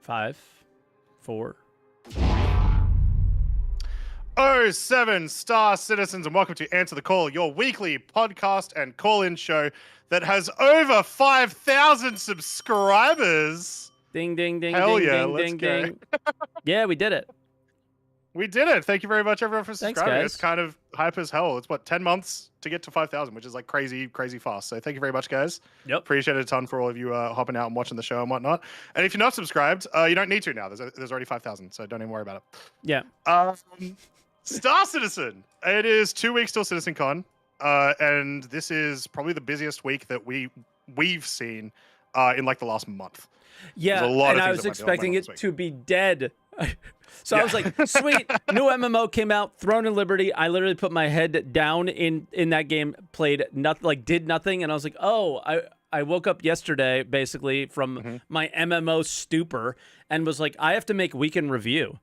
5, 4. 07 Star Citizens, and welcome to Answer the Call, your weekly podcast and call-in show that has over 5,000 subscribers. Ding, ding, ding, Hell ding, yeah, ding, let's ding, go. ding. Yeah, we did it. We did it. Thank you very much, everyone, for Thanks, subscribing. guys. It's kind of hype as hell. It's, 10 months to get to 5,000, which is like crazy, crazy fast. So thank you very much, guys. Yep. Appreciate it a ton for all of you hopping out and watching the show and whatnot. And if you're not subscribed, you don't need to now. There's already 5,000, so don't even worry about it. Yeah. Star Citizen. It is 2 weeks till CitizenCon, and this is probably the busiest week that we've seen in like the last month. Yeah, and I was expecting it to be dead. So I was like, sweet, new MMO came out, Throne and Liberty. I literally put my head down in that game, played nothing, like did nothing, and I was like, oh, I woke up yesterday basically from my MMO stupor and was like, I have to make weekend review.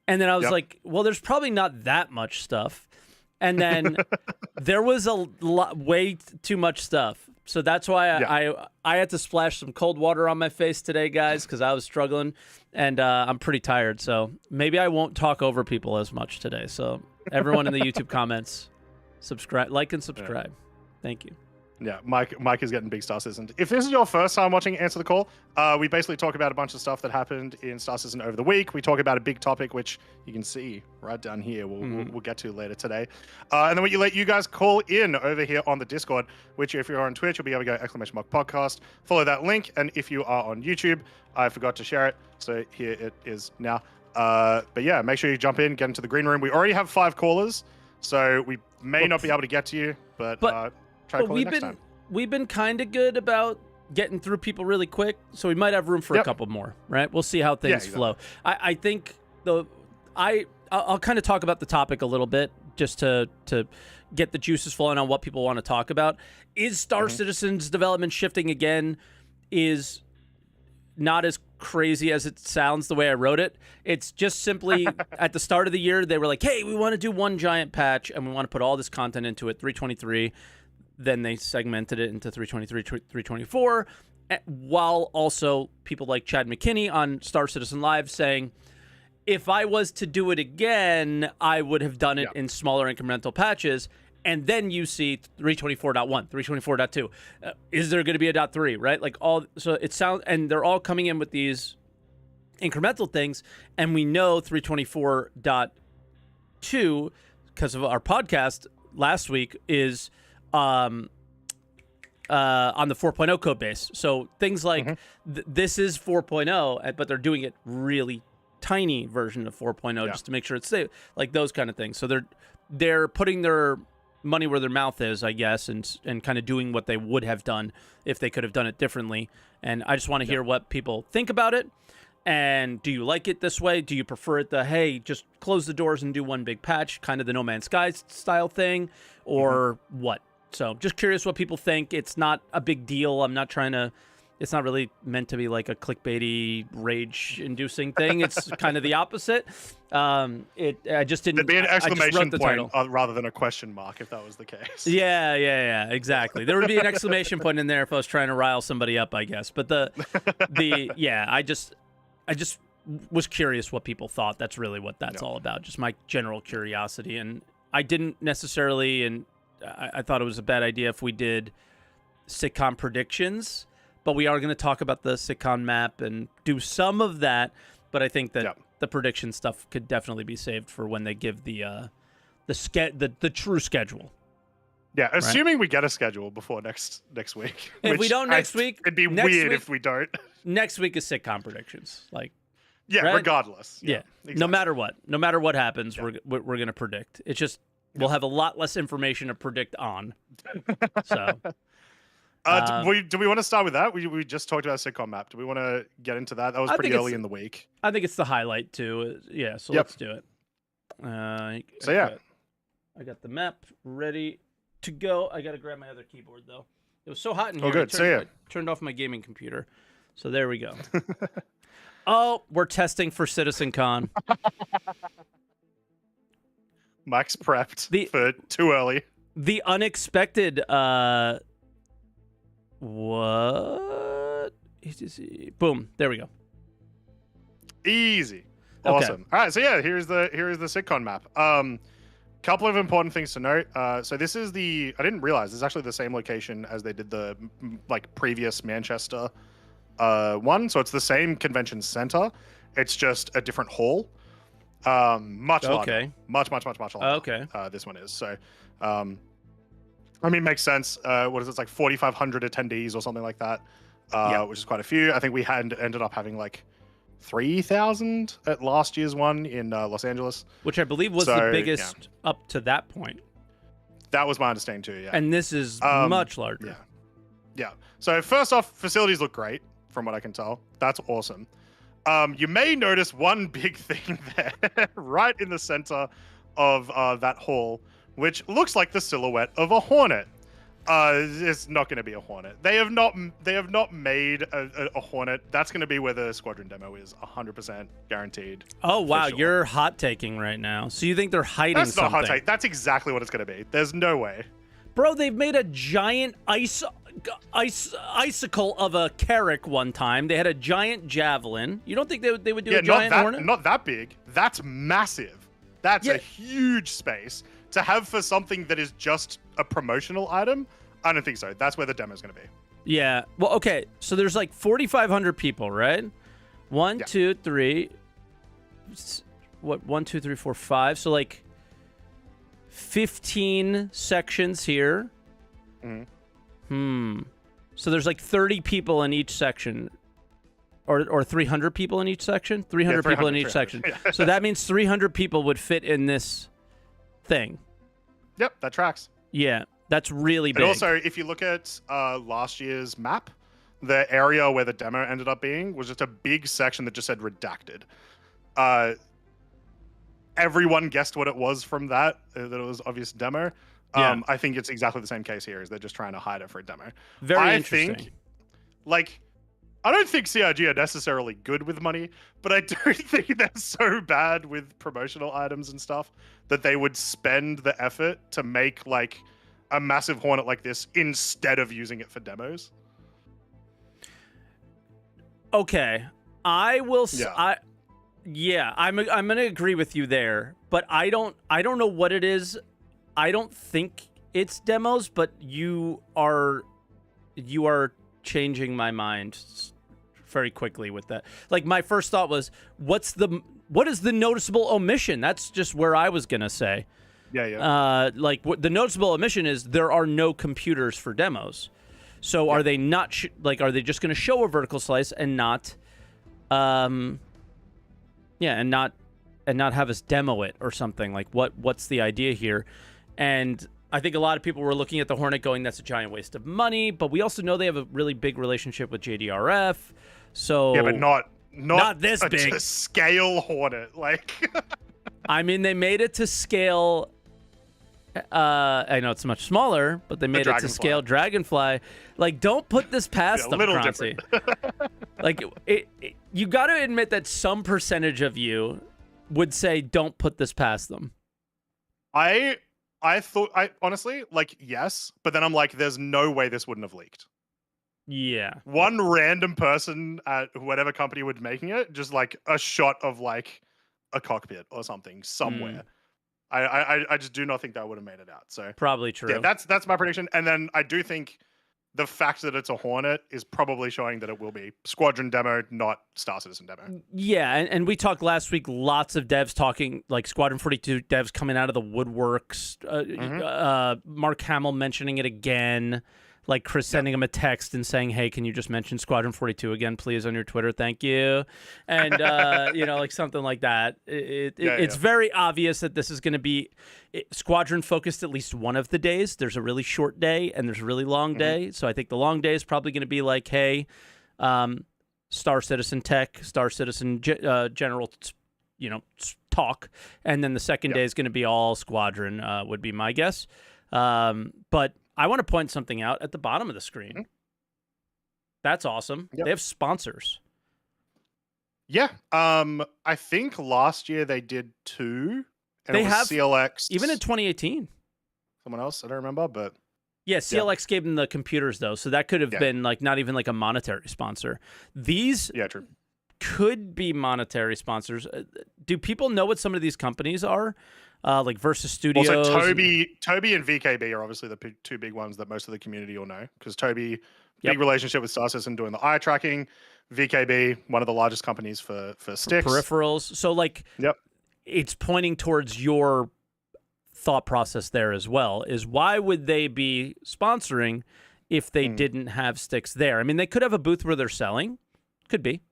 And then I was like, well, there's probably not that much stuff. And then there was a lot, way too much stuff. So that's why I had to splash some cold water on my face today, guys, because I was struggling, and I'm pretty tired. So maybe I won't talk over people as much today. So everyone in the YouTube comments, subscribe, like, and subscribe. Thank you. Yeah, Mike is getting big Star Citizen. If this is your first time watching Answer the Call, we basically talk about a bunch of stuff that happened in Star Citizen over the week. We talk about a big topic, which you can see right down here. We'll get to later today. And then we let you guys call in over here on the Discord, which if you're on Twitch, you'll be able to go !podcast. Follow that link. And if you are on YouTube, I forgot to share it. So here it is now. But yeah, make sure you jump in, get into the green room. We already have 5 callers, so we may not be able to get to you, but try to call next time. We've been kind of good about getting through people really quick, so we might have room for a couple more, right? We'll see how things flow. I think I'll kind of talk about the topic a little bit just to get the juices flowing on what people want to talk about. Is Star Citizen's development shifting again? Is not as crazy as it sounds the way I wrote it. It's just simply at the start of the year, they were like, hey, we want to do one giant patch and we want to put all this content into it, 323. Then they segmented it into 323, 324, while also people like Chad McKinney on Star Citizen Live saying, if I was to do it again, I would have done it in smaller incremental patches. And then you see 324.1, 324.2. Is there going to be a .3, right? Like so it sounds, and they're all coming in with these incremental things. And we know 324.2, because of our podcast last week, is on the 4.0 code base. So things like this is 4.0, but they're doing it really tiny version of 4.0 just to make sure it's safe, like those kind of things. So they're putting their money where their mouth is, I guess, and kind of doing what they would have done if they could have done it differently. And I just want to hear what people think about it. And do you like it this way? Do you prefer it hey, just close the doors and do one big patch, kind of the No Man's Sky style thing, or what? So just curious what people think. It's not a big deal. I'm not trying to, it's not really meant to be like a clickbaity, rage-inducing thing. It's kind of the opposite. I just didn't. There'd be an exclamation point title. Rather than a question mark if that was the case. Yeah, exactly. There would be an exclamation point in there if I was trying to rile somebody up, I guess. But I just was curious what people thought. That's really what that's all about. Just my general curiosity. And I didn't necessarily, and I thought it was a bad idea if we did Citcon predictions, but we are going to talk about the Citcon map and do some of that. But I think that the prediction stuff could definitely be saved for when they give the true schedule. Yeah, assuming we get a schedule before next week. If we don't next week, it'd be weird if we don't. Next week is Citcon predictions, like. Yeah, right? Regardless. Yeah. Exactly. No matter what happens, we're going to predict. It's just we'll have a lot less information to predict on. So, do we want to start with that? We just talked about Citcon Map. Do we want to get into that? That was pretty early in the week. I think it's the highlight too. Yeah. So let's do it. I got the map ready to go. I got to grab my other keyboard though. It was so hot in here. Oh, good. I turned off my gaming computer. So there we go. Oh, we're testing for CitizenCon. Mike's prepped for too early. The unexpected. What? Boom. There we go. Easy. Okay. Awesome. All right, so yeah, here's the Citcon map. Couple of important things to note. So this is I didn't realize this is actually the same location as they did the like previous Manchester one. So it's the same convention center. It's just a different hall. Much larger. Much larger. Okay. This one is. So I mean, makes sense. What is it? It's like 4,500 attendees or something like that, which is quite a few. I think we ended up having like 3,000 at last year's one in Los Angeles, which I believe was the biggest up to that point. That was my understanding too. Yeah, and this is much larger. Yeah. So first off, facilities look great from what I can tell. That's awesome. You may notice one big thing there, right in the center of that hall, which looks like the silhouette of a hornet. It's not going to be a hornet. They have not made a hornet. That's going to be where the squadron demo is, 100% guaranteed. Oh wow, sure. You're hot taking right now. So you think they're hiding That's something? That's not hot take. That's exactly what it's going to be. There's no way. Bro, they've made a giant icicle of a Carrack one time. They had a giant javelin. You don't think they would do a giant hornet? Not that big. That's massive. That's a huge space to have for something that is just a promotional item. I don't think so. That's where the demo is going to be. Yeah. Well, okay. So there's like 4,500 people, right? 1, 2, 3. What? 1, 2, 3, 4, 5. So like 15 sections here. So there's like 30 people in each section. Or 300 people in each section? 300 people in each section. Yeah. So that means 300 people would fit in this thing. Yep, that tracks. Yeah, that's really big. And also, if you look at last year's map, the area where the demo ended up being was just a big section that just said redacted. Everyone guessed what it was from that it was obvious demo. I think it's exactly the same case here, is they're just trying to hide it for a demo. Very interesting. I don't think CRG are necessarily good with money, but I don't think they're so bad with promotional items and stuff that they would spend the effort to make like a massive hornet like this instead of using it for demos. Okay, I will. I'm gonna agree with you there, but I don't know what it is. I don't think it's demos, but you are changing my mind very quickly with that. Like, my first thought was, what is the noticeable omission? That's just where I was gonna say. Yeah. The noticeable omission is there are no computers for demos. So are they not are they just gonna show a vertical slice and not, and not have us demo it or something? Like, what's the idea here? And I think a lot of people were looking at the Hornet going, that's a giant waste of money, but we also know they have a really big relationship with JDRF. So yeah, but not this big. To scale Hornet. Like, I mean, they made it to scale. I know it's much smaller, but they made it to scale Dragonfly. Like, don't put this past them, Croncy. Like, you got to admit that some percentage of you would say, don't put this past them. I honestly, like, yes, but then I'm like, there's no way this wouldn't have leaked. Yeah. One random person at whatever company was making it, just like a shot of like a cockpit or something somewhere. I just do not think that would have made it out. So probably true. Yeah, that's my prediction. And then I do think the fact that it's a Hornet is probably showing that it will be Squadron demo, not Star Citizen demo. Yeah, and we talked last week, lots of devs talking, like Squadron 42 devs coming out of the woodworks. Mark Hamill mentioning it again. Like Chris sending him a text and saying, hey, can you just mention Squadron 42 again, please, on your Twitter? Thank you. And, like something like that. It's very obvious that this is going to be Squadron focused at least one of the days. There's a really short day and there's a really long day. So I think the long day is probably going to be like, hey, Star Citizen Tech, Star Citizen General, talk. And then the second day is going to be all Squadron, would be my guess. But I want to point something out at the bottom of the screen. That's awesome. Yep. They have sponsors. Yeah. I think last year they did 2. And they it was have CLX. Even in 2018. Someone else? I don't remember, but yeah, CLX gave them the computers though, so that could have been like not even like a monetary sponsor. These true. could be monetary sponsors. Do people know what some of these companies are? Like Versus Studios. Also, Toby and VKB are obviously the two big ones that most of the community will know, because Toby, big relationship with Star Citizen doing the eye tracking. VKB, one of the largest companies for sticks. Peripherals. So like, it's pointing towards your thought process there as well, is why would they be sponsoring if they didn't have sticks there? I mean, they could have a booth where they're selling. Could be.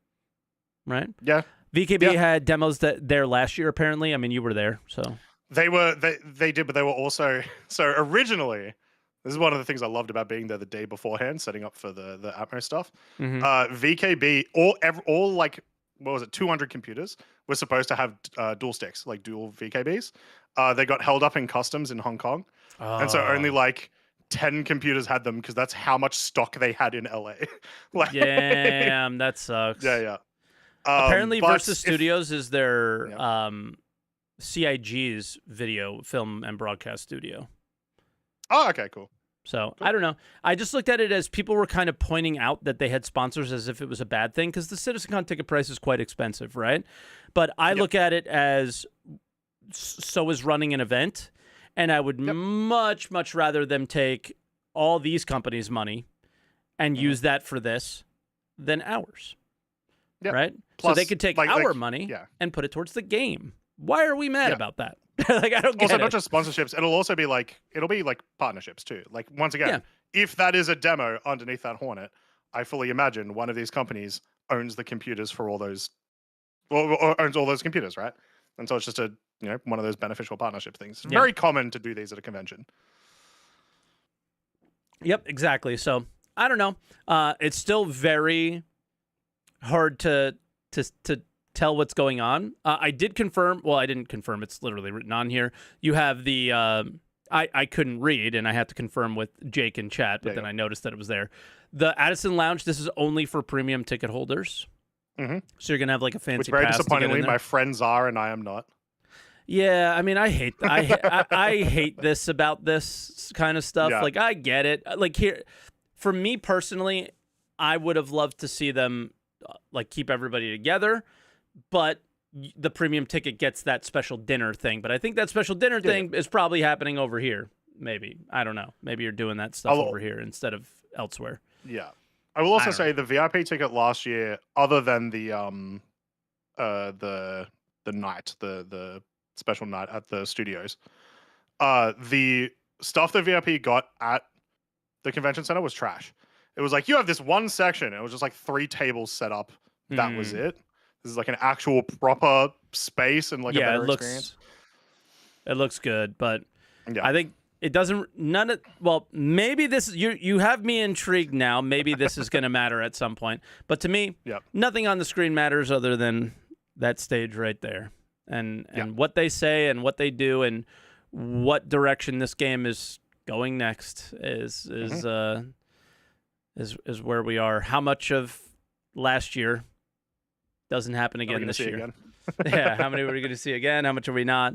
Right? Yeah. VKB had demos there last year, apparently. I mean, you were there, so. They did, but they were also, so originally, this is one of the things I loved about being there the day beforehand, setting up for the Atmo stuff. VKB, all like, what was it, 200 computers were supposed to have dual sticks, like dual VKBs. They got held up in customs in Hong Kong. And so only like 10 computers had them, because that's how much stock they had in LA. Like, damn, that sucks. Yeah. Apparently, Versus Studios is their CIG's video, film, and broadcast studio. Oh, okay, cool. So, I don't know. I just looked at it as people were kind of pointing out that they had sponsors as if it was a bad thing, because the CitizenCon ticket price is quite expensive, right? But I look at it as so is running an event, and I would much, much rather them take all these companies' money and use that for this than ours. Right? Plus, so they could take our money and put it towards the game. Why are we mad about that? Like, I don't get also, it. not just sponsorships. It'll also be like, partnerships too. Like, once again, if that is a demo underneath that Hornet, I fully imagine one of these companies owns the computers for all those, or owns all those computers, right? And so it's just one of those beneficial partnership things. It's very common to do these at a convention. Yep, exactly. So I don't know. It's still very hard to tell what's going on. I did confirm. Well, I didn't confirm. It's literally written on here. You have the. I couldn't read, and I had to confirm with Jake in chat, but then I noticed that it was there. The Addison Lounge. This is only for premium ticket holders. So you're gonna have like a fancy. Which very pass disappointingly, my friends are, and I am not. Yeah, I mean, I hate I hate this about this kind of stuff. Like, I get it. Like, here, for me personally, I would have loved to see them like keep everybody together, but the premium ticket gets that special dinner thing. But I think that special dinner thing is probably happening over here. Maybe, I don't know. Maybe you're doing that stuff over here instead of elsewhere. Yeah, I will also say the VIP ticket last year, other than the night, the special night at the studios, the stuff that VIP got at the convention center was trash. It was like, you have this one section, and it was just like 3 tables set up. That was it. This is like an actual proper space and like a better experience. It looks good, but I think it doesn't. Well, maybe this. You have me intrigued now. Maybe this is going to matter at some point. But to me, nothing on the screen matters other than that stage right there, and what they say and what they do and what direction this game is going next is where we are. How much of last year doesn't happen again this year? Yeah, how many are we going to see again? How much are we not?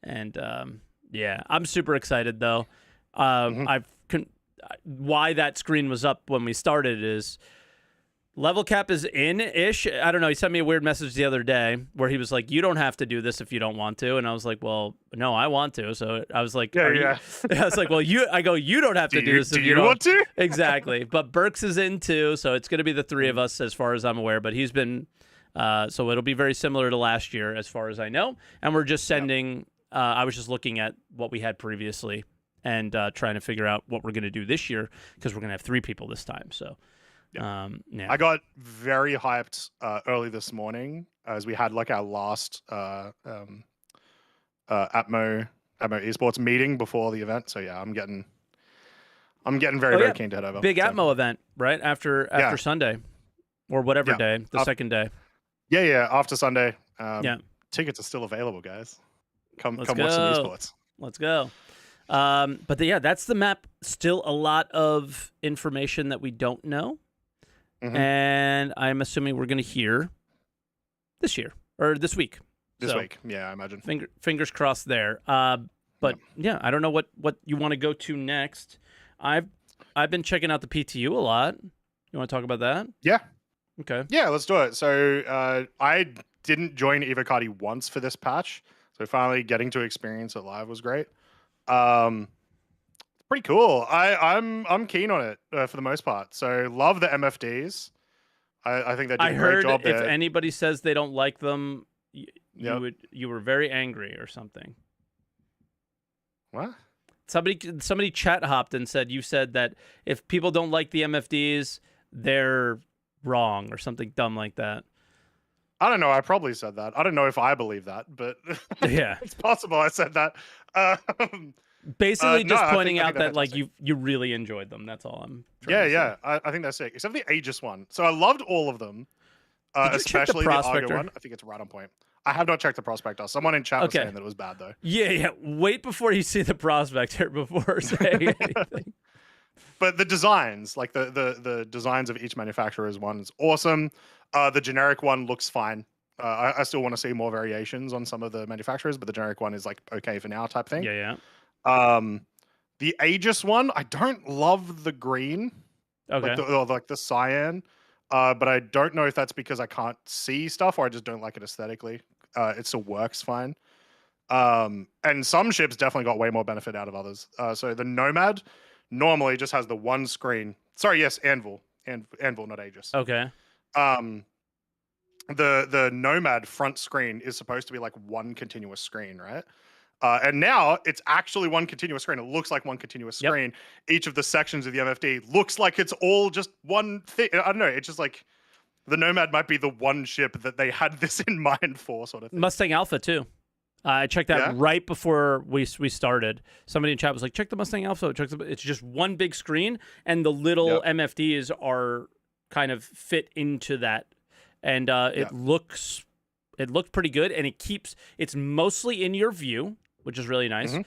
And I'm super excited though. Why that screen was up when we started is level cap is in-ish. I don't know. He sent me a weird message the other day where he was like, "You don't have to do this if you don't want to." And I was like, "Well, no, I want to." So I was like, I was like, "Well, you don't have to do this if you don't want to." Exactly. But Burks is in too, so it's going to be the 3 of us as far as I'm aware. But he's been, so it'll be very similar to last year as far as I know. And we're just sending. I was just looking at what we had previously and trying to figure out what we're going to do this year, because we're going to have 3 people this time. So. I got very hyped early this morning as we had like our last Atmo esports meeting before the event. So yeah, I'm getting very keen to head over. Big Atmo event right after Sunday or whatever day, the second day. Yeah, after Sunday. Tickets are still available, guys. Come watch some esports. Let's go. But that's the map. Still a lot of information that we don't know. And I'm assuming we're going to hear this year or this week. This week, yeah, I imagine. Fingers crossed there. But I don't know what you want to go to next. I've been checking out the PTU a lot. You want to talk about that? Yeah. Okay. Yeah, let's do it. So I didn't join Evocati once for this patch, so finally getting to experience it live was great. Pretty cool. I'm keen on it for the most part. So love the MFDs. I think they did a great job if there. anybody says they don't like them, Yep. you were very angry or something. What? Somebody chat hopped and said you said that if people don't like the MFDs, they're wrong or something dumb like that. I don't know. I probably said that. I don't know if I believe that, but Yeah, it's possible I said that. basically just no, pointing I out think that like fantastic. you really enjoyed them. That's all I'm trying to Yeah. say. I think that's sick. Except the Aegis one. So I loved all of them, Did you check the especially the Argo prospector? one. I think it's right on point. I have not checked the prospector. Someone in chat was saying that it was bad though. Yeah. Wait before you see the prospector before saying anything. But the designs, like the designs of each manufacturer's one is awesome. The generic one looks fine. I still want to see more variations on some of the manufacturers, but the generic one is like okay for now type thing. Yeah. The Aegis one, I don't love the green, Okay. like the cyan, but I don't know if that's because I can't see stuff or I just don't like it aesthetically. It still works fine. And some ships definitely got way more benefit out of others. So the Nomad normally just has the one screen. Sorry, yes, Anvil, not Aegis. Okay. The Nomad front screen is supposed to be like one continuous screen, right? And now it's actually one continuous screen. It looks like one continuous screen. Each of the sections of the MFD looks like it's all just one thing. I don't know. It's just like the Nomad might be the one ship that they had this in mind for, sort of thing. Mustang Alpha too. I checked that right before we started. Somebody in chat was like, "Check the Mustang Alpha." It's just one big screen, and the little MFDs are kind of fit into that, and it looked pretty good, and it's mostly in your view, which is really nice,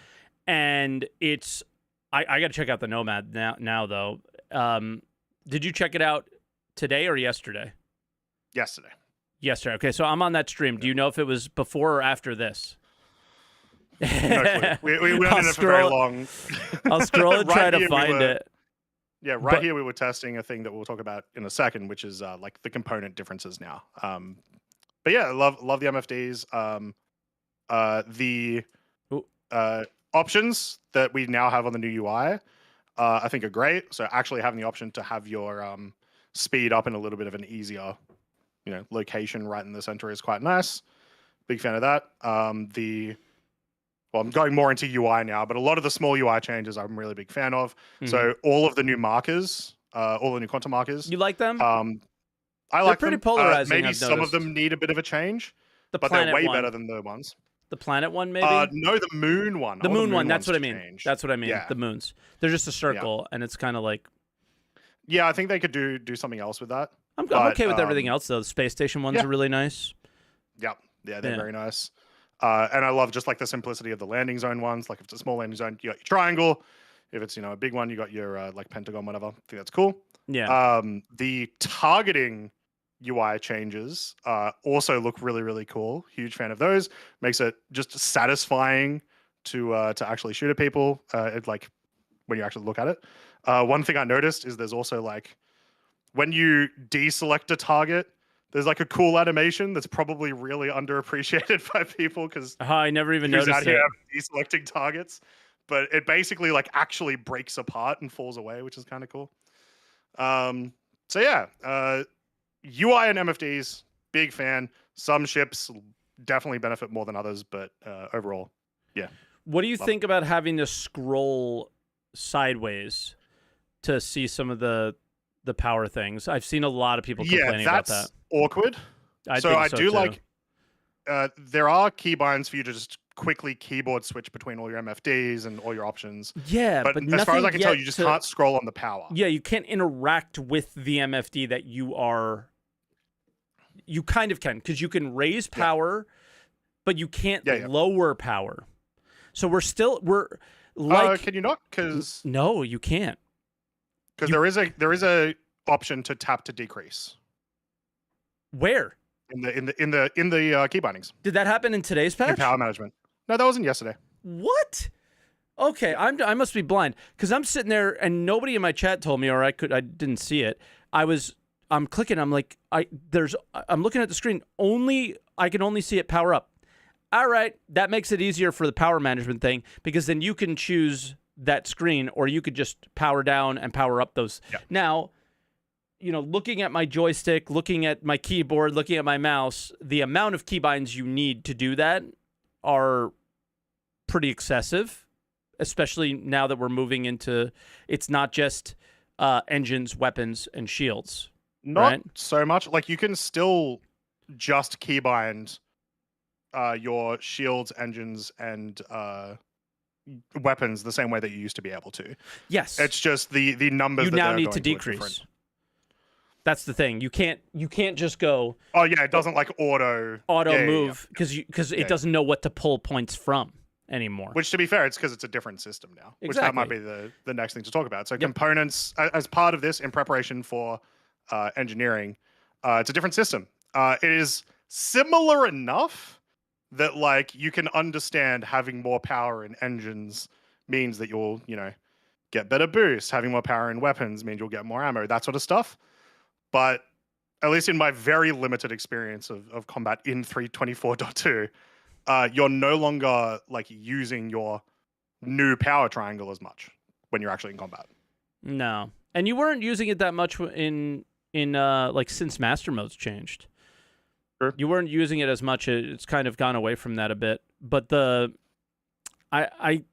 and it's I got to check out the Nomad now though. Did you check it out today or yesterday? Yesterday. Okay, so I'm on that stream. Do you know if it was before or after this? No clue. We went in it for very long. I'll scroll and try to find it. Yeah, right here we were testing a thing that we'll talk about in a second, which is like the component differences now. But yeah, love the MFDs. The options that we now have on the new UI, I think are great. So actually having the option to have your speed up in a little bit of an easier, location right in the center is quite nice. Big fan of that. I'm going more into UI now, but a lot of the small UI changes I'm really big fan of. So all of the new markers, all the new quantum markers. You like them? I like pretty them. polarizing. Maybe I've some noticed. of them need a bit of a change, but they're way better than the ones. The planet one, maybe? No, the moon one. The moon one, that's what I mean. Change. That's what I mean. Yeah. The moons. They're just a circle, and it's kind of like... Yeah, I think they could do something else with that. I'm okay with everything else, though. The space station ones are really nice. Yeah, they're very nice. And I love just like the simplicity of the landing zone ones. Like if it's a small landing zone, you got your triangle. If it's a big one, you got your like pentagon, whatever. I think that's cool. Yeah. The targeting UI changes also look really, really cool. Huge fan of those. Makes it just satisfying to actually shoot at people. Like when you actually look at it. One thing I noticed is there's also like when you deselect a target, there's like a cool animation that's probably really underappreciated by people because I never even noticed out it. here deselecting targets, but it basically like actually breaks apart and falls away, which is kind of cool. So yeah, UI and MFDs, big fan. Some ships definitely benefit more than others, but overall, yeah. What do you think about having to scroll sideways to see some of the power things? I've seen a lot of people complaining about that. Awkward. I do too. like there are keybinds for you to just quickly keyboard switch between all your MFDs and all your options. Yeah, but as far as I can tell, you just can't scroll on the power. Yeah, you can't interact with the MFD that you kind of can, because you can raise power, but you can't lower power. So we're like, can you not? Because no, you can't. Because there is a option to tap to decrease. Where? In the key bindings. Did that happen in today's patch? In power management. No, that wasn't yesterday. What? Okay, I must be blind because I'm sitting there and nobody in my chat told me, or I didn't see it. I was I'm clicking. I'm like, I'm looking at the screen. I can only see it power up. All right, that makes it easier for the power management thing because then you can choose that screen, or you could just power down and power up those. Yep. Now, looking at my joystick, looking at my keyboard, looking at my mouse, the amount of keybinds you need to do that are pretty excessive, especially now that we're moving into, it's not just engines, weapons, and shields. Not so much. Like, you can still just keybind your shields, engines, and weapons the same way that you used to be able to. Yes. It's just the numbers you that now they're need going to decrease. Different. That's the thing. You can't just go. Oh yeah, it doesn't like auto move because it doesn't know what to pull points from anymore. Which, to be fair, it's because it's a different system now. Exactly. Which that might be the next thing to talk about. So components, as part of this, in preparation for engineering, it's a different system. It is similar enough that like you can understand having more power in engines means that you'll get better boost. Having more power in weapons means you'll get more ammo. That sort of stuff. But at least in my very limited experience of combat in 3.24.2, you're no longer like using your new power triangle as much when you're actually in combat. No, and you weren't using it that much in like since Master Mode's changed. Sure. You weren't using it as much. It's kind of gone away from that a bit. But I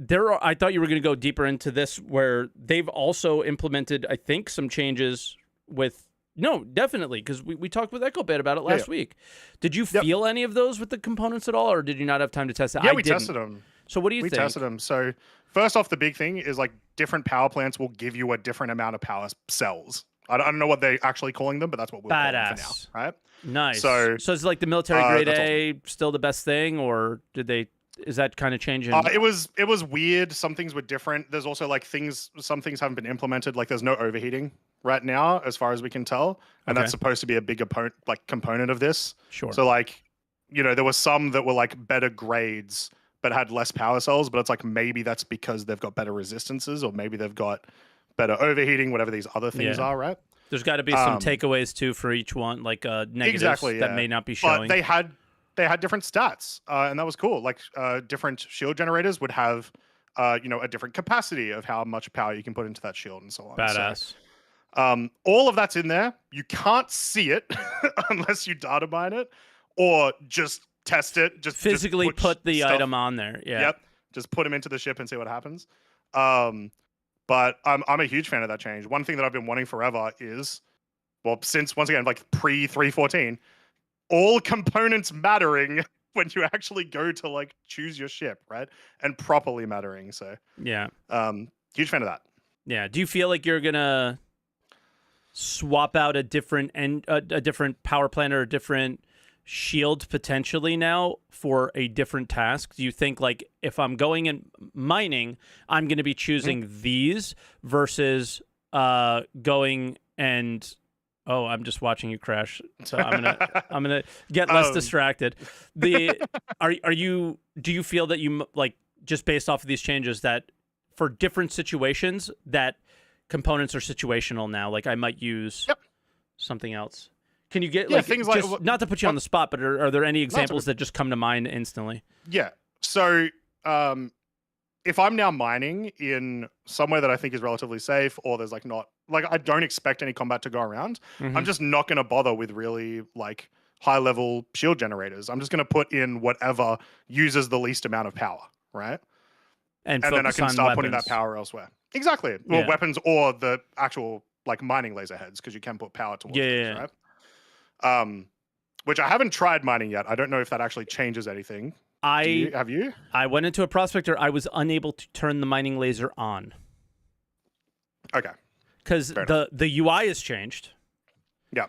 thought you were going to go deeper into this, where they've also implemented, I think, some changes with. No, definitely, because we talked with Echo Bit about it last week. Did you feel any of those with the components at all, or did you not have time to test it? Yeah, we tested them. So what do you think? We tested them. So first off, the big thing is like different power plants will give you a different amount of power cells. I don't know what they're actually calling them, but that's what we'll call them for now, right? Nice. So it's like the military grade A still the best thing, or is that kind of changing? It was weird. Some things were different. There's also like some things haven't been implemented. Like there's no overheating right now, as far as we can tell, and that's supposed to be a big component of this. Sure. So like, there were some that were like better grades but had less power cells, but it's like maybe that's because they've got better resistances, or maybe they've got better overheating, whatever these other things are, right? There's got to be some takeaways too for each one, like negatives that may not be showing. But they had different stats, and that was cool. Like different shield generators would have, a different capacity of how much power you can put into that shield and so on. Badass. So, all of that's in there. You can't see it unless you data mine it, or just test it. Just physically put the item on there. Yeah. Yep. Just put them into the ship and see what happens. But I'm a huge fan of that change. One thing that I've been wanting forever is, well, since once again, like pre 3.14, all components mattering when you actually go to like choose your ship, right? And properly mattering. So yeah, huge fan of that. Yeah. Do you feel like you're gonna swap out a different power plant or a different shield potentially now for a different task? Do you think like if I'm going and mining, I'm going to be choosing these versus going and I'm just watching you crash, so I'm gonna get less distracted. Do you feel that you like just based off of these changes that for different situations that components are situational now? Like I might use something else. Can you get things just, like not to put you on the spot, but are there any examples that just come to mind instantly? Yeah. So if I'm now mining in somewhere that I think is relatively safe, or there's like not like I don't expect any combat to go around, I'm just not going to bother with really like high level shield generators. I'm just going to put in whatever uses the least amount of power, right? And then I can start weapons. putting that power elsewhere. Exactly. Well, weapons or the actual like mining laser heads, because you can put power towards those, right? Which I haven't tried mining yet. I don't know if that actually changes anything. Have you? I went into a prospector. I was unable to turn the mining laser on. Okay. Because the UI has changed. Yeah.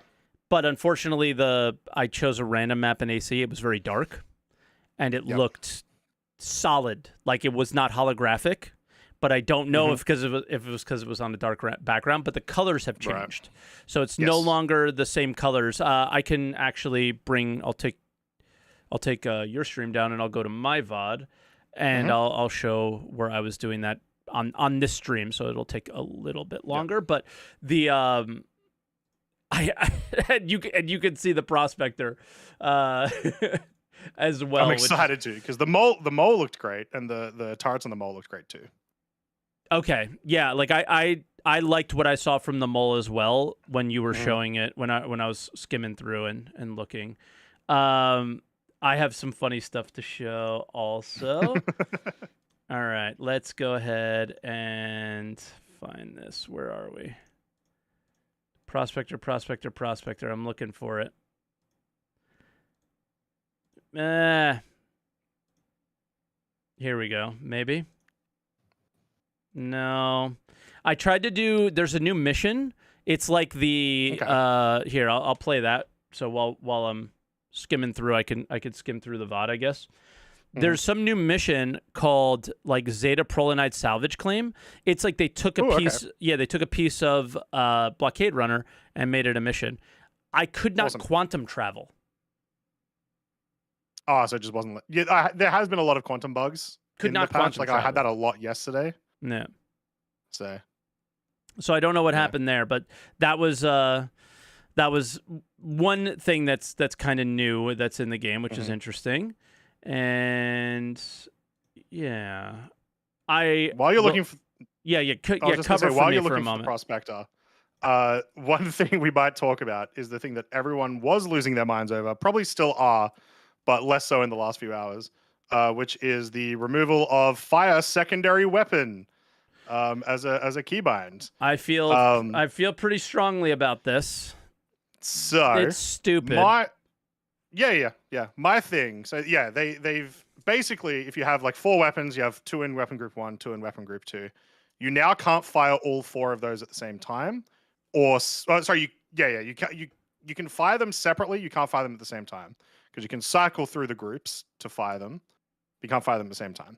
But unfortunately, I chose a random map in AC. It was very dark, and it looked solid. Like it was not holographic. But I don't know if it was because it was on a dark background. But the colors have changed, so it's no longer the same colors. I can actually bring. I'll take your stream down, and I'll go to my VOD, and I'll show where I was doing that on this stream. So it'll take a little bit longer. But the And you can see the prospector as well. I'm excited too because the mole looked great, and the turrets on the mole looked great too. Okay, yeah, like I liked what I saw from the mole as well when you were showing it when I was skimming through and looking. I have some funny stuff to show also. All right, let's go ahead and find this. Where are we? Prospector. I'm looking for it. Here we go. Maybe. No. I tried to do. There's a new mission. It's like the. Okay. Here, I'll play that. So while I'm skimming through, I can skim through the VOD, I guess. There's some new mission called like Zeta Prolinite Salvage Claim. It's like they took a piece. Okay. Yeah, they took a piece of Blockade Runner and made it a mission. I could not quantum travel. Oh, so it just wasn't. Yeah, there has been a lot of quantum bugs. Could not quantum travel. I had that a lot yesterday. Yeah. So I don't know what happened there, but that was one thing that's kind of new that's in the game, which is interesting. And yeah, while you're looking for cover while you're for looking for the prospector, one thing we might talk about is the thing that everyone was losing their minds over, probably still are, but less so in the last few hours, which is the removal of fire secondary weapon as a keybind. I feel pretty strongly about this. So it's stupid. My thing. So yeah, they've basically, if you have like 4 weapons, you have 2 in weapon group 1, 2 in weapon group 2. You now can't fire all 4 of those at the same time, or you can fire them separately. You can't fire them at the same time because you can cycle through the groups to fire them. You can't fire them at the same time.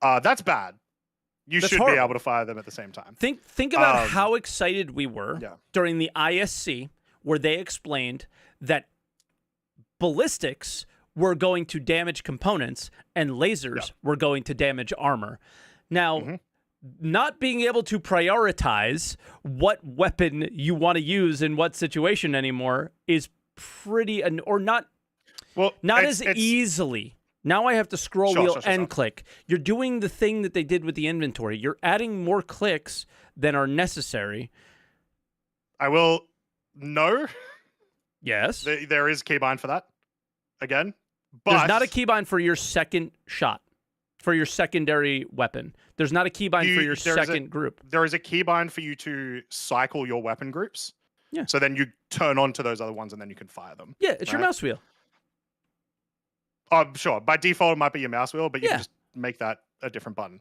That's bad. That's should horrible. Be able to fire them at the same time. Think about how excited we were during the ISC where they explained that ballistics were going to damage components and lasers were going to damage armor. Now, not being able to prioritize what weapon you want to use in what situation anymore is pretty, or not as easily. Now I have to scroll wheel and click. You're doing the thing that they did with the inventory. You're adding more clicks than are necessary. I will. No. Yes. There is keybind for that. Again, but there's not a keybind for your second shot, for your secondary weapon. There's not a keybind for your second group. There is a keybind for you to cycle your weapon groups. Yeah. So then you turn on to those other ones and then you can fire them. Yeah, it's your mouse wheel. Oh, sure. By default, it might be your mouse wheel, but you can just make that a different button.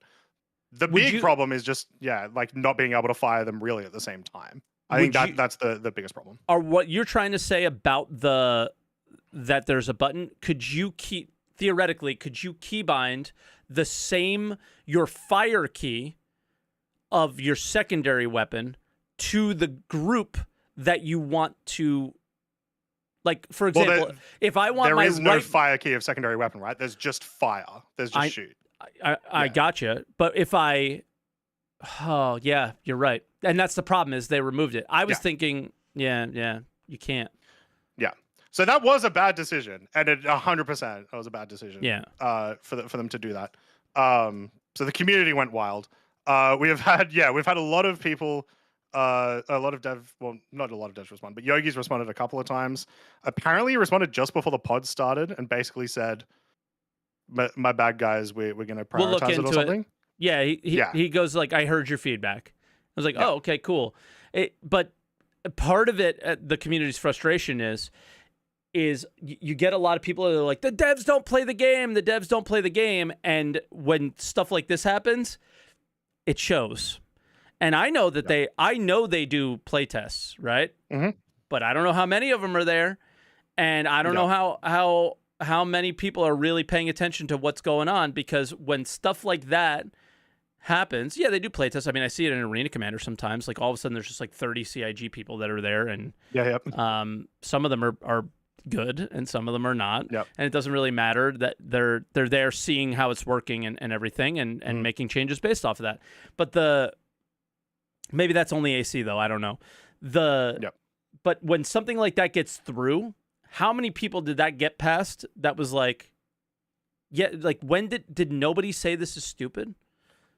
The big problem is just, like not being able to fire them really at the same time. I think that's the biggest problem. Or what you're trying to say about that there's a button, theoretically, could you keybind your fire key of your secondary weapon to the group that you want to, like, for example, if I want there is no fire key of secondary weapon, right? There's just fire. There's just shoot. I gotcha. But if oh yeah, you're right. And that's the problem is they removed it. I was thinking, you can't. Yeah. So that was a bad decision, and 100% was a bad decision. Yeah. For them to do that. So the community went wild. We've had a lot of people, a lot of dev. Well, not a lot of devs respond, but Yogi's responded a couple of times. Apparently, he responded just before the pod started and basically said, "My bad, guys. We're going to prioritize it or something." It. Yeah. He goes like, "I heard your feedback." I was like, "Oh, okay, cool." But part of it, the community's frustration is you get a lot of people that are like, the devs don't play the game. And when stuff like this happens, it shows. And I know that they do play tests, right? Mm-hmm. But I don't know how many of them are there. And I don't know how many people are really paying attention to what's going on, because when stuff like that happens, they do play tests. I mean, I see it in Arena Commander sometimes. Like all of a sudden there's just like 30 CIG people that are there, and some of them are good and some of them are not. Yep. And it doesn't really matter that they're there seeing how it's working and everything and making changes based off of that. But maybe that's only AC though, I don't know. but when something like that gets through, how many people did that get past that was like, yeah, like when did nobody say this is stupid?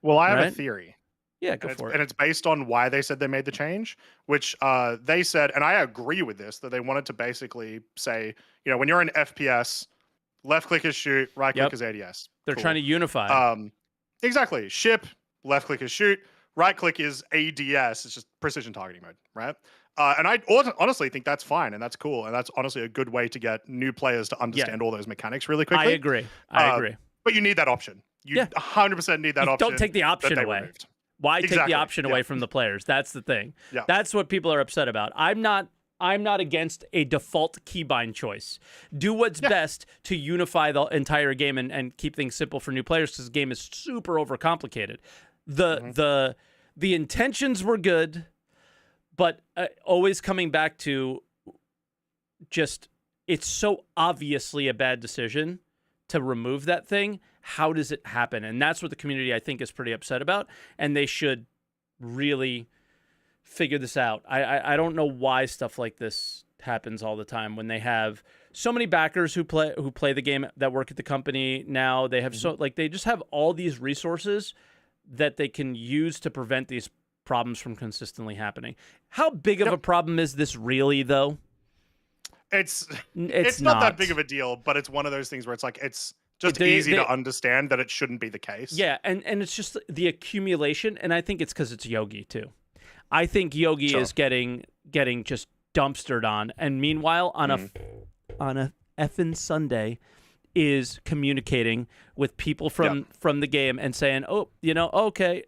Well, I have a theory. Yeah, go for it. And it's based on why they said they made the change, which they said, and I agree with this, that they wanted to basically say, when you're in FPS, left click is shoot, right click is ADS. They're trying to unify. Exactly. Ship, left click is shoot, right click is ADS. It's just precision targeting mode, right? And I honestly think that's fine and that's cool. And that's honestly a good way to get new players to understand all those mechanics really quickly. I agree. But you need that option. You 100% need that option. Don't take the option away. Removed. Why take the option away from the players? That's the thing. Yeah. That's what people are upset about. I'm not against a default keybind choice. Do what's best to unify the entire game and keep things simple for new players because the game is super overcomplicated. The intentions were good, but always coming back to just it's so obviously a bad decision to remove that thing. How does it happen? And that's what the community, I think, is pretty upset about. And they should really figure this out. I don't know why stuff like this happens all the time when they have so many backers who play the game that work at the company now. They have they just have all these resources that they can use to prevent these problems from consistently happening. How big of a problem is this really, though? It's not that big of a deal, but it's one of those things where it's like it's just easy to understand that it shouldn't be the case. Yeah, and it's just the accumulation, and I think it's because it's Yogi too. I think Yogi is getting just dumpstered on, and meanwhile on a effing Sunday is communicating with people from the game and saying, oh, okay,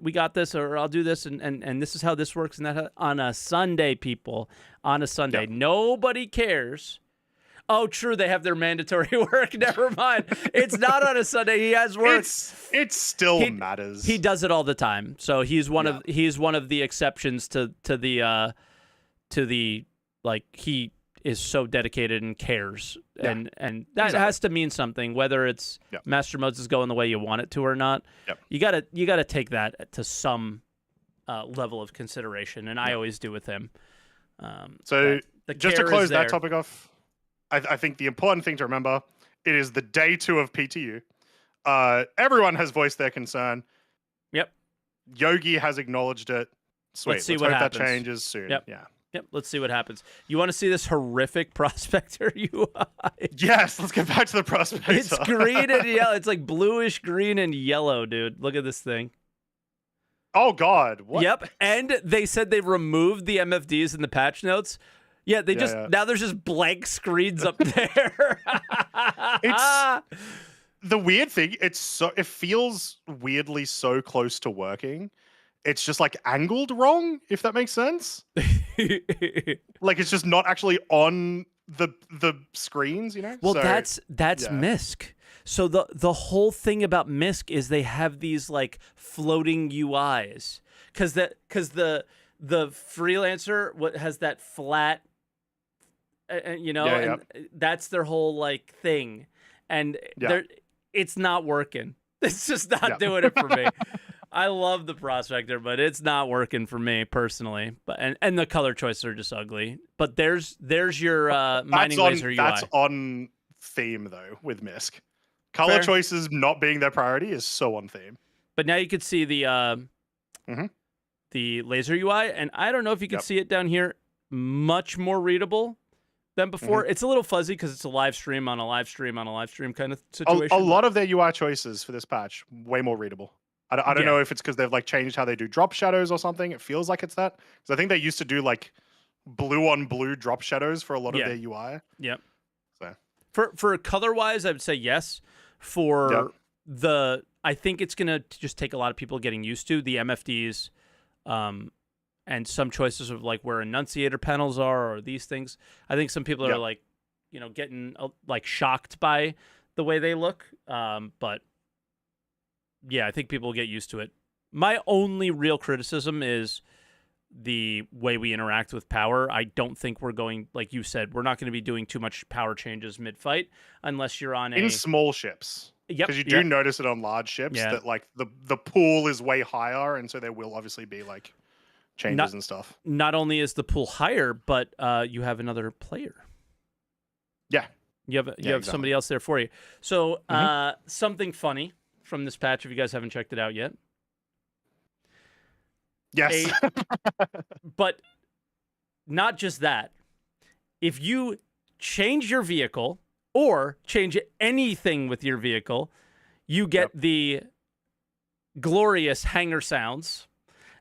we got this, or I'll do this, and this is how this works, and that on a Sunday, people, on a Sunday. Nobody cares. Oh, true, they have their mandatory work. Never mind. It's not on a Sunday. He has work. It still matters. He does it all the time. So he's one of the exceptions to the like he is so dedicated and cares. And that has to mean something, whether it's Master Modes is going the way you want it to or not. You gotta take that to some level of consideration, and I always do with him. So just to close that topic off, I think the important thing to remember, it is the day 2 of PTU. Everyone has voiced their concern. Yep. Yogi has acknowledged it. Sweet. Let's see what happens. That changes soon. Yep. Yep. Let's see what happens. You want to see this horrific Prospector UI? Yes. Let's get back to the Prospector. It's green and yellow. It's like bluish green and yellow, dude. Look at this thing. Oh, God. What? Yep. And they said they removed the MFDs in the patch notes. Yeah, now there's just blank screens up there. It's the weird thing. It feels weirdly so close to working. It's just like angled wrong, if that makes sense. Like it's just not actually on the screens, Well, so, that's MISC. So the whole thing about MISC is they have these like floating UIs because the freelancer has that flat. And that's their whole like thing, and it's not working. It's just not doing it for me. I love the Prospector, but it's not working for me personally. But and the color choices are just ugly. But there's your mining laser UI. That's on theme though with MISC. Color choices not being their priority is so on theme. But now you could see the laser UI, and I don't know if you can see it down here. Much more readable than before. It's a little fuzzy because it's a live stream on a live stream on a live stream kind of situation. A lot of their UI choices for this patch, way more readable. I don't know if it's because they've like changed how they do drop shadows or something. It feels like it's that. Because I think they used to do like blue on blue drop shadows for a lot of their UI. Yep. So for color wise, I would say yes. For I think it's gonna just take a lot of people getting used to the MFDs. And some choices of like where enunciator panels are or these things. I think some people are like, getting like shocked by the way they look. But yeah, I think people will get used to it. My only real criticism is the way we interact with power. I don't think we're going, like you said, we're not going to be doing too much power changes mid-fight unless you're on in small ships. Yep. Because you do notice it on large ships that like the pool is way higher, and so there will obviously be like changes and stuff. Not only is the pool higher, but you have another player. Yeah. You have exactly. somebody else there for you. So something funny from this patch, if you guys haven't checked it out yet. Yes. But not just that. If you change your vehicle or change anything with your vehicle, you get the glorious hangar sounds,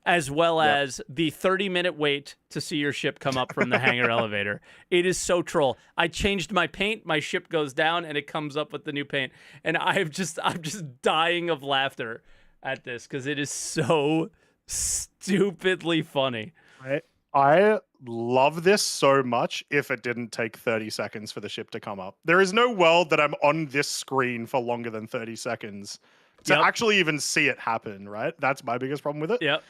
as well as the 30-minute wait to see your ship come up from the hangar elevator. It is so troll. I changed my paint, my ship goes down, and it comes up with the new paint. And I'm just dying of laughter at this because it is so stupidly funny. I love this so much if it didn't take 30 seconds for the ship to come up. There is no world that I'm on this screen for longer than 30 seconds to actually even see it happen, right? That's my biggest problem with it. Yep.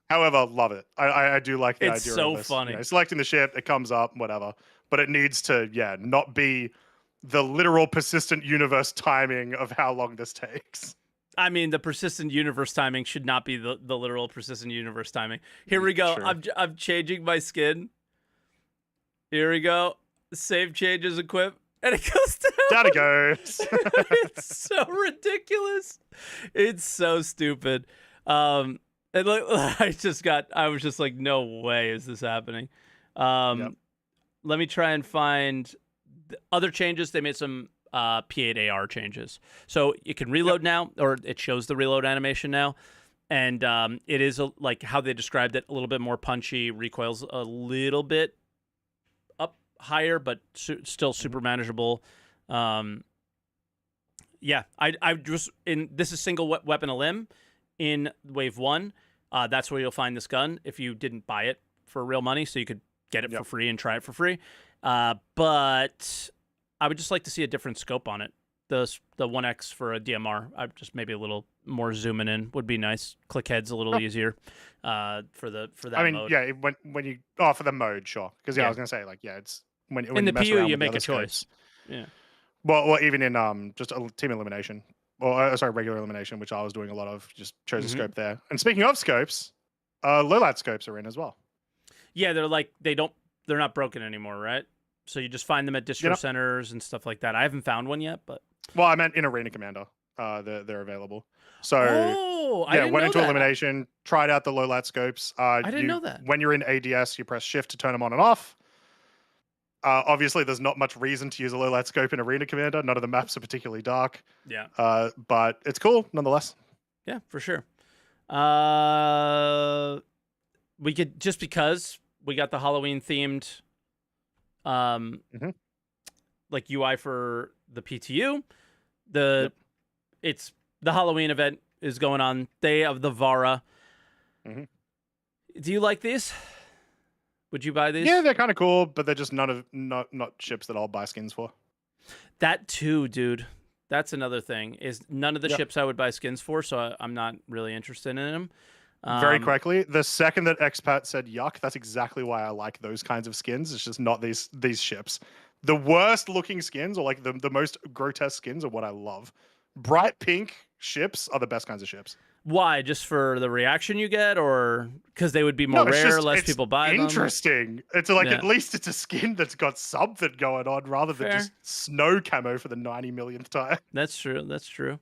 However, love it. I do like the idea It's so of this. funny. You know, selecting the ship, it comes up, whatever. But it needs to, not be the literal persistent universe timing of how long this takes. I mean, the persistent universe timing should not be the literal persistent universe timing. Here we go. Sure. I'm changing my skin. Here we go. Save changes equip. And it goes down. Down it goes. It's so ridiculous. It's so stupid. And look, I was just like, no way is this happening. Let me try and find the other changes. They made some P8AR changes. So you can reload now, or it shows the reload animation now. And it is like how they described it, a little bit more punchy, recoils a little bit up higher, but still super manageable. I just this is single weapon a limb in wave 1. That's where you'll find this gun if you didn't buy it for real money, so you could get it for free and try it for free. But I would just like to see a different scope on it. The 1X for a DMR, just maybe a little more zooming in would be nice. Click heads a little easier for that mode. Yeah, when you for the mode, sure. Because I was gonna say it's when in you the mess PU around you with make the a other choice. scopes. Yeah. Well, even in just a team elimination, or regular elimination, which I was doing a lot of, just chose a scope there. And speaking of scopes, low light scopes are in as well. Yeah, they're not broken anymore, right? So you just find them at distro centers and stuff like that. I haven't found one yet, but well, I meant in Arena Commander. They're available. So I didn't went know into that. elimination, tried out the low light scopes. I didn't know that. When you're in ADS, you press shift to turn them on and off. Obviously, there's not much reason to use a low light scope in Arena Commander. None of the maps are particularly dark. Yeah. But it's cool nonetheless. Yeah, for sure. We could, just because we got the Halloween themed like UI for the PTU. It's the Halloween event is going on, Day of the Vara. Do you like these? Would you buy these? Yeah, they're kind of cool, but they're just not ships that I'll buy skins for. That too, dude. That's another thing. Is none of the ships I would buy skins for, so I'm not really interested in them. Very correctly. The second that Expat said yuck, that's exactly why I like those kinds of skins. It's just not these ships. The worst looking skins, or like the most grotesque skins, are what I love. Bright pink ships are the best kinds of ships. Why? Just for the reaction you get, or because they would be more rare, less people buy them? Interesting. It's like at least it's a skin that's got something going on rather than just snow camo for the 90 millionth time. That's true. That's true.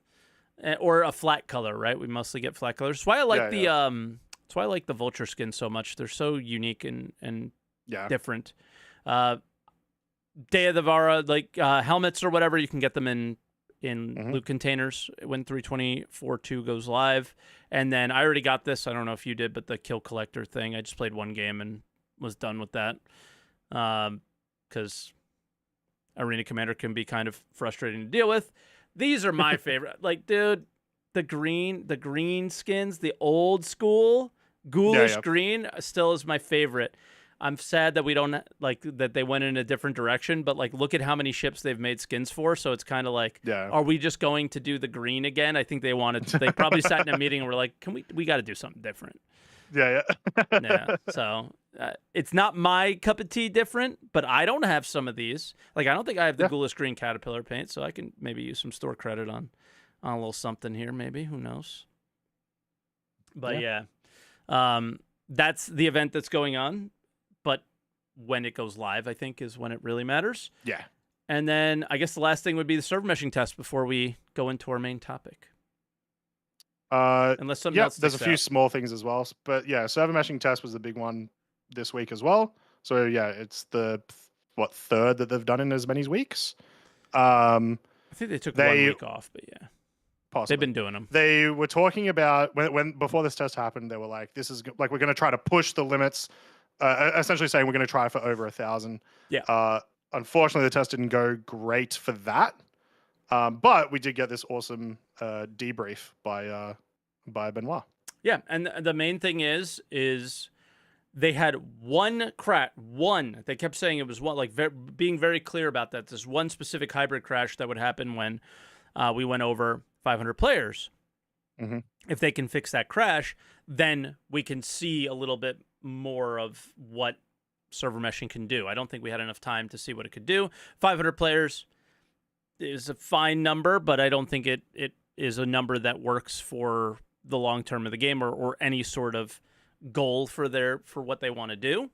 Or a flat color, right? We mostly get flat colors. That's why I like that's why I like the vulture skins so much. They're so unique and different. Day of the Vara, like helmets or whatever, you can get them in loot containers when 324.2 goes live. And then I already got this. I don't know if you did, but the kill collector thing. I just played one game and was done with that. Because Arena Commander can be kind of frustrating to deal with. These are my favorite. Like, dude, the green skins, the old school ghoulish green still is my favorite. I'm sad that we don't that they went in a different direction, but like, look at how many ships they've made skins for. So it's kind of like, are we just going to do the green again? I think they probably sat in a meeting and were like, we got to do something different. Yeah. So it's not my cup of tea different, but I don't have some of these. Like, I don't think I have the ghoulish green caterpillar paint, so I can maybe use some store credit on a little something here, maybe. Who knows? But that's the event that's going on. But when it goes live, I think, is when it really matters. Yeah. And then I guess the last thing would be the server meshing test before we go into our main topic. Unless something else there's a few out. small things as well. But yeah, server meshing test was the big one this week as well. So yeah, it's the third that they've done in as many weeks. I think they took 1 week off, but yeah. Possibly. They've been doing them. They were talking about when before this test happened, they were like, "This is like we're going to try to push the limits," essentially saying we're going to try for over 1,000. Yeah. Unfortunately, the test didn't go great for that, but we did get this awesome debrief by Benoit. Yeah, and the main thing is they had one crash. They kept saying it was one, like being very clear about that. There's one specific hybrid crash that would happen when we went over 500 players. Mm-hmm. If they can fix that crash, then we can see a little bit more of what server meshing can do. I don't think we had enough time to see what it could do. 500 players is a fine number, but I don't think it is a number that works for the long term of the game or any sort of goal for what they want to do.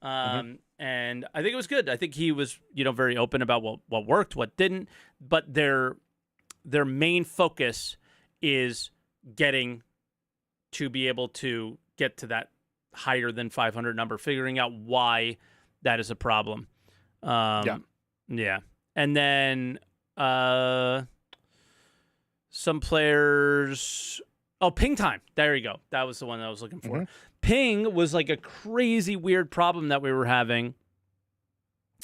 And I think it was good. I think he was, very open about what worked, what didn't, but their main focus is getting to be able to get to that higher than 500 number, figuring out why that is a problem. Yeah. And then some players... Oh, ping time. There you go. That was the one that I was looking for. Ping was like a crazy weird problem that we were having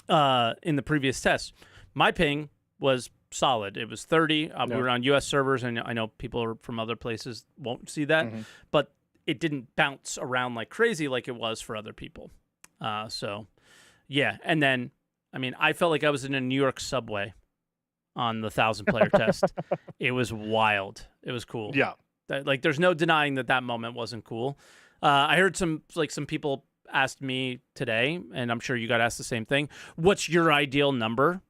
in the previous test. My ping was solid. It was 30. We were on US servers, and I know people from other places won't see that, but it didn't bounce around like crazy like it was for other people. So, yeah. And then, I felt like I was in a New York subway on the 1,000-player test. It was wild. It was cool. Yeah. Like, there's no denying that moment wasn't cool. I heard some people asked me today, and I'm sure you got asked the same thing. What's your ideal number?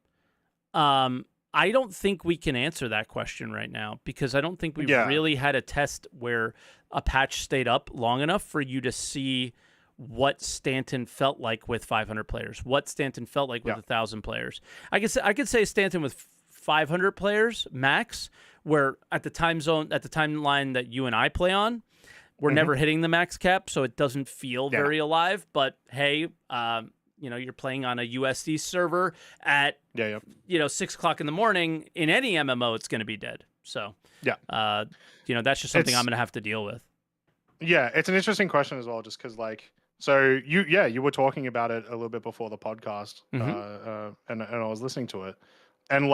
I don't think we can answer that question right now because I don't think we really had a test where a patch stayed up long enough for you to see what Stanton felt like with 500 players, what Stanton felt like with 1,000 players. I could say Stanton with 500 players max, where at the timeline that you and I play on, we're never hitting the max cap, so it doesn't feel very alive. But hey, you're playing on a USD server at 6 o'clock in the morning. In any MMO, it's going to be dead. So that's just something I'm going to have to deal with. Yeah, it's an interesting question as well, just because so you were talking about it a little bit before the podcast, and I was listening to it, and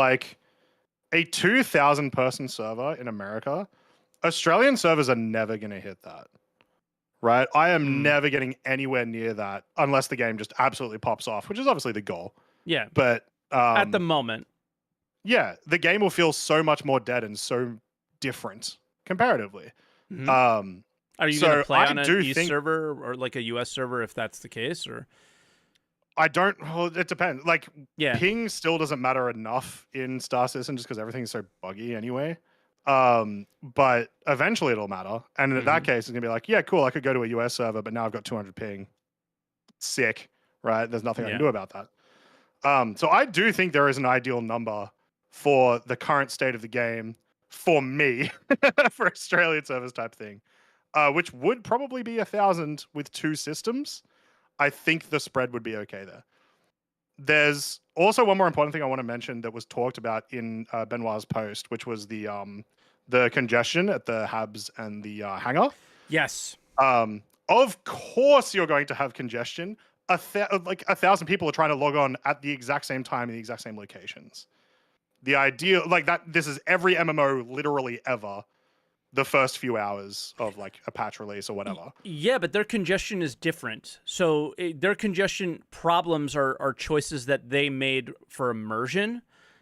a 2,000 person server in America, Australian servers are never going to hit that. Right? I am never getting anywhere near that unless the game just absolutely pops off, which is obviously the goal. Yeah. But at the moment. Yeah, the game will feel so much more dead and so different comparatively. Are you going to play on an East server or like a US server if that's the case? Or I don't. Well, it depends. Ping still doesn't matter enough in Star Citizen just because everything's so buggy anyway. But eventually it'll matter. And in that case, it's gonna be like, yeah, cool, I could go to a US server, but now I've got 200 ping. Sick, right? There's nothing I can do about that. So I do think there is an ideal number for the current state of the game for me, for Australian servers type thing, which would probably be 1,000 with 2 systems. I think the spread would be okay there. There's also one more important thing I want to mention that was talked about in Benoit's post, which was the congestion at the hubs and the hangar. Yes. Of course you're going to have congestion. 1,000 people are trying to log on at the exact same time in the exact same locations. The idea, this is every MMO literally ever. The first few hours of a patch release or whatever. Yeah, but their congestion is different. So their congestion problems are choices that they made for immersion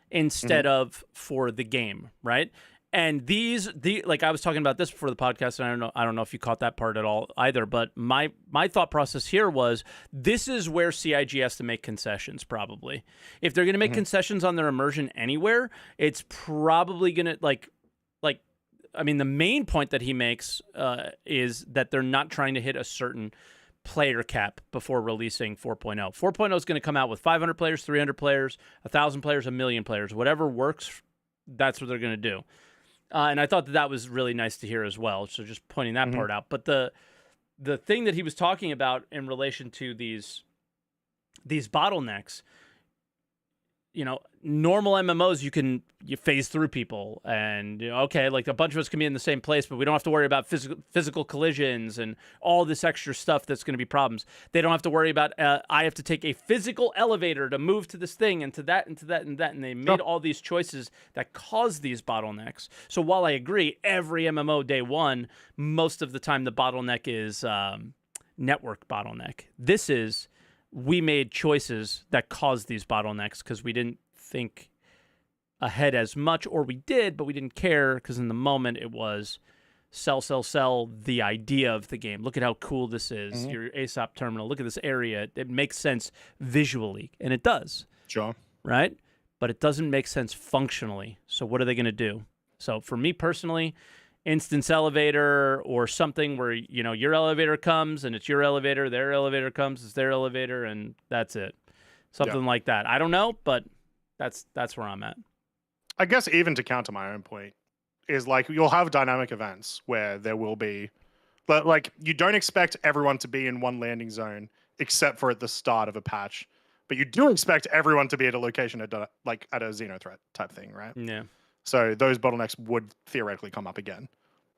instead of for the game, right? And I was talking about this before the podcast, and I don't know if you caught that part at all either. But my thought process here was this is where CIG has to make concessions. Probably, if they're going to make concessions on their immersion anywhere, it's probably going to I mean, the main point that he makes is that they're not trying to hit a certain player cap before releasing 4.0. 4.0 is going to come out with 500 players, 300 players, 1,000 players, 1,000,000 players. Whatever works, that's what they're going to do. And I thought that was really nice to hear as well. So just pointing that part out. But the thing that he was talking about in relation to these bottlenecks, you know, normal MMOs, you phase through people, and okay, like a bunch of us can be in the same place, but we don't have to worry about physical collisions and all this extra stuff that's going to be problems. They don't have to worry about I have to take a physical elevator to move to this thing and to that and to that and that, and they made all these choices that cause these bottlenecks. So while I agree, every MMO day one, most of the time the bottleneck is network bottleneck. This is, we made choices that caused these bottlenecks because we didn't think ahead as much, or we did, but we didn't care because in the moment it was sell the idea of the game. Look at how cool this is. Your ASOP terminal. Look at this area. It makes sense visually, and it does. Sure. Right? But it doesn't make sense functionally. So what are they going to do? So for me personally, instance elevator or something where, you know, your elevator comes and it's your elevator, their elevator comes, it's their elevator, and that's it. Something like that. I don't know, but that's where I'm at. I guess even to counter my own point is like you'll have dynamic events where there will be, but like you don't expect everyone to be in one landing zone except for at the start of a patch, but you do expect everyone to be at a location at a xenothreat type thing, right? Yeah. So those bottlenecks would theoretically come up again.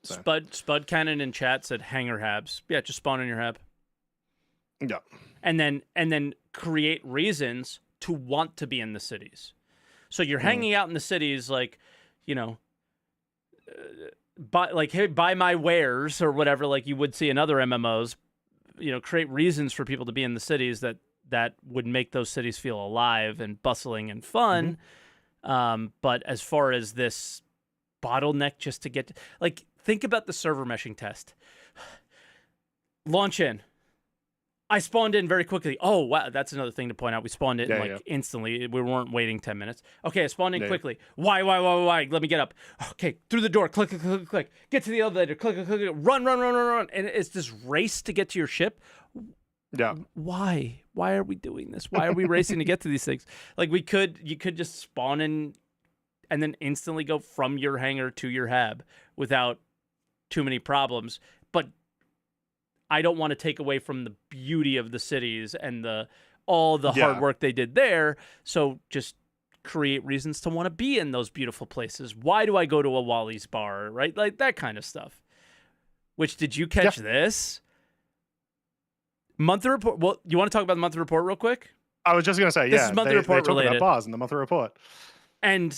So. Spud Cannon in chat said hanger habs. Yeah, just spawn in your hab. Yeah. And then create reasons to want to be in the cities. So you're hanging out in the cities, like, you know, hey, buy my wares or whatever, like you would see in other MMOs. You know, create reasons for people to be in the cities that would make those cities feel alive and bustling and fun. But as far as this bottleneck just to get, like, think about the server meshing test. Launch in. I spawned in very quickly. Oh, wow. That's another thing to point out. We spawned in instantly. We weren't waiting 10 minutes. Okay, I spawned in quickly. Why? Let me get up. Okay, through the door. Click. Get to the elevator. Click. Run. And it's this race to get to your ship. Yeah. Why? Why are we doing this? Why are we racing to get to these things? Like you could just spawn in and then instantly go from your hangar to your hab without too many problems. But I don't want to take away from the beauty of the cities and all the hard work they did there. So just create reasons to want to be in those beautiful places. Why do I go to a Wally's bar? Right? Like that kind of stuff. Which, did you catch this? Monthly report. Well, you want to talk about the monthly report real quick? I was just going to say, this is monthly report they talk related. about bars in the monthly report. And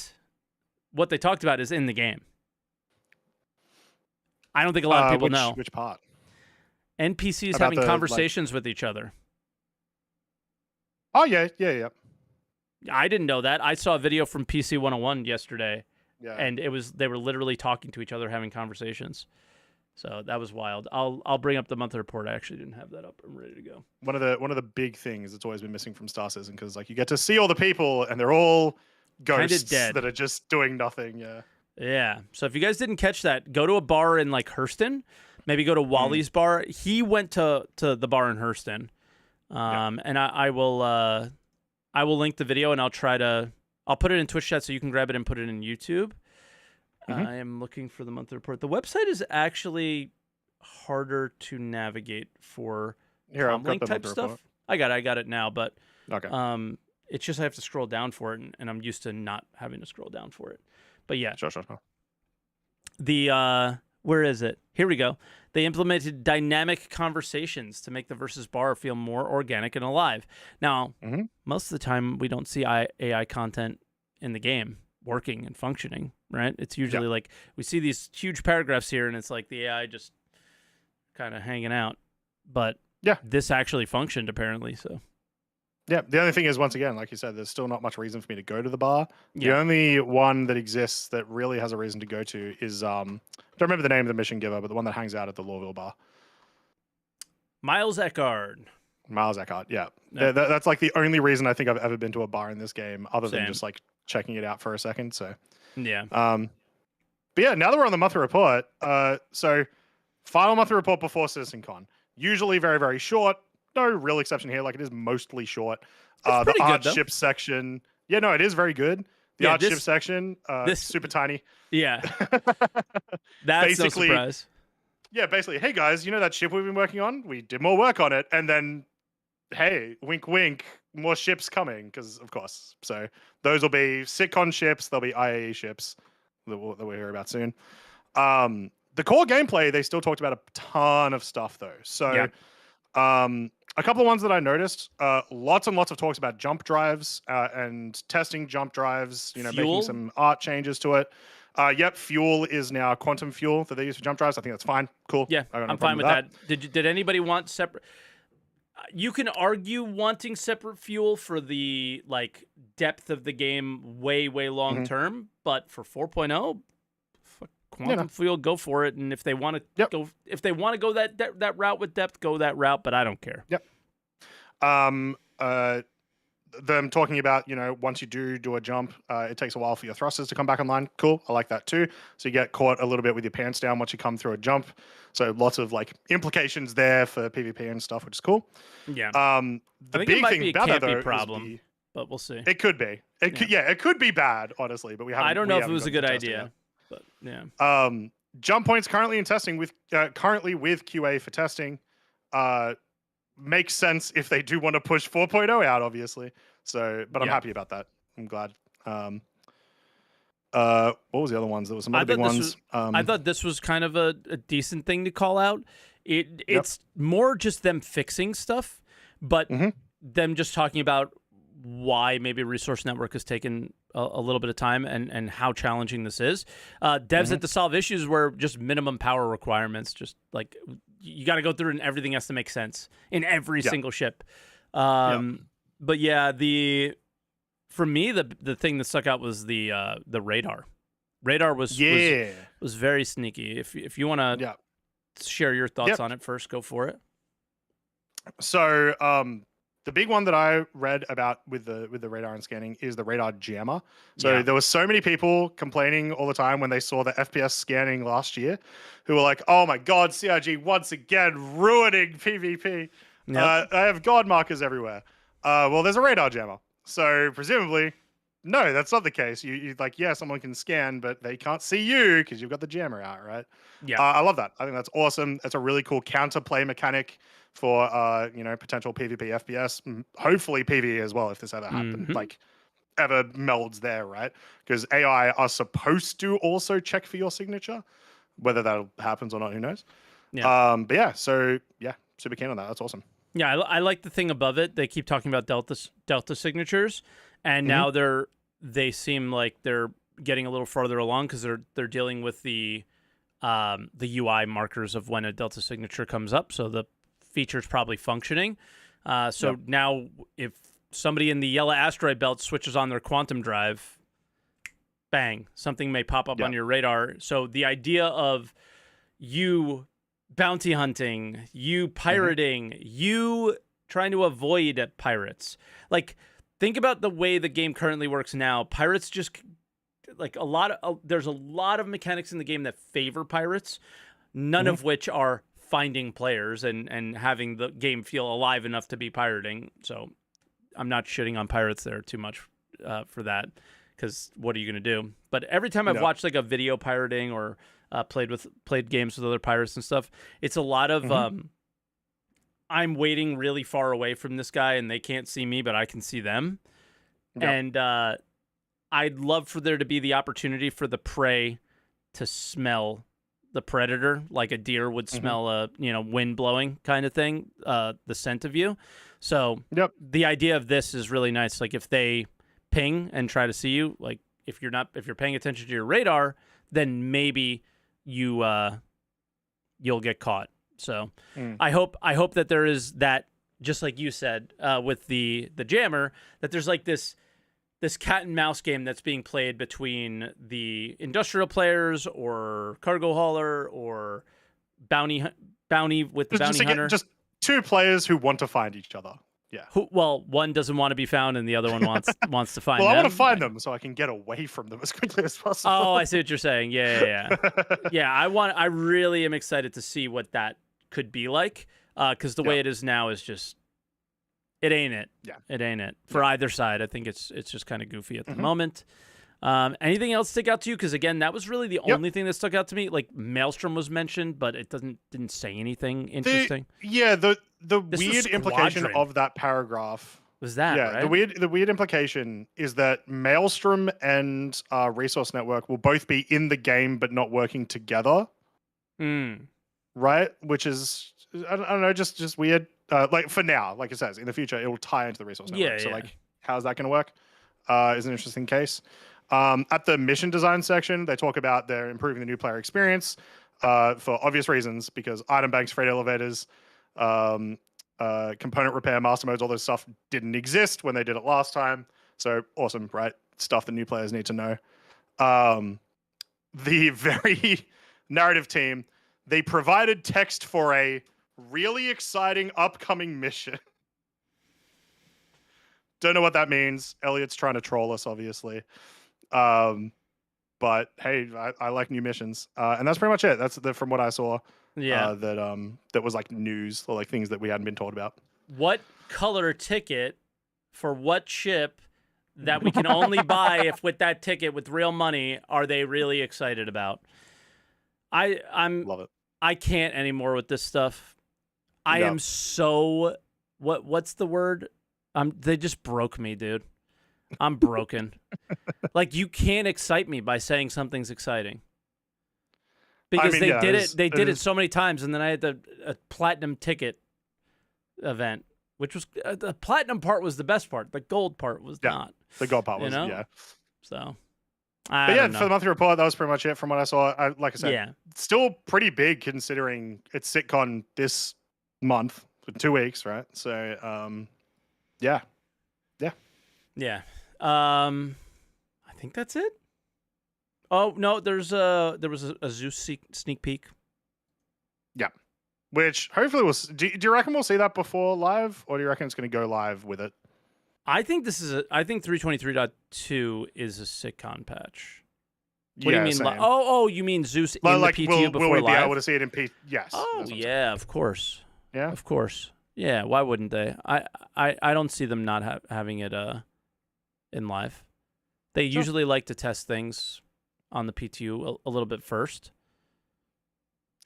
what they talked about is in the game. I don't think a lot of people know. Which part? NPCs having conversations with each other. Oh, yeah. I didn't know that. I saw a video from PC 101 yesterday, and they were literally talking to each other, having conversations. So that was wild. I'll bring up the monthly report. I actually didn't have that up. I'm ready to go. One of the big things that's always been missing from Star Citizen, because like you get to see all the people and they're all ghosts that are just doing nothing. Yeah. So if you guys didn't catch that, go to a bar in like Hurston. Maybe go to Wally's bar. He went to the bar in Hurston. And I will link the video, and I'll put it in Twitch chat so you can grab it and put it in YouTube. I am looking for the monthly report. The website is actually harder to navigate for link type stuff. Report. I got it now, but it's just I have to scroll down for it, and I'm used to not having to scroll down for it. But yeah, sure. The where is it? Here we go. They implemented dynamic conversations to make the versus bar feel more organic and alive. Now, most of the time we don't see AI content in the game working and functioning, right? It's usually like we see these huge paragraphs here and it's like the AI just kind of hanging out. But this actually functioned apparently, so. Yeah, the only thing is, once again, like you said, there's still not much reason for me to go to the bar. The only one that exists that really has a reason to go to is, I don't remember the name of the mission giver, but the one that hangs out at the Lawville bar. Miles Eckard, yeah. That's like the only reason I think I've ever been to a bar in this game, other than just like checking it out for a second. So, But yeah, now that we're on the monthly report, so final monthly report before CitizenCon. Usually very, very short. No real exception here. Like, it is mostly short. The art ship section. Yeah, no, it is very good. The art ship section, super tiny. Yeah. That's no surprise. Yeah, basically, hey guys, you know that ship we've been working on? We did more work on it. And then, hey, wink, wink, more ships coming, because of course. So those will be Citcon ships. There'll be IAE ships that we'll hear about soon. The core gameplay, they still talked about a ton of stuff, though. So a couple of ones that I noticed, lots and lots of talks about jump drives and testing jump drives, making some art changes to it. Fuel is now quantum fuel that they use for jump drives. I think that's fine. Cool. Yeah, I'm fine with that. Did anybody want separate? You can argue wanting separate fuel for the depth of the game way long term, but for 4.0, quantum fuel, go for it. And if they want to go, that route with depth, go that route. But I don't care. Yep. Them talking about, once you do a jump, it takes a while for your thrusters to come back online. Cool. I like that too. So you get caught a little bit with your pants down once you come through a jump. So lots of implications there for PvP and stuff, which is cool. Yeah. The big thing about it though, problem, but we'll see. It could be. It could be bad, honestly, but we haven't. I don't know if it was a good idea, but yeah. Jump points currently in testing with QA for testing. Makes sense if they do want to push 4.0 out, obviously. So, but I'm happy about that. I'm glad. What was the other ones? There was some other big ones. I thought this was kind of a decent thing to call out. It's more just them fixing stuff, but them just talking about why maybe Resource Network has taken a little bit of time and how challenging this is. Devs had to solve issues where just minimum power requirements, just you got to go through and everything has to make sense in every single ship. But yeah, for me, the thing that stuck out was the radar. Radar was very sneaky. If you want to share your thoughts on it first, go for it. So the big one that I read about with the radar and scanning is the radar jammer. So there were so many people complaining all the time when they saw the FPS scanning last year, who were like, "Oh my God, CRG once again ruining PvP. I have God markers everywhere." Well, there's a radar jammer. So presumably, no, that's not the case. You someone can scan, but they can't see you because you've got the jammer out, right? Yeah. I love that. I think that's awesome. That's a really cool counterplay mechanic for potential PvP FPS, hopefully PvE as well if this ever happens, ever melds there, right? Because AI are supposed to also check for your signature, whether that happens or not, who knows? Yeah. Super keen on that. That's awesome. Yeah, I like the thing above it. They keep talking about Delta signatures, and now they seem like they're getting a little farther along because they're dealing with the UI markers of when a Delta signature comes up. So the feature's probably functioning. Now if somebody in the yellow asteroid belt switches on their quantum drive, bang, something may pop up on your radar. So the idea of you bounty hunting, you pirating, you trying to avoid pirates. Think about the way the game currently works now. Pirates just there's a lot of mechanics in the game that favor pirates, none of which are finding players and having the game feel alive enough to be pirating. So I'm not shitting on pirates there too much for that, because what are you going to do? But every time I've watched a video pirating or played games with other pirates and stuff, it's a lot of I'm waiting really far away from this guy and they can't see me, but I can see them. And I'd love for there to be the opportunity for the prey to smell the predator, like a deer would smell a wind blowing kind of thing, the scent of you. So the idea of this is really nice. If they ping and try to see you, if you're paying attention to your radar, then maybe you'll get caught. So I hope that there is that, just like you said, with the jammer, that there's this cat and mouse game that's being played between the industrial players or cargo hauler or bounty with the bounty hunter. Just two players who want to find each other. Well, one doesn't want to be found, and the other one wants to find them. Well, I want to find them so I can get away from them as quickly as possible. Oh, I see what you're saying. Yeah. Yeah, I really am excited to see what that could be like, because the way it is now is just, it ain't it. Yeah. It ain't it for either side. I think it's just kind of goofy at the moment. Anything else stick out to you? Because again, that was really the only thing that stuck out to me. Like Maelstrom was mentioned, but it didn't say anything interesting. The weird implication of that paragraph was that right? The weird implication is that Maelstrom and Resource Network will both be in the game but not working together. Right? Which is, I don't know, just weird. Like for now, like it says, in the future it will tie into the Resource Network. So like, how's that going to work? Is an interesting case. At the mission design section, they talk about they're improving the new player experience for obvious reasons, because item banks, freight elevators, component repair, master modes, all those stuff didn't exist when they did it last time. So awesome, right? Stuff that new players need to know. The very narrative team, they provided text for a really exciting upcoming mission. Don't know what that means. Elliot's trying to troll us, obviously. But hey, I like new missions. And that's pretty much it. That's from what I saw. That was like news or like things that we hadn't been told about. What color ticket for what ship that we can only buy if with that ticket with real money are they really excited about? I'm love it. I can't anymore with this stuff. I am so what's the word? They just broke me, dude. I'm broken. Like, you can't excite me by saying something's exciting. Because they did it so many times, and then I had a platinum ticket event, which was the platinum part was the best part. The gold part was not. The gold part was So, for the monthly report, that was pretty much it from what I saw. Like I said, still pretty big considering it's Citcon this month for 2 weeks, right? So, yeah. I think that's it. Oh no, there was a Zeus sneak peek. Yeah, which hopefully we'll. Do you reckon we'll see that before live, or do you reckon it's going to go live with it? I think I think 323.2 is a Citcon patch. What do you mean? Oh, you mean Zeus in the PTU before will we live? be able to see it in Yes. Oh yeah, of course. Yeah, of course. Yeah, why wouldn't they? I don't see them not having it in live. They usually like to test things on the PTU a little bit first.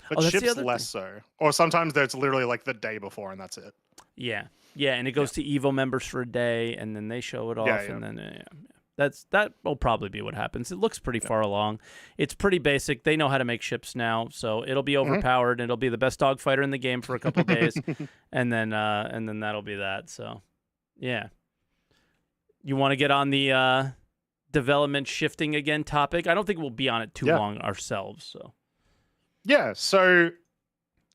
But ships less so. Or sometimes it's literally like the day before and that's it. Yeah, and it goes to Evo members for a day and then they show it off and then that will probably be what happens. It looks pretty far along. It's pretty basic. They know how to make ships now, so it'll be overpowered and it'll be the best dogfighter in the game for a couple days and then that'll be that. So, yeah. You want to get on the development shifting again topic? I don't think we'll be on it too long ourselves. So, yeah. So,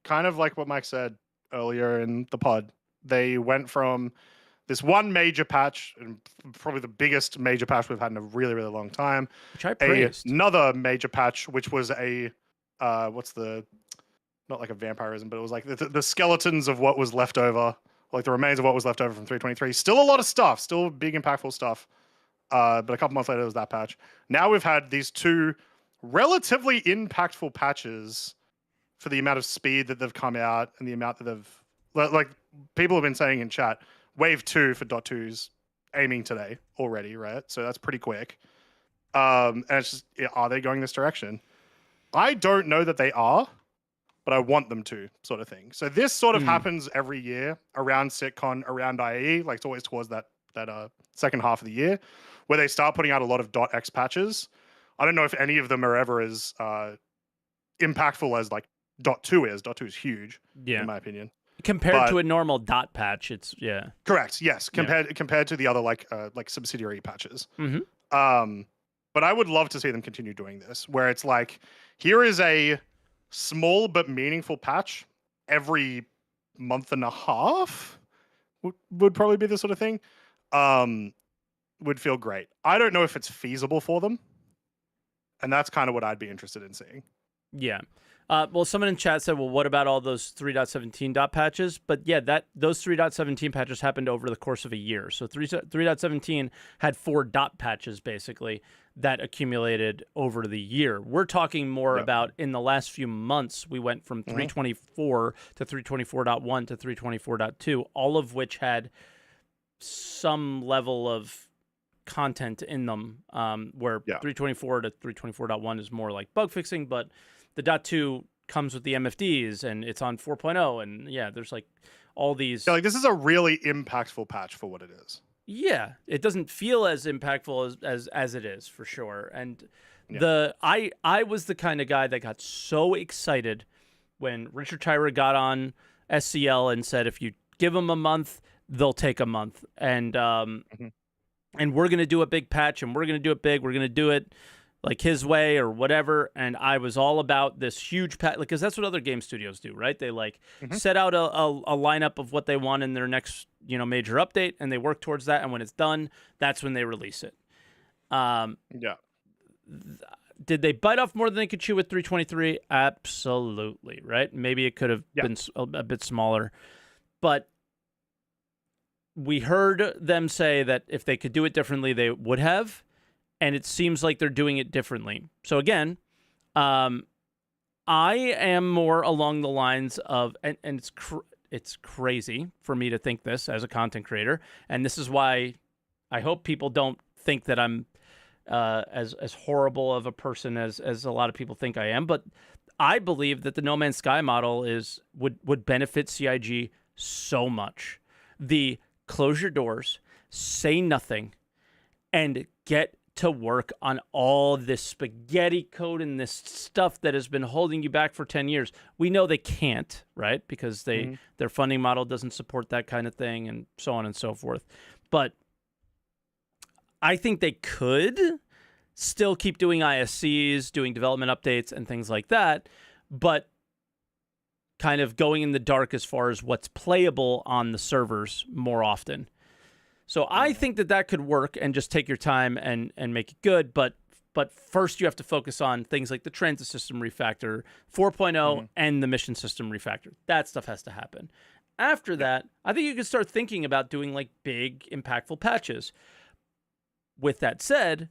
kind of like what Mike said earlier in the pod, they went from this one major patch, and probably the biggest major patch we've had in a really, really long time. Which I praised. Another major patch, which was not like a vampirism, but it was like the skeletons of what was left over, like the remains of what was left over from 323. Still a lot of stuff, still big, impactful stuff. But a couple months later, it was that patch. Now we've had these two relatively impactful patches for the amount of speed that they've come out and the amount that they've, like people have been saying in chat, Wave 2 for .2's aiming today already, right? So that's pretty quick. And it's just, are they going this direction? I don't know that they are, but I want them to, sort of thing. So this sort of happens every year around Citcon, around IE, like it's always towards that second half of the year, where they start putting out a lot of .x patches. I don't know if any of them are ever as impactful as like .2 is. .2 is huge, in my opinion. Compared to a normal dot patch, it's correct. Yes, compared to the other like subsidiary patches. Mm-hmm. But I would love to see them continue doing this, where it's like, here is a small but meaningful patch every month and a half. Would probably be the sort of thing. Would feel great. I don't know if it's feasible for them, and that's kind of what I'd be interested in seeing. Yeah. Well, someone in chat said, well, what about all those 3.17 dot patches? But yeah, those 3.17 patches happened over the course of a year. So 3.17 had 4 dot patches, basically, that accumulated over the year. We're talking more about in the last few months, we went from 324 to 324.1 to 324.2, all of which had some level of content in them, where 324 to 324.1 is more like bug fixing, but the .2 comes with the MFDs and it's on 4.0, and there's like all these. Yeah, like this is a really impactful patch for what it is. Yeah, it doesn't feel as impactful as it is for sure. And I was the kind of guy that got so excited when Richard Tyra got on SCL and said, if you give them a month, they'll take a month, and we're gonna do a big patch, and we're gonna do it big. We're gonna do it like his way or whatever. And I was all about this huge patch, because that's what other game studios do, right? They like set out a lineup of what they want in their next, major update, and they work towards that. And when it's done, that's when they release it. Did they bite off more than they could chew with 323? Absolutely, right? Maybe it could have been a bit smaller, but we heard them say that if they could do it differently, they would have. And it seems like they're doing it differently. So again, I am more along the lines of, and it's crazy for me to think this as a content creator, and this is why I hope people don't think that I'm as horrible of a person as a lot of people think I am. But I believe that the No Man's Sky model would benefit CIG so much. The close your doors, say nothing, and get to work on all this spaghetti code and this stuff that has been holding you back for 10 years. We know they can't, right? Because their funding model doesn't support that kind of thing, and so on and so forth. But I think they could still keep doing ISCs, doing development updates and things like that, but kind of going in the dark as far as what's playable on the servers more often. So I think that could work, and just take your time and make it good. But first you have to focus on things like the transit system refactor, 4.0, and the mission system refactor. That stuff has to happen. After that, I think you can start thinking about doing like big, impactful patches. With that said,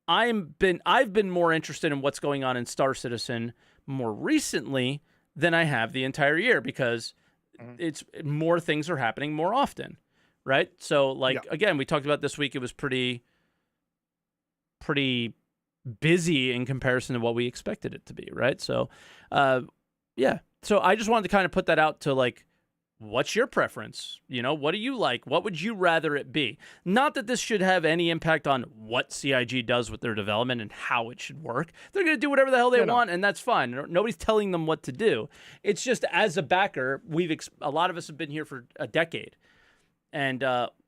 I've been more interested in what's going on in Star Citizen more recently than I have the entire year, because it's more things are happening more often. Right. So again, we talked about this week. It was pretty busy in comparison to what we expected it to be. Right. So, So I just wanted to kind of put that out to like, what's your preference? What do you like? What would you rather it be? Not that this should have any impact on what CIG does with their development and how it should work. They're going to do whatever the hell they want, and that's fine. Nobody's telling them what to do. It's just, as a backer, a lot of us have been here for a decade. And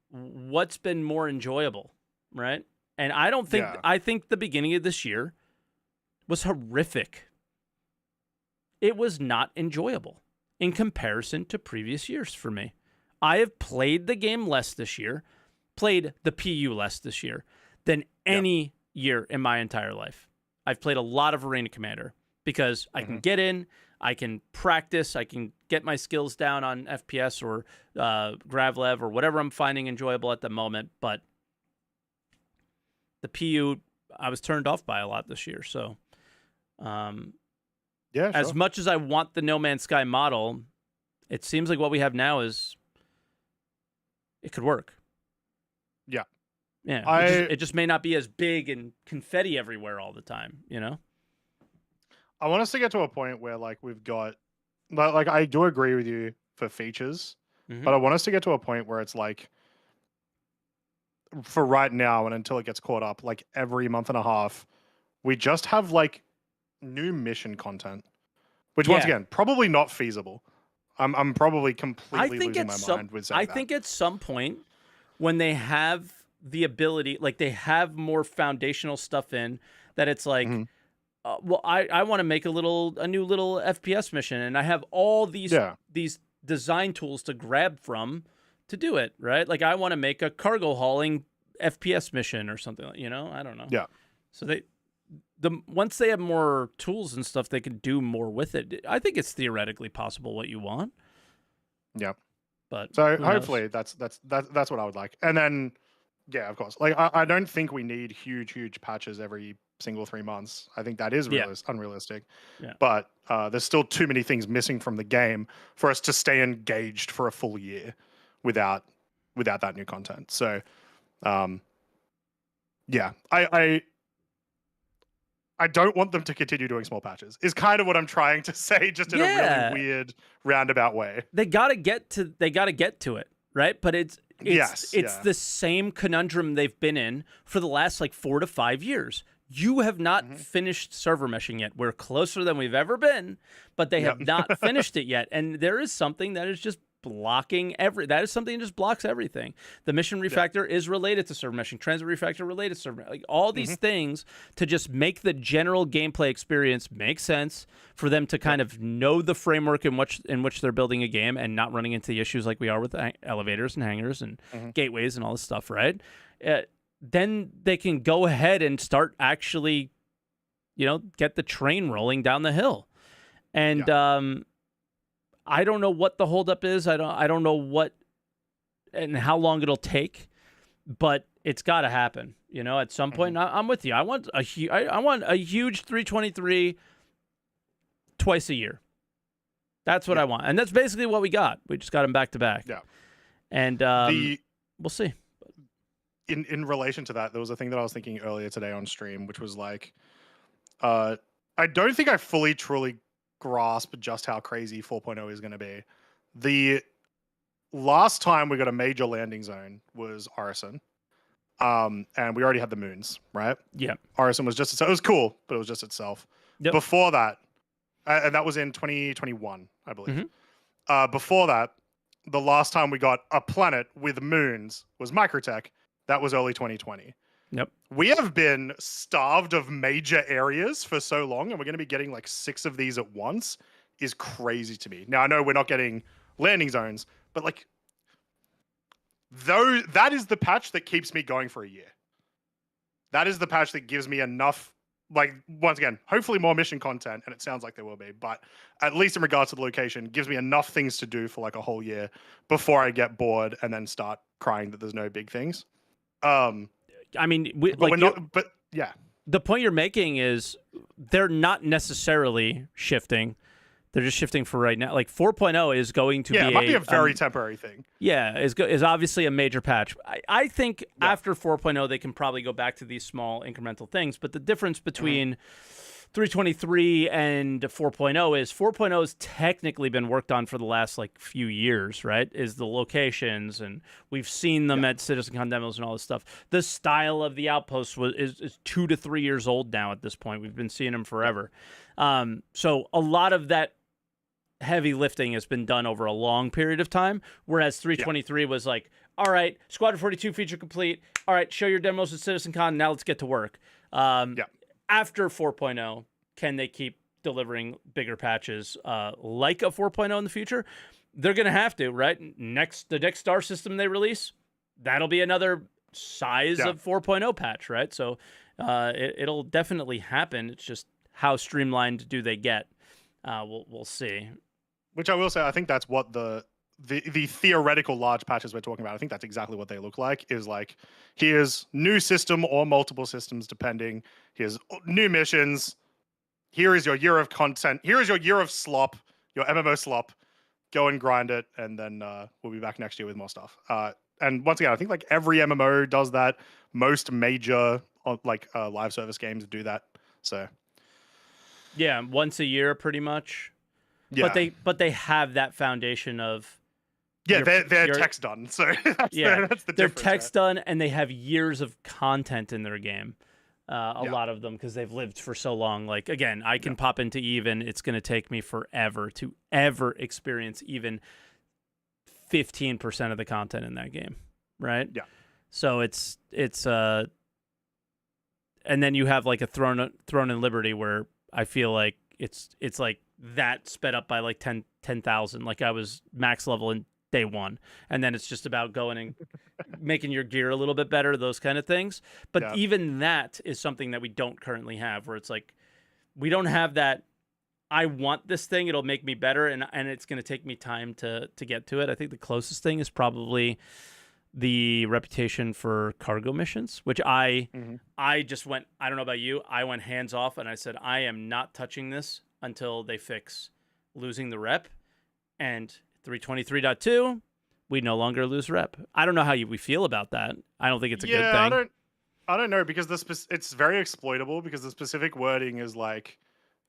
what's been more enjoyable, right? And I think the beginning of this year was horrific. It was not enjoyable in comparison to previous years for me. I have played the game less this year, played the PU less this year than any year in my entire life. I've played a lot of Arena Commander because I can get in, I can practice, I can get my skills down on FPS or Gravlev or whatever I'm finding enjoyable at the moment. But the PU, I was turned off by a lot this year. So, as much as I want the No Man's Sky model, it seems like what we have now it could work. Yeah. It just may not be as big and confetti everywhere all the time, I want us to get to a point where we've got, I do agree with you for features, but I want us to get to a point where it's for right now and until it gets caught up, every month and a half, we just have new mission content, which once again, probably not feasible. I'm probably completely losing my mind with saying that. I think at some point when they have the ability, they have more foundational stuff in, that it's well, I want to make a new little FPS mission, and I have all these design tools to grab from to do it, right? I want to make a cargo hauling FPS mission or something, I don't know. Yeah. So once they have more tools and stuff, they can do more with it. I think it's theoretically possible what you want. Yeah. But so hopefully that's what I would like. And then, yeah, of course. Like I don't think we need huge patches every single 3 months. I think that is unrealistic. Yeah. But there's still too many things missing from the game for us to stay engaged for a full year without that new content. So, yeah, I don't want them to continue doing small patches. Is kind of what I'm trying to say, just in a really weird roundabout way. They gotta get to it, right? But it's the same conundrum they've been in for the last like 4 to 5 years. You have not finished server meshing yet. We're closer than we've ever been, but they have not finished it yet. And there is something that is just blocking that is something that just blocks everything. The mission refactor is related to server meshing. Transit refactor related to server meshing. Like all these things to just make the general gameplay experience make sense for them to kind of know the framework in which they're building a game and not running into the issues like we are with elevators and hangars and gateways and all this stuff, right? Then they can go ahead and start actually, get the train rolling down the hill. And I don't know what the holdup is. I don't know what and how long it'll take, but it's got to happen. At some point. I'm with you. I want a huge 323 twice a year. That's what I want, and that's basically what we got. We just got them back to back. Yeah, and we'll see. In relation to that, there was a thing that I was thinking earlier today on stream, which was like, I don't think I fully truly grasp just how crazy 4.0 is going to be. The last time we got a major landing zone was Orison, and we already had the moons, right? Yeah, Orison was just it was cool, but it was just itself. Yep. Before that, and that was in 2021, I believe. Before that, the last time we got a planet with moons was Microtech. That was early 2020. Yep. We have been starved of major areas for so long, and we're going to be getting like 6 of these at once is crazy to me. Now, I know we're not getting landing zones, but like, that is the patch that keeps me going for a year. That is the patch that gives me enough, like, once again, hopefully more mission content, and it sounds like there will be, but at least in regards to the location, gives me enough things to do for like a whole year before I get bored and then start crying that there's no big things. I mean, yeah. The point you're making is they're not necessarily shifting. They're just shifting for right now. Like 4.0 is going to be it might be a very temporary thing. Yeah, is obviously a major patch. I think after 4.0 they can probably go back to these small incremental things. But the difference between 323 and 4.0 is 4.0 has technically been worked on for the last like few years, right? Is the locations, and we've seen them at Citcon demos and all this stuff. The style of the outposts is 2 to 3 years old now at this point. We've been seeing them forever. So a lot of that heavy lifting has been done over a long period of time, whereas 323 was like, all right, Squadron 42 feature complete. All right, show your demos at CitizenCon. Now let's get to work. After 4.0, can they keep delivering bigger patches like a 4.0 in the future? They're going to have to, right? The next star system they release, that'll be another size of 4.0 patch, right? So it'll definitely happen. It's just how streamlined do they get? We'll see. Which I will say, I think that's what the theoretical large patches we're talking about, I think that's exactly what they look like, is like, here's new system or multiple systems depending, here's new missions, here is your year of content, here is your year of slop, your MMO slop, go and grind it, and then we'll be back next year with more stuff. And once again, I think like every MMO does that, most major live service games do that, so. Yeah, once a year pretty much. Yeah. But they have that foundation of their tech's done. So that's the difference. Their tech's done, and they have years of content in their game. A lot of them, because they've lived for so long. Like, again, I can pop into even. It's going to take me forever to ever experience even 15% of the content in that game, right? Yeah. So it's and then you have like a Throne in Liberty where I feel like it's like that sped up by like 10,000. Like I was max level in day one. And then it's just about going and making your gear a little bit better, those kind of things. But even that is something that we don't currently have, where it's like, we don't have that, I want this thing, it'll make me better, and it's going to take me time to get to it. I think the closest thing is probably the reputation for cargo missions, which I just went, I don't know about you, I went hands off, and I said, I am not touching this until they fix losing the rep. And 323.2, we no longer lose rep. I don't know how we feel about that. I don't think it's a good thing. I don't know, because it's very exploitable, because the specific wording is like,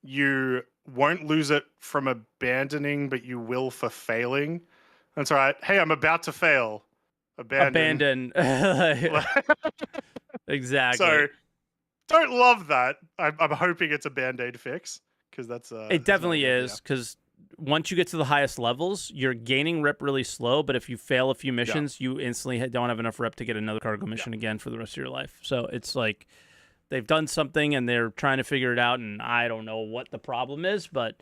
you won't lose it from abandoning, but you will for failing. That's right. Hey, I'm about to fail. Abandon. Exactly. So, don't love that. I'm hoping it's a Band-Aid fix, because that's it definitely is, because once you get to the highest levels, you're gaining rep really slow, but if you fail a few missions, you instantly don't have enough rep to get another cargo mission again for the rest of your life. So it's like they've done something and they're trying to figure it out, and I don't know what the problem is, but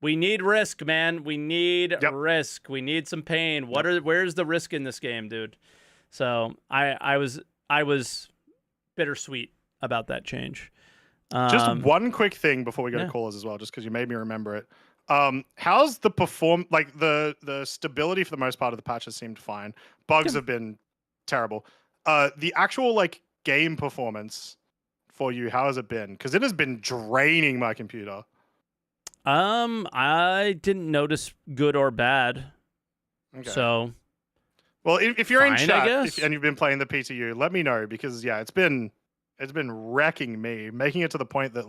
we need risk, man. We need risk. We need some pain. Where's the risk in this game, dude? So I was bittersweet about that change. Just one quick thing before we go to callers as well, just because you made me remember it. How's the the stability for the most part of the patch has seemed fine. Bugs have been terrible. The actual game performance for you, how has it been? Because it has been draining my computer. I didn't notice good or bad. Okay. So, well, if you're fine, in chat and you've been playing the PTU, let me know, because it's been wrecking me, making it to the point that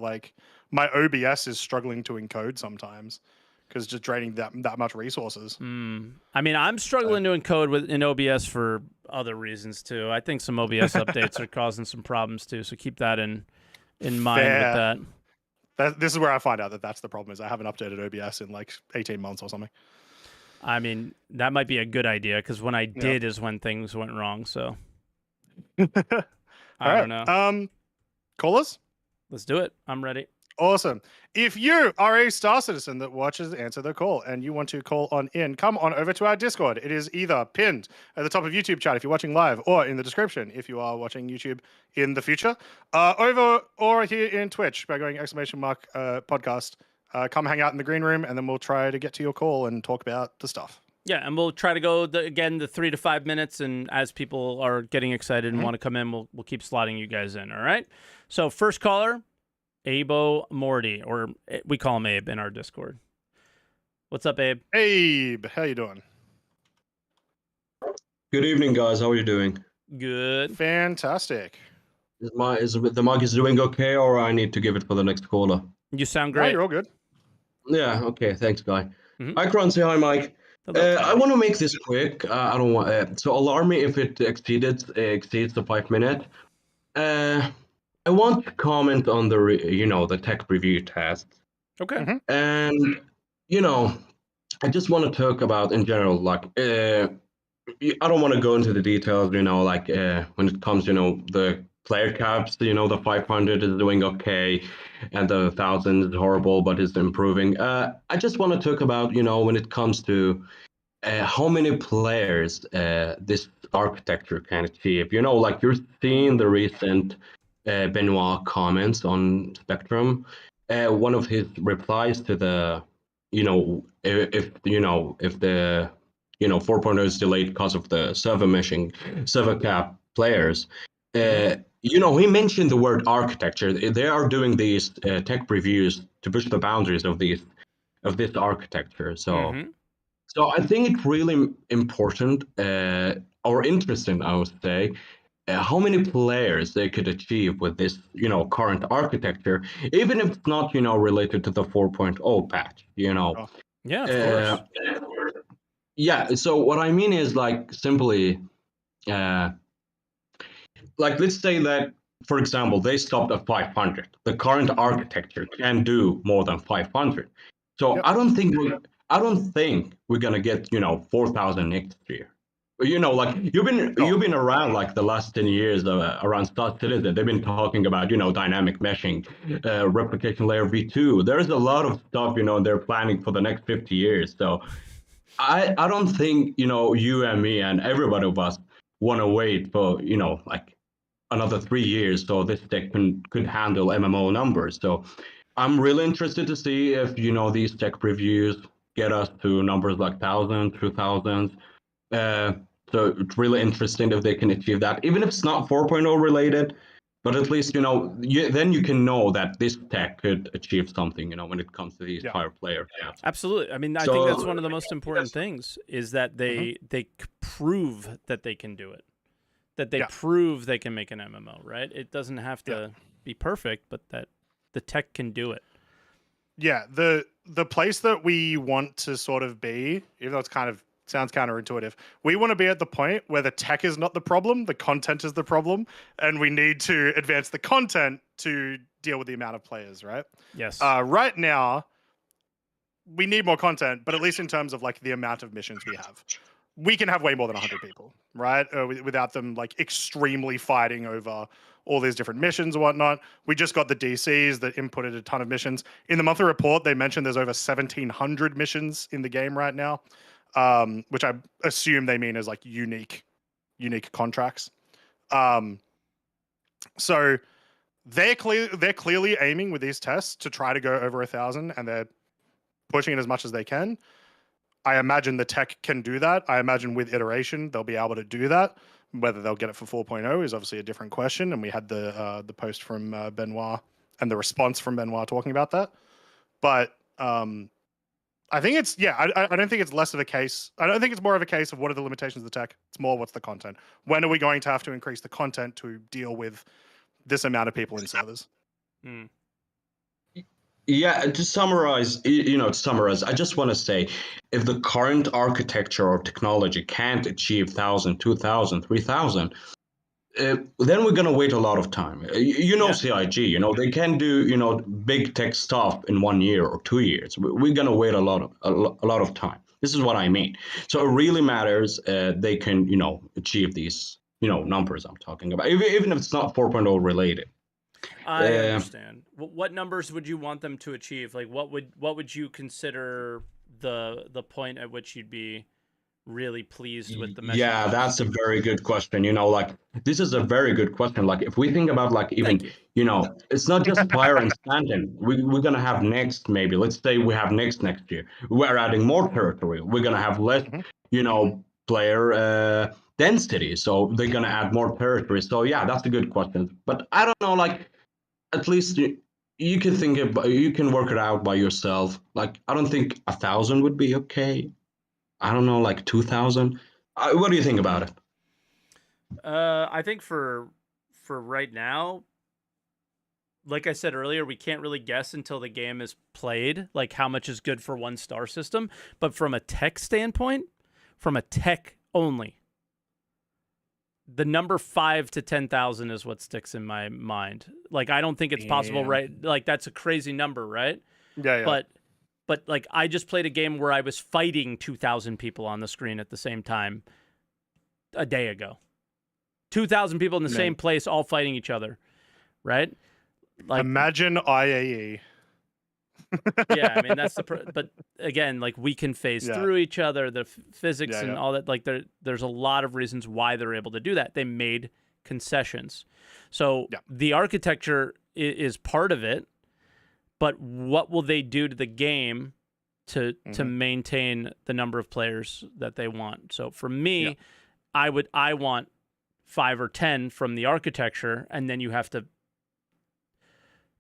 my OBS is struggling to encode sometimes, because just draining that much resources. I mean, I'm struggling to encode in OBS for other reasons too. I think some OBS updates are causing some problems too, so keep that in mind with that. This is where I find out that that's the problem, is I haven't updated OBS in 18 months or something. I mean, that might be a good idea, because when I did is when things went wrong, so I don't know. Callers? Let's do it. I'm ready. Awesome. If you are a Star Citizen that watches Answer the Call and you want to call on in, come on over to our Discord. It is either pinned at the top of YouTube chat if you're watching live, or in the description if you are watching YouTube in the future. Over or here in Twitch by going ! Podcast. Come hang out in the green room, and then we'll try to get to your call and talk about the stuff. Yeah, and we'll try to go the 3 to 5 minutes, and as people are getting excited and want to come in, we'll keep slotting you guys in. All right. So first caller, Abo Morty, or we call him Abe in our Discord. What's up, Abe? Abe, how you doing? Good evening, guys. How are you doing? Good. Fantastic. Is the mic is doing okay, or I need to give it for the next caller? You sound great. No, you're all good. Yeah. Okay. Thanks, guy. Hi, Croncy. Hi, Mike. I want to make this quick. I don't want so alarm me if it exceeds the 5 minute. I want to comment on the tech review test. Okay. And I just want to talk about in general, I don't want to go into the details, when it comes, the player caps, the 500 is doing okay, and the 1,000 is horrible, but it's improving. I just want to talk about, when it comes to how many players this architecture can achieve. You're seeing the recent Benoit comments on Spectrum. One of his replies to the, if the 4.0 is delayed because of the server cap players. He mentioned the word architecture. They are doing these tech reviews to push the boundaries of this architecture. So, so I think it's really important or interesting, I would say, how many players they could achieve with this, current architecture, even if it's not, related to the 4.0 patch. Oh. Yeah, of course. Yeah. So what I mean is simply. Let's say that, for example, they stopped at 500. The current architecture can do more than 500. So I don't think we're gonna get 4,000 next year. You've been around the last 10 years around Star Citizen. They've been talking about dynamic meshing, replication layer V2. There's a lot of stuff they're planning for the next 50 years. So I don't think, you and me and everybody of us want to wait for, like another 3 years so this tech could handle MMO numbers. So I'm really interested to see if, these tech reviews get us to numbers like thousands, 2000s. So it's really interesting if they can achieve that, even if it's not 4.0 related. But at least, then you can know that this tech could achieve something, when it comes to these higher player counts. Absolutely. I mean, I think that's one of the most important things is that they prove that they can do it, that they prove they can make an MMO, right? It doesn't have to be perfect, but that the tech can do it. Yeah, the place that we want to sort of be, even though it's kind of sounds counterintuitive, we want to be at the point where the tech is not the problem, the content is the problem, and we need to advance the content to deal with the amount of players, right? Yes. Right now, we need more content, but at least in terms of like the amount of missions we have, we can have way more than 100 people, right? Without them like extremely fighting over all these different missions and whatnot. We just got the DCs that inputted a ton of missions. In the monthly report, they mentioned there's over 1,700 missions in the game right now. Which I assume they mean as like unique contracts. So they're clearly aiming with these tests to try to go over 1,000, and they're pushing it as much as they can. I imagine the tech can do that. I imagine with iteration they'll be able to do that. Whether they'll get it for 4.0 is obviously a different question. And we had the post from Benoit and the response from Benoit talking about that. But I think it's, I don't think it's less of a case. I don't think it's more of a case of what are the limitations of the tech. It's more what's the content. When are we going to have to increase the content to deal with this amount of people in servers? Yeah, to summarize, I just want to say, if the current architecture or technology can't achieve 1,000, 2,000, 3,000, then we're going to wait a lot of time. CIG, they can do, big tech stuff in 1 year or 2 years. We're going to wait a lot of time. This is what I mean. So it really matters they can, achieve these, numbers I'm talking about, even if it's not 4.0 related. I understand. What numbers would you want them to achieve? Like, what would you consider the point at which you'd be really pleased with the message? Yeah, that's a very good question. This is a very good question. Like, if we think about like even it's not just fire and stand-in. We're gonna have next, maybe let's say we have next year. We're adding more territory. We're gonna have less, player density. So they're gonna add more territory. So yeah, that's a good question. But I don't know, like, at least you can think about, you can work it out by yourself. Like, I don't think 1,000 would be okay. I don't know, like 2,000. What do you think about it? I think for right now, like I said earlier, we can't really guess until the game is played, like how much is good for one star system. But from a tech standpoint, from a tech only, the number 5 to 10,000 is what sticks in my mind. Like, I don't think it's possible, right? Like, that's a crazy number, right? Yeah. But like, I just played a game where I was fighting 2,000 people on the screen at the same time a day ago. 2,000 people in the same place, all fighting each other, right? Like, imagine IAE. Yeah, I mean, that's but again, like, we can phase through each other, the physics and all that. Like, there's a lot of reasons why they're able to do that. They made concessions. So the architecture is part of it, but what will they do to the game to maintain the number of players that they want? So for me, I want 5 or 10 from the architecture, and then you have to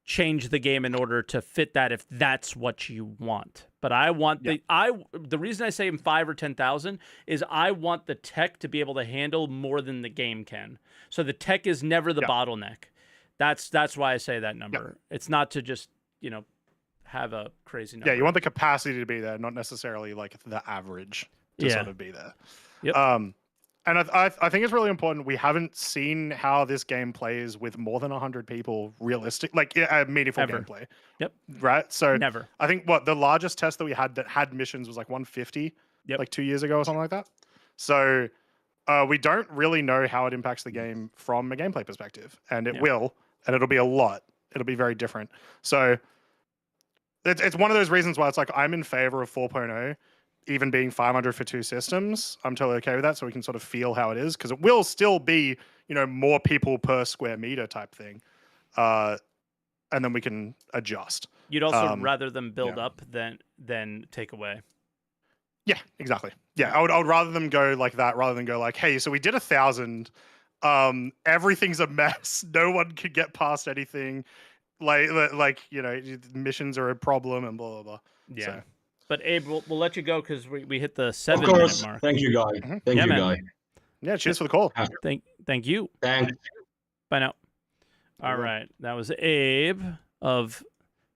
change the game in order to fit that if that's what you want. But I want the reason I say 5 or 10,000 is I want the tech to be able to handle more than the game can. So the tech is never the bottleneck. That's why I say that number. It's not to just, have a crazy number. Yeah, you want the capacity to be there, not necessarily like the average to sort of be there. Yep. And I think it's really important. We haven't seen how this game plays with more than 100 people realistic, like meaningful gameplay. Yep. Right? So never. I think the largest test that we had that had missions was like 150, like 2 years ago or something like that. So we don't really know how it impacts the game from a gameplay perspective. And it will, and it'll be a lot. It'll be very different. So it's one of those reasons why it's like I'm in favor of 4.0 even being 500 for 2 systems, I'm totally okay with that. So we can sort of feel how it is, because it will still be, more people per square meter type thing. And then we can adjust. You'd also rather them build up than take away. Yeah, exactly. Yeah, I would rather them go like that rather than go like, hey, so we did 1,000. Everything's a mess. No one could get past anything. Missions are a problem and blah blah blah. Yeah. So. But Abe, we'll let you go because we hit the 7 Of course. minute mark. Thank you, guy. Mm-hmm. Thank you, man. guy. Yeah, cheers for the call. Thank you. Thanks. Bye now. All right. That was Abe of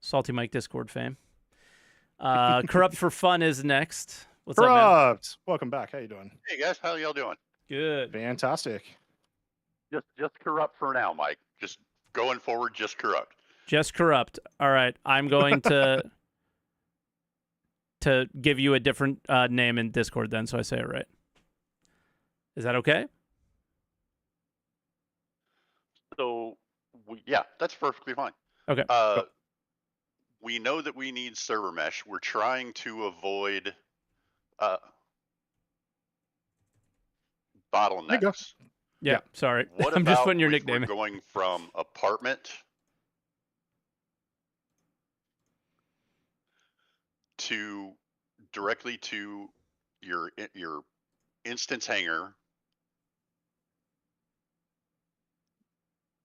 SaltEMike Discord fame. Kurupt for Fun is next. What's up, man? Kurupt, welcome back. How you doing? Hey guys, how y'all doing? Good. Fantastic. Just Kurupt for now, Mike. Just going forward, just Kurupt. Just Kurupt. All right. I'm going to give you a different name in Discord then, so I say it right. Is that okay? So, yeah, that's perfectly fine. Okay. We know that we need server mesh. We're trying to avoid bottlenecks. Yeah, sorry. What I'm about just putting your if nickname we're going from apartment to directly to your instance hangar,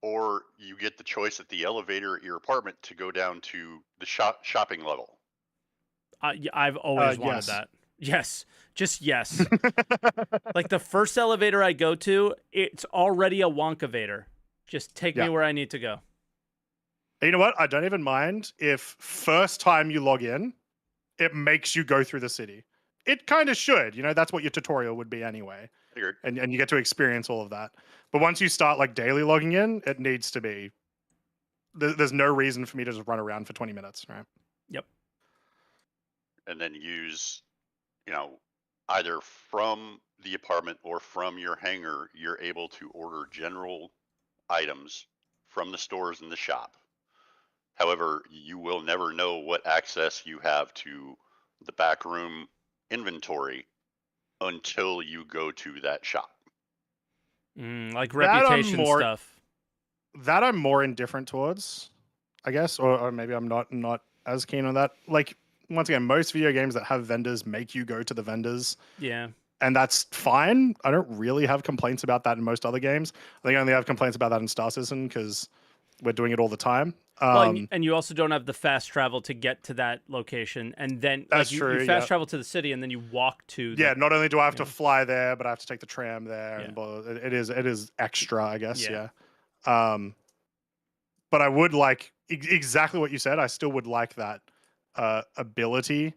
or you get the choice at the elevator at your apartment to go down to the shopping level. I've always wanted that. Yes. Just yes. Like the first elevator I go to, it's already a Wonkavator. Just take me where I need to go. You know what? I don't even mind if first time you log in, it makes you go through the city. It kind of should. That's what your tutorial would be anyway. Figured. And you get to experience all of that. But once you start like daily logging in, it needs to be. There's no reason for me to just run around for 20 minutes, right? Yep. And then use, either from the apartment or from your hangar, you're able to order general items from the stores in the shop. However, you will never know what access you have to the backroom inventory until you go to that shop. Like reputation stuff. That I'm more indifferent towards, I guess, or maybe I'm not as keen on that. Like, once again, most video games that have vendors make you go to the vendors. Yeah. And that's fine. I don't really have complaints about that in most other games. I think I only have complaints about that in Star Citizen because we're doing it all the time. And you also don't have the fast travel to get to that location, and then that's you true. You fast travel to the city, and then you walk to. Not only do I have to fly there, but I have to take the tram there. Yeah. And it is extra, I guess. Yeah. But I would like exactly what you said. I still would like that ability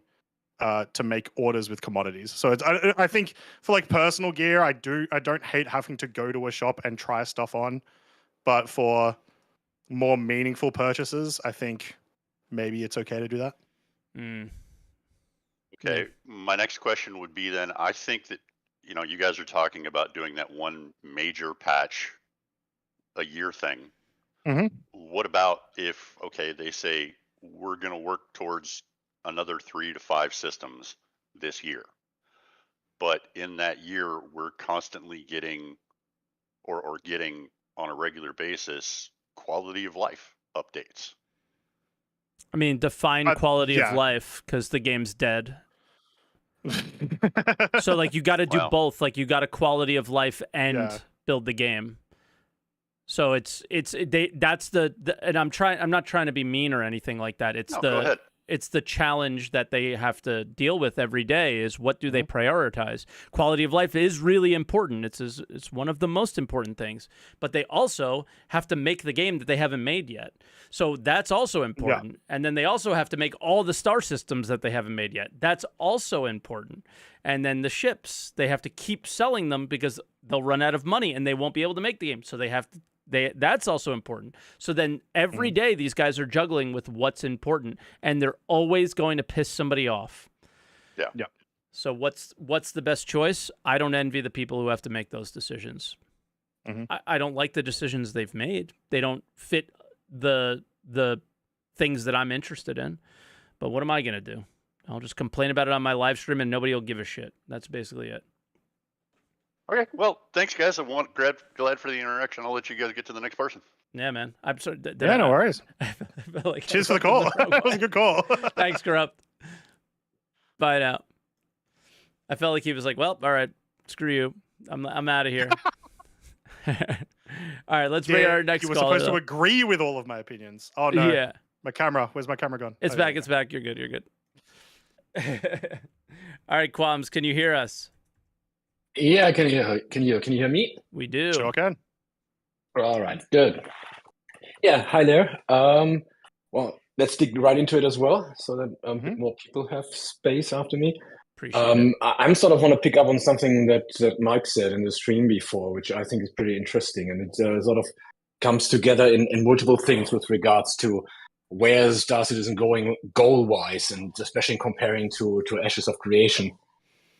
to make orders with commodities. So I think for like personal gear, I don't hate having to go to a shop and try stuff on, but for more meaningful purchases, I think maybe it's okay to do that. Okay, my next question would be then, I think that, you guys are talking about doing that one major patch a year thing. Mm-hmm. What about if, they say we're going to work towards another 3 to 5 systems this year, but in that year, we're constantly getting or getting on a regular basis quality of life updates. I mean, define quality of life, because the game's dead. So like you got to do both. Like you got a quality of life and build the game. So that's the and I'm not trying to be mean or anything like that. It's the challenge that they have to deal with every day is what do they prioritize? Quality of life is really important. It's one of the most important things. But they also have to make the game that they haven't made yet. So that's also important. Yeah. And then they also have to make all the star systems that they haven't made yet. That's also important. And then the ships, they have to keep selling them because they'll run out of money and they won't be able to make the game. So they have to that's also important. So then every day these guys are juggling with what's important, and they're always going to piss somebody off. Yeah. So what's the best choice? I don't envy the people who have to make those decisions. Mm-hmm. I don't like the decisions they've made. They don't fit the things that I'm interested in. But what am I going to do? I'll just complain about it on my live stream, and nobody will give a shit. That's basically it. Okay, well, thanks, guys. I'm glad for the interaction. I'll let you guys get to the next person. Yeah, man. I'm sorry. No worries. I felt like Cheers for the call. That was a good call. Thanks, Kurupt. Bye now. I felt like he was like, well, all right, screw you. I'm out of here. All right, let's bring our next You were caller, supposed to agree with all of my opinions. Oh, no. Yeah. My camera. Where's my camera gone? It's back. It's back. You're good. You're good. All right, Quams, can you hear us? Yeah, can you hear me? We do. Sure can. All right, good. Yeah, hi there. Well, let's dig right into it as well, so that more people have space after me. Appreciate it. I'm sort of want to pick up on something that Mike said in the stream before, which I think is pretty interesting, and it sort of comes together in multiple things with regards to where Star Citizen going goal-wise, and especially comparing to Ashes of Creation.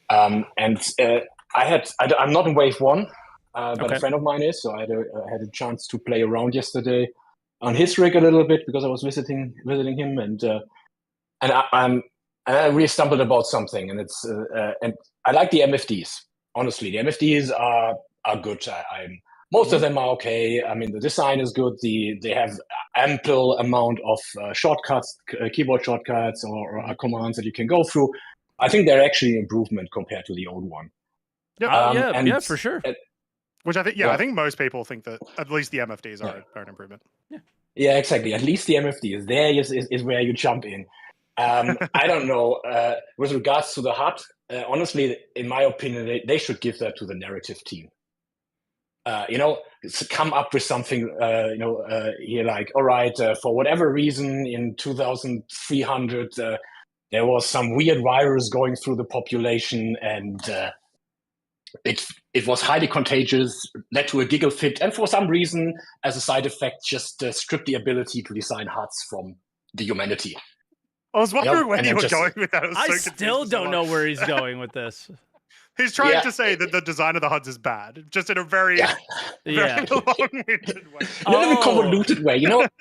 I'm not in Wave 1, but a friend of mine is, so I had a chance to play around yesterday on his rig a little bit because I was visiting him, and I really stumbled about something, and it's and I like the MFDs. Honestly, the MFDs are good. Most of them are okay. I mean, the design is good. They have ample amount of shortcuts, keyboard shortcuts, or commands that you can go through. I think they're actually an improvement compared to the old one. Yeah, for sure. Which I think most people think that at least the MFDs are an improvement. Yeah, exactly. At least the MFDs there is where you jump in. I don't know. With regards to the HUD, honestly, in my opinion, they should give that to the narrative team. Come up with something, here, like, all right, for whatever reason in 2300, there was some weird virus going through the population, and it was highly contagious, led to a giggle fit, and for some reason, as a side effect, just stripped the ability to design HUDs from the humanity. I was wondering where you were going with that. I still don't know where he's going with this. He's trying to say that the design of the HUDs is bad, just in a very, very long-winded way. A little bit convoluted way, The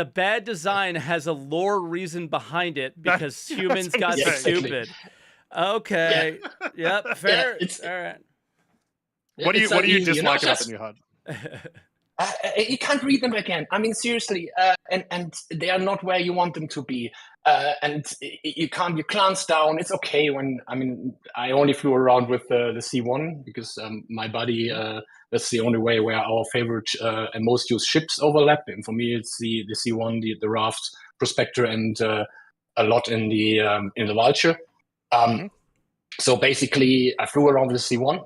bad design has a lore reason behind it because humans got stupid. Okay. Yep. Fair. All right. What do you dislike about the new HUD? You can't read them again. I mean, seriously, and they are not where you want them to be. And you glance down. It's okay I only flew around with the C1 because my buddy, that's the only way where our favorite and most used ships overlap. And for me, it's the C1, the Raft, Prospector, and a lot in the Vulture. So basically, I flew around with the C1,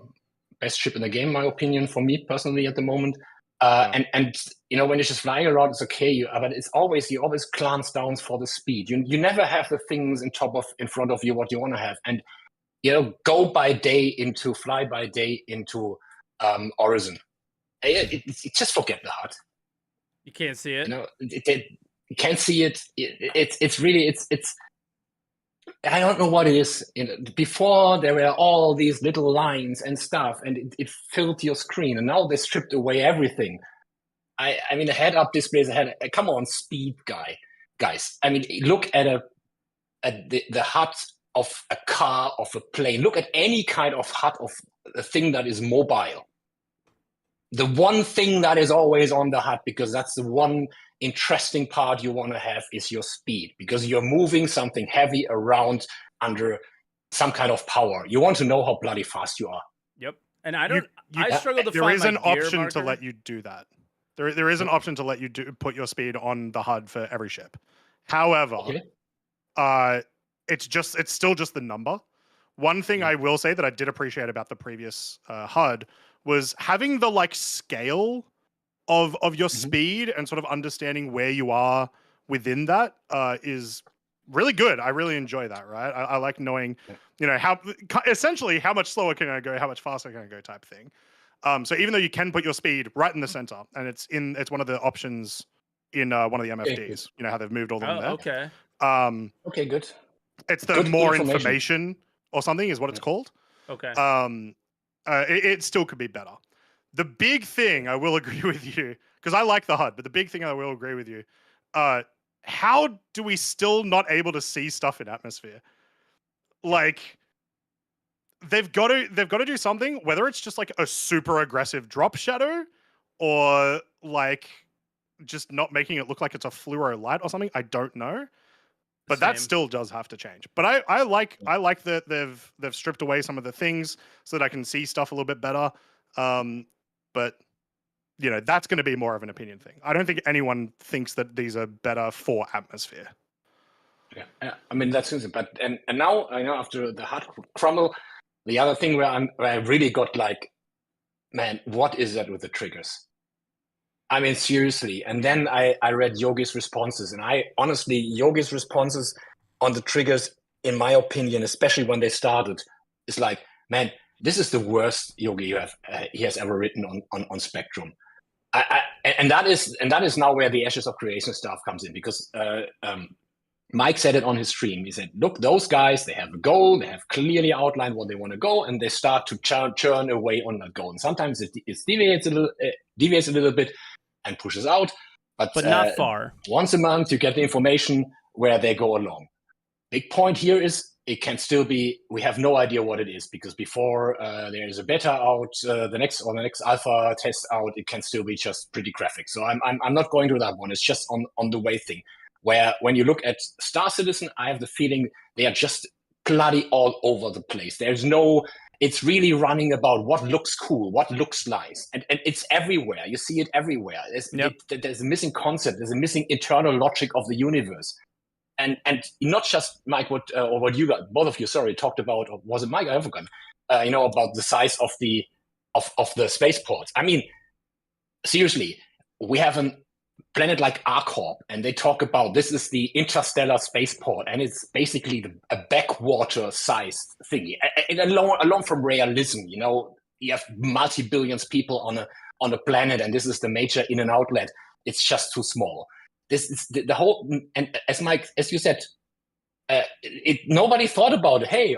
best ship in the game, in my opinion, for me personally at the moment. And when you're just flying around, it's okay. But you always glance down for the speed. You never have the things in front of you what you want to have. And fly by day into Horizon. Just forget the HUD. You can't see it. You can't see it. It's really I don't know what it is. Before there were all these little lines and stuff, and it filled your screen. And now they stripped away everything. I mean, the head-up displays. Come on, speed, guys. I mean, look at the HUD of a car, of a plane. Look at any kind of HUD of a thing that is mobile. The one thing that is always on the HUD, because that's the one interesting part you want to have, is your speed, because you're moving something heavy around under some kind of power. You want to know how bloody fast you are. Yep. And I struggle to find There is an gear option marker. to let you do that. There is an option to let you put your speed on the HUD for every ship. However, it's still just the number. One thing I will say that I did appreciate about the previous HUD was having the scale of your speed and sort of understanding where you are within that is really good. I really enjoy that, right? I like knowing, how essentially how much slower can I go, how much faster can I go type thing. So even though you can put your speed right in the center, and it's one of the options in one of the MFDs, how they've moved all of them there. Okay. Okay, good. It's the good more information or something is what it's called. Okay. It still could be better. The big thing I will agree with you, because I like the HUD, but the big thing I will agree with you, how do we still not able to see stuff in atmosphere? Like, they've got to do something, whether it's just like a super aggressive drop shadow or like just not making it look like it's a fluoro light or something. I don't know. But that still does have to change. But I like that they've stripped away some of the things so that I can see stuff a little bit better. But you know, that's going to be more of an opinion thing. I don't think anyone thinks that these are better for atmosphere. Yeah, I mean that's interesting. But and now I know after the hard crumble, the other thing where I really got like, man, what is that with the triggers? I mean, seriously. And then I read Yogi's responses, and I honestly, Yogi's responses on the triggers, in my opinion, especially when they started, is like, man, this is the worst Yogi he has ever written on Spectrum. And that is now where the Ashes of Creation stuff comes in, because Mike said it on his stream. He said, look, those guys, they have a goal, they have clearly outlined what they want to go, and they start to churn away on that goal. And sometimes it deviates a little bit and pushes out, but not far. Once a month, you get the information where they go along. Big point here is it can still be, we have no idea what it is, because before there is a beta out, the next alpha test out, it can still be just pretty graphic. So I'm not going to that one. It's just on the way thing, where when you look at Star Citizen, I have the feeling they are just bloody all over the place. It's really running about what looks cool, what looks nice. And it's everywhere. You see it everywhere. There's a missing concept. There's a missing internal logic of the universe. And not just Mike, what you got, both of you, talked about, or was it Mike? I forgot. About the size of the spaceports. I mean, seriously, we have a planet like Arcorp, and they talk about this is the interstellar spaceport, and it's basically a backwater-sized thingy. And along from realism, you have multi-billions people on a planet, and this is the major in and outlet. It's just too small. This is the whole, and as you said, nobody thought about it. Hey,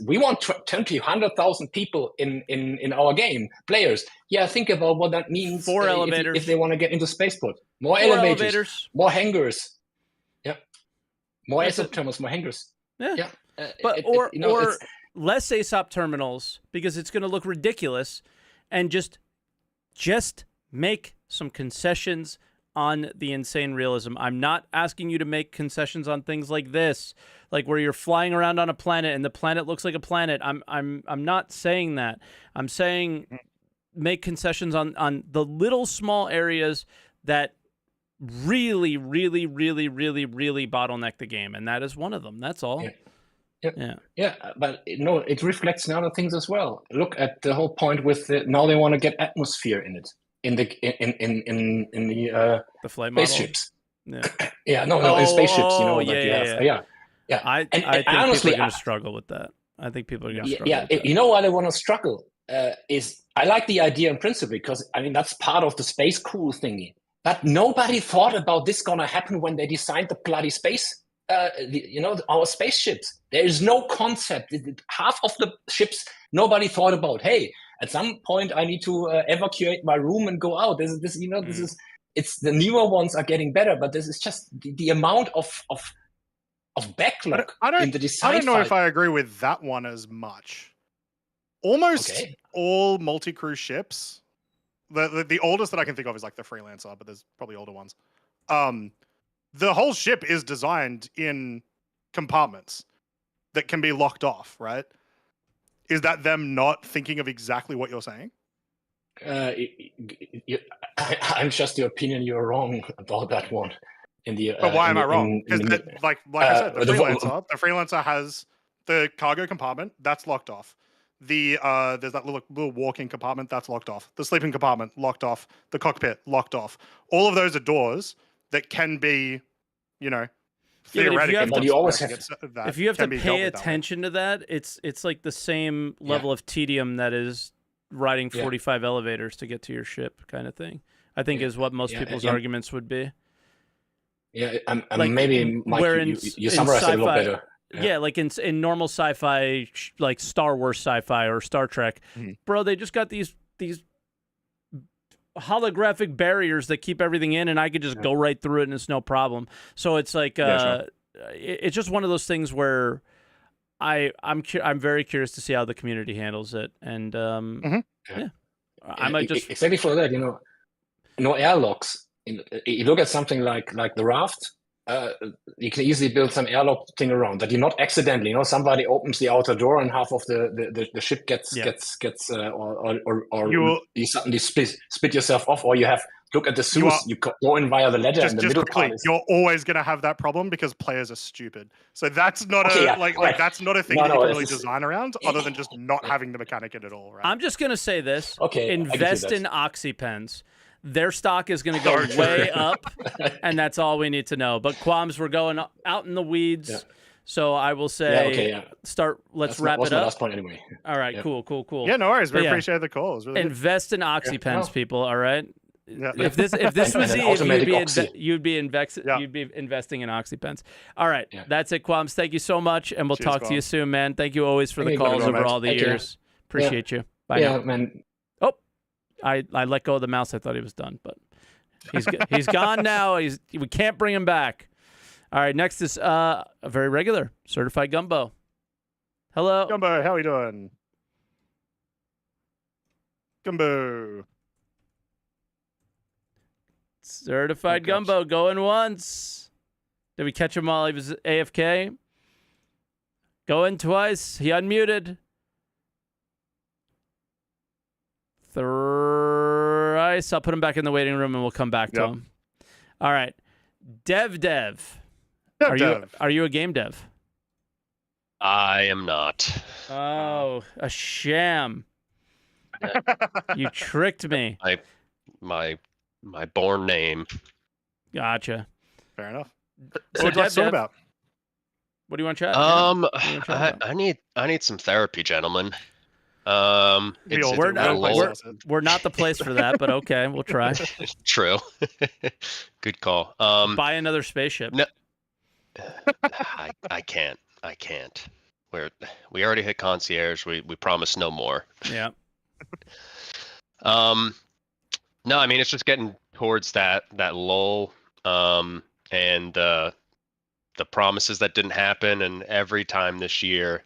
we want 100,000 people in our game, players. Yeah, think about what that means. 4 elevators. If they want to get into spaceport. More elevators, more hangars. Yeah. More ASAP terminals, more hangars. Yeah. Or less ASAP terminals, because it's going to look ridiculous, and just make some concessions on the insane realism. I'm not asking you to make concessions on things like this, like where you're flying around on a planet and the planet looks like a planet. I'm not saying that. I'm saying make concessions on the little small areas that really, really, really, really, really bottleneck the game, and that is one of them. That's all. Yeah, but it reflects in other ththings as well. Look at the whole point with now they want to get atmosphere in it. In the flight spaceships. Yeah. In spaceships, Yeah. I think honestly, people are going to struggle with that. I think people are going to struggle with that. You know why they want to struggle? Is I like the idea in principle, because I mean that's part of the space cool thingy. But nobody thought about this going to happen when they designed the bloody space. Our spaceships. There is no concept. Half of the ships nobody thought about. Hey, at some point I need to evacuate my room and go out. This is it's the newer ones are getting better, but this is just the amount of backlog in the design. I don't know if I agree with that one as much. Almost all multi-crew ships, the oldest that I can think of is like the Freelancer, but there's probably older ones. The whole ship is designed in compartments that can be locked off, right? Is that them not thinking of exactly what you're saying? I'm just the opinion you're wrong about that one. But why am I wrong? Because like I said, the Freelancer has the cargo compartment that's locked off. There's that little walking compartment that's locked off. The sleeping compartment locked off. The cockpit locked off. All of those are doors that can be, theoretically. But you always have if you have to pay attention to that, it's like the same level of tedium that is riding 45 elevators to get to your ship, kind of thing. I think is what most people's arguments would be. Yeah, maybe Mike, you summarize it a little better. Yeah, like in normal sci-fi, like Star Wars sci-fi or Star Trek, bro, they just got these holographic barriers that keep everything in, and I could just go right through it, and it's no problem. So it's like it's just one of those things where I'm very curious to see how the community handles it, and I might just exactly for that, no airlocks. You look at something like the raft. You can easily build some airlock thing around that you not accidentally. Somebody opens the outer door and half of the ship gets or you suddenly split yourself off, or you have look at the Zeus. You go in via the ladder, and the middle part is... You're always going to have that problem because players are stupid. So that's not that's not a thing that you can really design around, other than just not having the mechanic in it all. Right? I'm just going to say this. Okay, invest in OxyPens. Their stock is going to go way up, and that's all we need to know. But Quams, we're going out in the weeds, so I will say, let's wrap it up. My last point anyway. All right, cool. Yeah, no worries. We appreciate the call. Really invest in OxyPens, people. All right. Yeah. If this was Eve, you'd be investing in OxyPens. All right, that's it, Quams. Thank you so much, and we'll talk to you soon, man. Thank you always for the calls over all the years. Appreciate you. Bye now. Man. I let go of the mouse. I thought he was done, but he's gone now. We can't bring him back. All right, next is a very regular certified Gumbo. Hello, Gumbo. How are you doing, Gumbo? Certified Gumbo going once. Did we catch him while he was AFK? Going twice. He unmuted. Thrice. I'll put him back in the waiting room and we'll come back to him. All right. Dev. Are you a game dev? I am not. Oh, a sham. You tricked me. My born name. Gotcha. Fair enough. So what do you talk about? What do you want to chat? I need some therapy, gentlemen. We're not the place for that, but okay, we'll try. True. Good call. Buy another spaceship. No, I can't. We already hit concierge. We promise no more. Yeah. No, I mean it's just getting towards that lull, and the promises that didn't happen, and every time this year,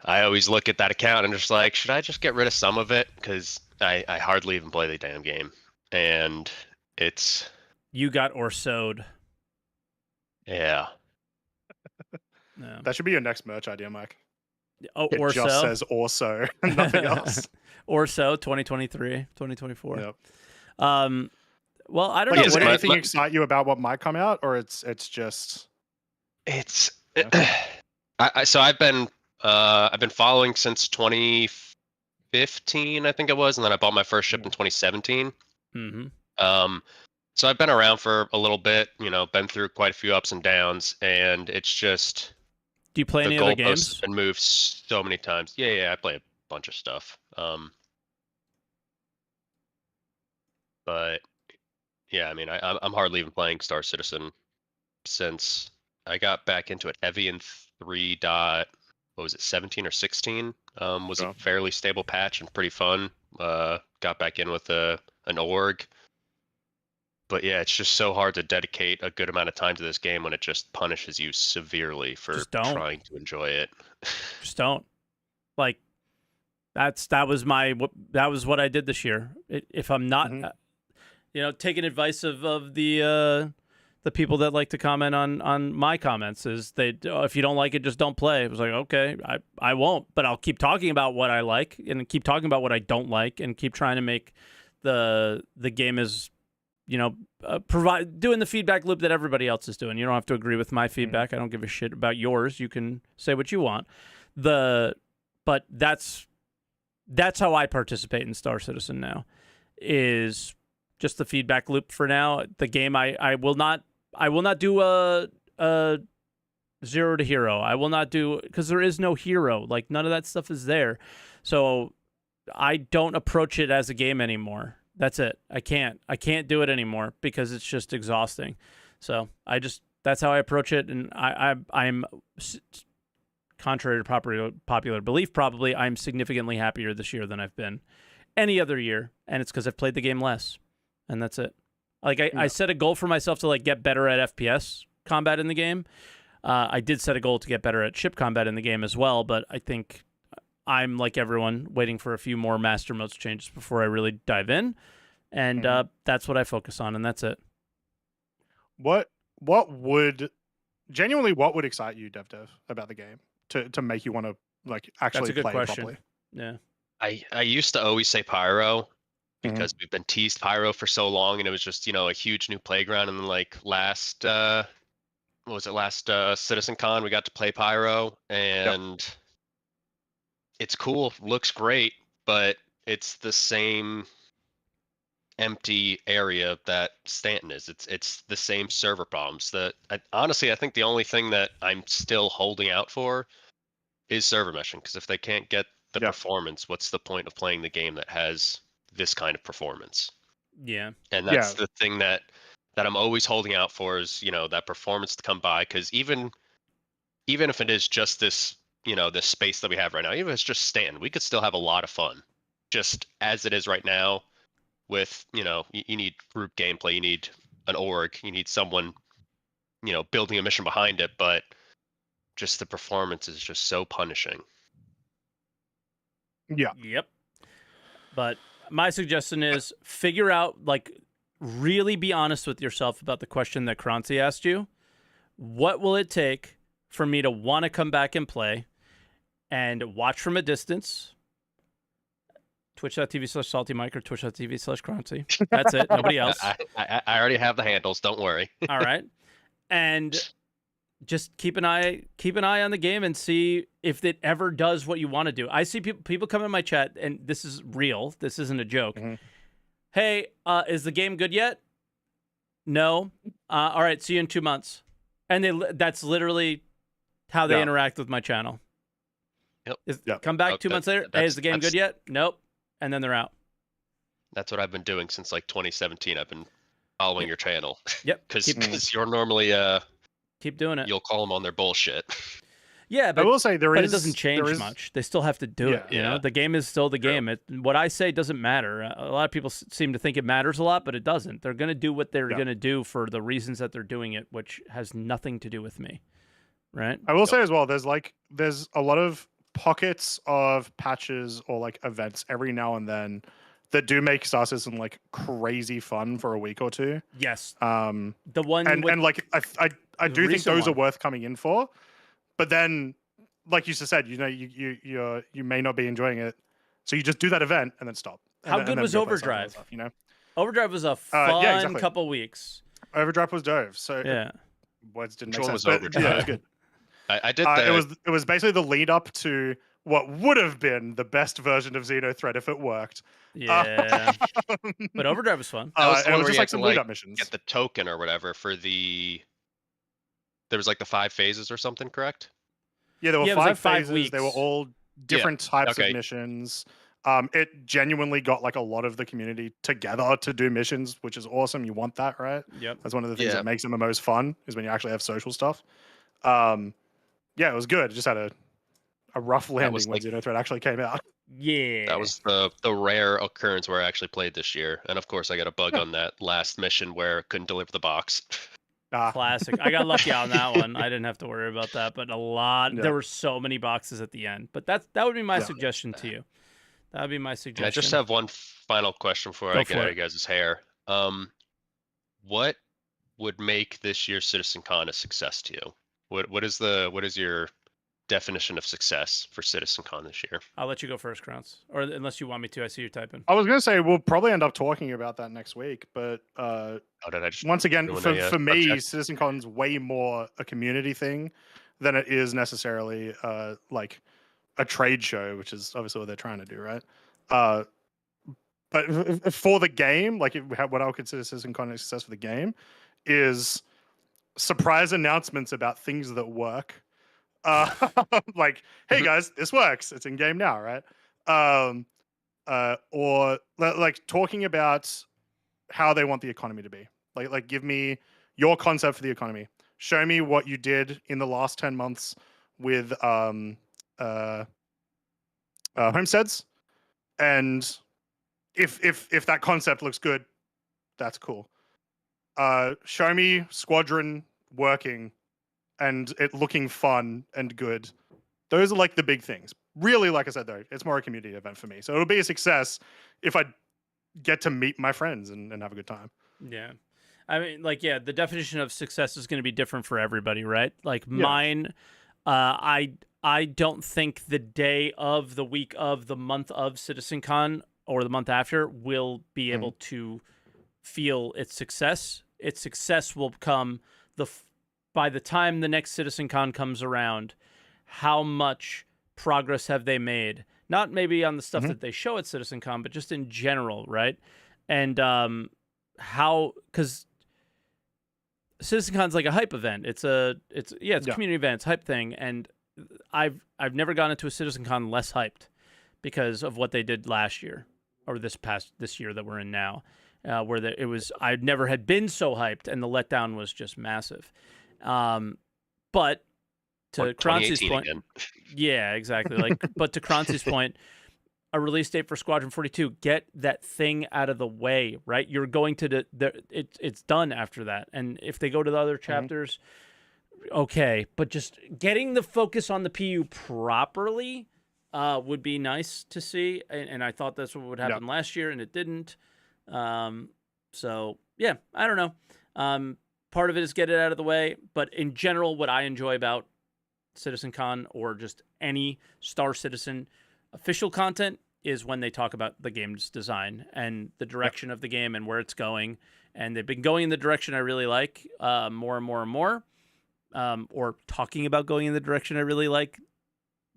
I always look at that account and just like, should I just get rid of some of it? Because I hardly even play the damn game, and it's you got Orso'd. Yeah. No. That should be your next merch idea, Mike. Oh, it Orso just says Orso, nothing else. Orso 2023, 2024. Yep. Well, I don't know. Does anything excite you about what might come out, or it's just? So I've been following since 2015, I think it was, and then I bought my first ship in 2017. Mm-hmm. So I've been around for a little bit, been through quite a few ups and downs, and it's just. Do you play any other games? The goalposts have been moved so many times. Yeah, I play a bunch of stuff. But yeah, I mean, I'm hardly even playing Star Citizen since I got back into it heavy in 17 or 16? Was a fairly stable patch and pretty fun. Got back in with an org. But yeah, it's just so hard to dedicate a good amount of time to this game when it just punishes you severely for trying to enjoy it. Just don't. Like, that was what I did this year. If I'm not, taking advice of the people that like to comment on my comments, is if you don't like it, just don't play. It was like, okay, I won't, but I'll keep talking about what I like and keep talking about what I don't like and keep trying to make the game as doing the feedback loop that everybody else is doing. You don't have to agree with my feedback. I don't give a shit about yours. You can say what you want. But that's how I participate in Star Citizen now, is just the feedback loop for now. The game I will not do a 0 to hero. I will not do, because there is no hero. Like, none of that stuff is there. So I don't approach it as a game anymore. That's it. I can't do it anymore because it's just exhausting. So that's how I approach it. And I'm contrary to popular belief, probably, I'm significantly happier this year than I've been any other year, and it's because I've played the game less, and that's it. Like I set a goal for myself to like get better at FPS combat in the game. I did set a goal to get better at ship combat in the game as well, but I think I'm like everyone waiting for a few more master modes changes before I really dive in, and that's what I focus on, and that's it. What would excite you, Dev, about the game to make you want to like actually That's a good play question. properly? Yeah. I used to always say Pyro because we've been teased Pyro for so long, and it was just, a huge new playground. And then like last CitizenCon, we got to play Pyro, and it's cool, looks great, but it's the same empty area that Stanton is. It's the same server problems. Honestly, I think the only thing that I'm still holding out for is server meshing, because if they can't get the performance, what's the point of playing the game that has this kind of performance? Yeah. And that's the thing that I'm always holding out for is, that performance to come by, because even if it is just this, this space that we have right now, even if it's just Stanton, we could still have a lot of fun just as it is right now with, you need group gameplay, you need an org, you need someone, building a mission behind it, but just the performance is just so punishing. Yeah. Yep. But my suggestion is figure out, like, really be honest with yourself about the question that Croncy asked you. What will it take for me to want to come back and play and watch from a distance? Twitch.tv/SaltEMike or Twitch.tv/Croncy. That's it. Nobody else. I already have the handles. Don't worry. All right. And just keep an eye on the game and see if it ever does what you want to do. I see people come in my chat, and this is real. This isn't a joke. Hey, is the game good yet? No. All right, see you in 2 months. And that's literally how they interact with my channel. Yep. Come back 2 months later. Hey, is the game good yet? Nope. And then they're out. That's what I've been doing since like 2017. I've been following your channel. Yep. Because you're normally keep doing it. You'll call them on their bullshit. Yeah, but I will say it doesn't change much. They still have to do it. You know, the game is still the game. What I say doesn't matter. A lot of people seem to think it matters a lot, but it doesn't. They're going to do what they're going to do for the reasons that they're doing it, which has nothing to do with me. Right? I will say as well, there's a lot of pockets of patches or like events every now and then that do make Star Citizen like crazy fun for a week or two. Yes. The one and like I do think those are worth coming in for. But then, like you said, you may not be enjoying it, so you just do that event and then stop. How good was Overdrive? Stuff, Overdrive was a fun couple weeks. Overdrive was dope. So words didn't make sense. But Overdrive? Yeah, it was good. I did. It was basically the lead up to what would have been the best version of Xenothreat if it worked. Yeah, but Overdrive was fun. It was just like some lead up missions. Get the token or whatever for the. There was like the 5 phases or something, correct? Yeah, there were 5 phases. Weeks. They were all different types of missions. It genuinely got like a lot of the community together to do missions, which is awesome. You want that, right? Yep. That's one of the things that makes MMOs fun, is when you actually have social stuff. Yeah, it was good. It just had a rough landing when Xenothreat actually came out. Yeah. That was the rare occurrence where I actually played this year. And of course I got a bug on that last mission where it couldn't deliver the box. Classic. I got lucky on that one. I didn't have to worry about that, but there were so many boxes at the end. But that would be my suggestion to you. That would be my suggestion. I just have one final question before I get out of you guys' hair. What would make this year's CitizenCon a success to you? What is your definition of success for CitizenCon this year? I'll let you go first, Krauts. Or unless you want me to, I see you typing. I was going to say we'll probably end up talking about that next week, but once again, for me, CitizenCon's way more a community thing than it is necessarily like a trade show, which is obviously what they're trying to do, right? But for the game, like what I would consider CitizenCon a success for the game is surprise announcements about things that work. Like, hey guys, this works. It's in game now, right? Or like talking about how they want the economy to be. Like give me your concept for the economy. Show me what you did in the last 10 months with homesteads, and if that concept looks good, that's cool. Show me Squadron working and it looking fun and good. Those are like the big things. Really, like I said, though, it's more a community event for me. So it'll be a success if I get to meet my friends and have a good time. Yeah. I mean, like, yeah, the definition of success is going to be different for everybody, right? Like mine, I don't think the day of, the week of, the month of CitizenCon or the month after will be able to feel its success. Its success will come by the time the next CitizenCon comes around. How much progress have they made? Not maybe on the stuff that they show at CitizenCon, but just in general, right? And because CitizenCon's like a hype event. It's a community event, it's a hype thing, and I've never gone into a CitizenCon less hyped because of what they did last year or this year that we're in now, where I never had been so hyped, and the letdown was just massive. But to Croncy's point, yeah, exactly. Like, but to Croncy's point, a release date for Squadron 42, get that thing out of the way, right? You're going to it's done after that, and if they go to the other chapters, okay. But just getting the focus on the PU properly would be nice to see, and I thought that's what would happen last year, and it didn't. So yeah, I don't know. Part of it is get it out of the way, but in general, what I enjoy about CitizenCon or just any Star Citizen official content is when they talk about the game's design and the direction of the game and where it's going. And they've been going in the direction I really like, more and more and more, or talking about going in the direction I really like.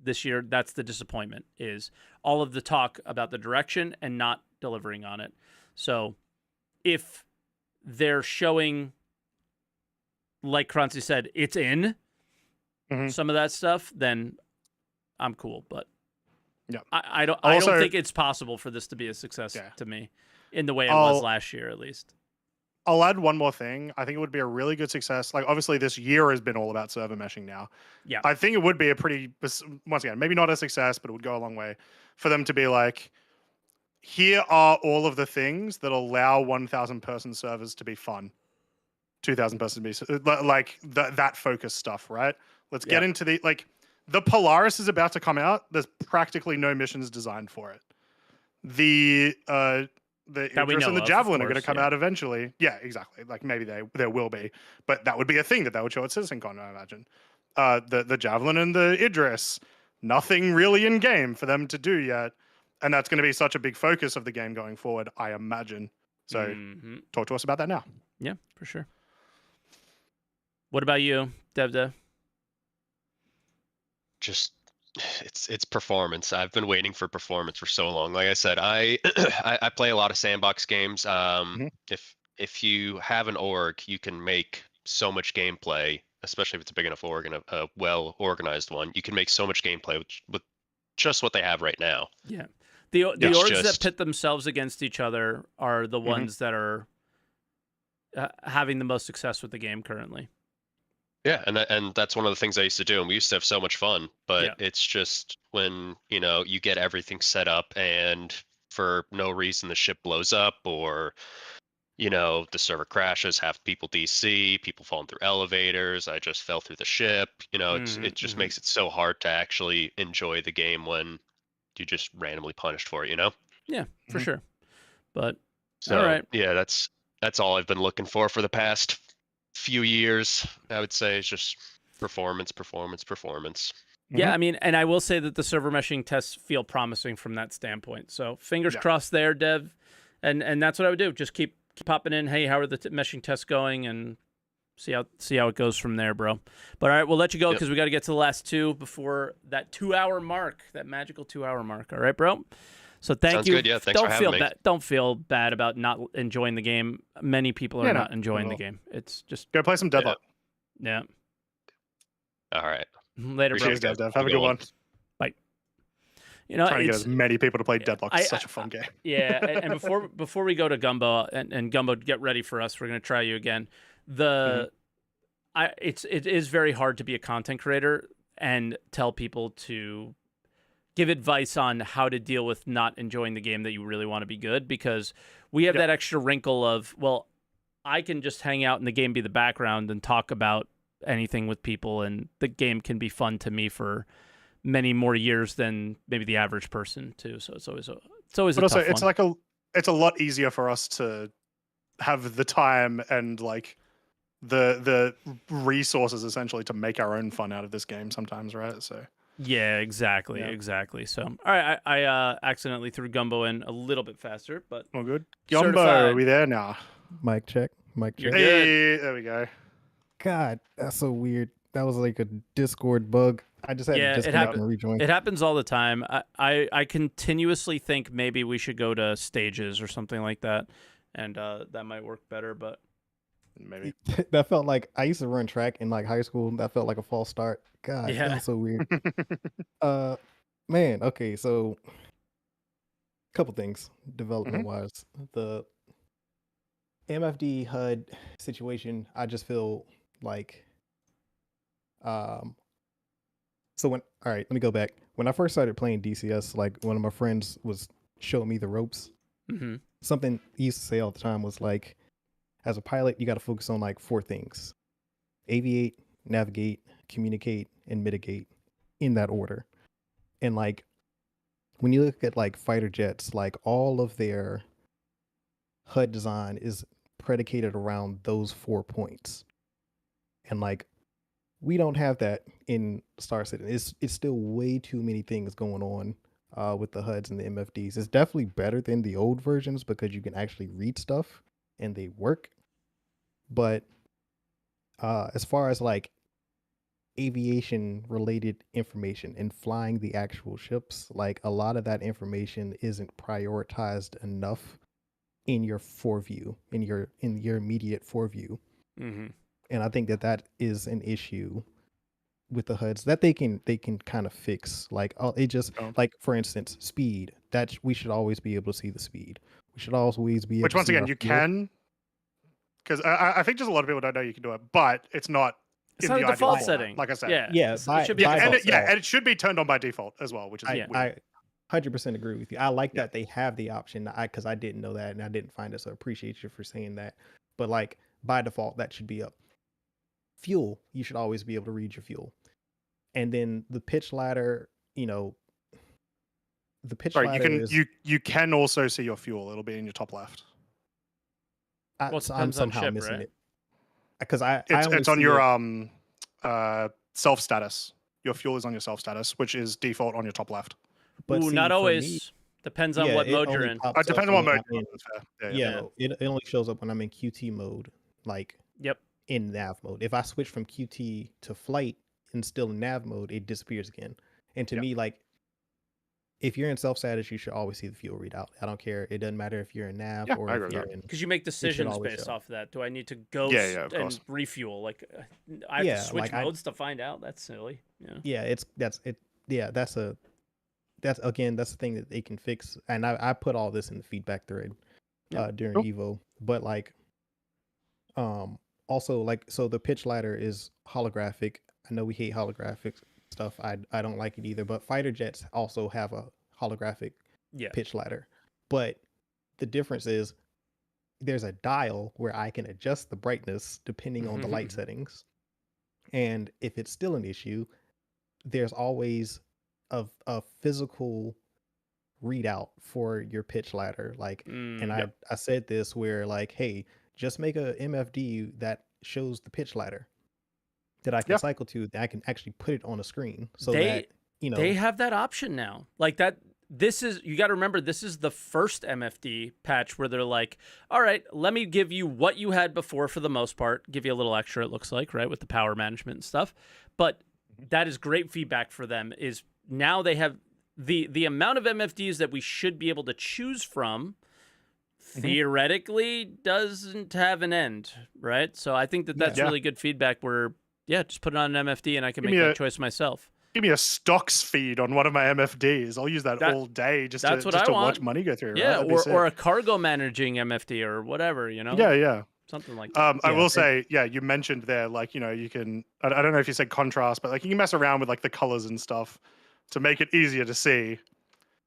This year, that's the disappointment, is all of the talk about the direction and not delivering on it. So if they're showing, like Croncy said, it's in some of that stuff, then I'm cool. But I don't think it's possible for this to be a success to me in the way it was last year, at least. I'll add one more thing. I think it would be a really good success. Like, obviously, this year has been all about server meshing now. Yeah. I think it would be a pretty, once again, maybe not a success, but it would go a long way for them to be like, here are all of the things that allow 1,000 person servers to be fun. 2,000 person to be, like, that focus stuff, right? Let's get into the Polaris is about to come out. There's practically no missions designed for it. The Idris and the Javelin are going to come out eventually. Yeah, exactly. Like, maybe there will be, but that would be a thing that they would show at CitizenCon, I imagine. The Javelin and the Idris, nothing really in game for them to do yet, and that's going to be such a big focus of the game going forward, I imagine. So, talk to us about that now. Yeah, for sure. What about you, Dev? Just it's performance. I've been waiting for performance for so long. Like I said, I play a lot of sandbox games. If you have an org, you can make so much gameplay, especially if it's a big enough org and a well organized one. You can make so much gameplay with just what they have right now. Yeah, the orgs that pit themselves against each other are the ones that are having the most success with the game currently. Yeah, and that's one of the things I used to do, and we used to have so much fun. But it's just when you get everything set up, and for no reason the ship blows up, or the server crashes, have people DC, people falling through elevators. I just fell through the ship. It just makes it so hard to actually enjoy the game when you just randomly punished for it. Yeah, for sure. But so all right, yeah, that's all I've been looking for the past few years. I would say it's just performance. Yeah, I mean, and I will say that the server meshing tests feel promising from that standpoint. So fingers crossed there, Dev. And that's what I would do. Just keep popping in. Hey, how are the meshing tests going? And see how it goes from there, bro. But all right, we'll let you go because we got to get to the last two before that 2-hour mark, that magical 2-hour mark. All right, bro. So thank you. Good. Yeah, thanks for having me. Don't feel bad about not enjoying the game. Many people are not enjoying the game. It's just go play some Deadlock. Yeah. All right. Later, Cheers, bro. Dev. Have a good one. Bye. Trying to get as many people to play Deadlock. It's such a fun game. Yeah, and before we go to Gumbo and Gumbo, get ready for us. We're gonna try you again. It is very hard to be a content creator and tell people to give advice on how to deal with not enjoying the game that you really want to be good, because we have that extra wrinkle of, well, I can just hang out and the game be the background and talk about anything with people, and the game can be fun to me for many more years than maybe the average person too. So it's always but a also tough it's one. it's a lot easier for us to have the time and like the resources essentially to make our own fun out of this game sometimes, right? So Yeah, exactly. So, all right, I accidentally threw Gumbo in a little bit faster, but all good. Gumbo, certified. are we there now? Mic check. You're check. good. Hey, there we go. God, that's so weird. That was like a Discord bug. I just had to disconnect and rejoin. It happens all the time. I continuously think maybe we should go to stages or something like that, and that might work better. But maybe that felt like I used to run track in like high school. That felt like a false start. God, Yeah. that's so weird. Man, okay, so couple things development wise. The MFD HUD situation, I just feel like so when all right, let me go back. When I first started playing DCS, like one of my friends was showing me the ropes. Something he used to say all the time was like, as a pilot, you got to focus on like 4 things: aviate, navigate, communicate, and mitigate, in that order. And like when you look at like fighter jets, like all of their HUD design is predicated around those 4 points. And like we don't have that in Star Citizen. It's still way too many things going on with the HUDs and the MFDs. It's definitely better than the old versions because you can actually read stuff and they work. But as far as like aviation related information and flying the actual ships, like a lot of that information isn't prioritized enough in your foreview, in your immediate foreview. And I think that is an issue with the HUDs that they can kind of fix. Like like for instance, speed. That we should always be able to see the speed. We should always be able which to once see again our you fuel. can, because I think just a lot of people don't know you can do it, but it's not. It's in not the a default ideal setting. format, like I said. Yeah, it should be by and default. and it should be turned on by default as well, which is weird. I 100% agree with you. I like that they have the option. Because I didn't know that and I didn't find it, so I appreciate you for saying that. But like by default, that should be up. Fuel, you should always be able to read your fuel. And then the pitch ladder, the pitch ladder is... you can also see your fuel. It'll be in your top left. I'm somehow missing it. Because it's on your self status. Your fuel is on your self status, which is default on your top left. But not always. Depends on what mode you're in. It depends on what mode you're in. It only shows up when I'm in QT mode, like in nav mode. If I switch from QT to flight and still in nav mode, it disappears again. And to me, like, if you're in self status, you should always see the fuel readout. I don't care. It doesn't matter if you're in nav or if you're in... Because you make decisions based off of that. Do I need to go and refuel? Like, I have to switch modes to find out? That's silly. That's the thing that they can fix. And I put all this in the feedback thread during Evo. But like, also like, so the pitch ladder is holographic. I know we hate holographic stuff. I don't like it either. But fighter jets also have a holographic pitch ladder. But the difference is there's a dial where I can adjust the brightness depending on the light settings. And if it's still an issue, there's always a physical readout for your pitch ladder. Like, I said this where like, hey, just make a MFD that shows the pitch ladder that I can cycle to, that I can actually put it on a screen. So they have that option now. Like that. You got to remember, this is the first MFD patch where they're like, all right, let me give you what you had before for the most part, give you a little extra, it looks like, right, with the power management and stuff. But that is great feedback for them, is now they have the amount of MFDs that we should be able to choose from theoretically doesn't have an end, right? So I think that's really good feedback where, just put it on an MFD and I can make that choice myself. Give me a stocks feed on one of my MFDs. I'll use that all day just to watch money go through. Yeah, right? or a cargo managing MFD or whatever, Yeah. Something like that. I will say, you mentioned there, like, you can, I don't know if you said contrast, but like you can mess around with like the colors and stuff. to make it easier to see.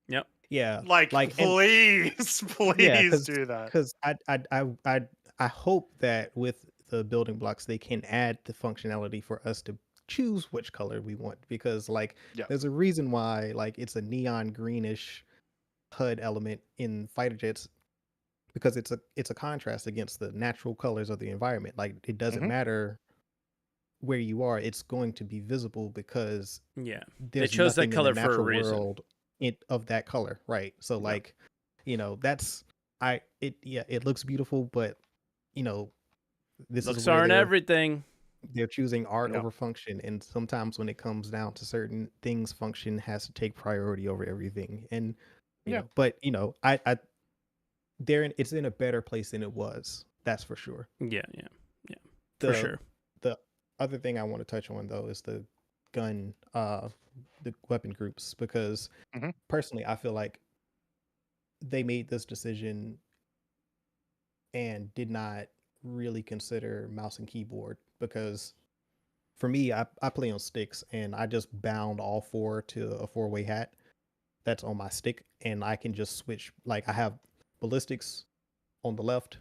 Yep. Yeah. Like please, please do that. Because I hope that with the building blocks they can add the functionality for us to choose which color we want, because like there's a reason why like it's a neon greenish HUD element in fighter jets, because it's a contrast against the natural colors of the environment. Like it doesn't matter where you are, it's going to be visible because they chose that color for a reason. World of that color, right? So like, you know, that's it looks beautiful, but you know, this looks is where aren't everything. They're choosing art over function, and sometimes when it comes down to certain things, function has to take priority over everything. And you know, but you know, it's in a better place than it was. That's for sure. Yeah, for sure. The other thing I want to touch on though is the gun, the weapon groups, because personally, I feel like they made this decision and did not really consider mouse and keyboard, because for me, I play on sticks and I just bound all four to a 4-way hat that's on my stick, and I can just switch. Like I have ballistics on the left,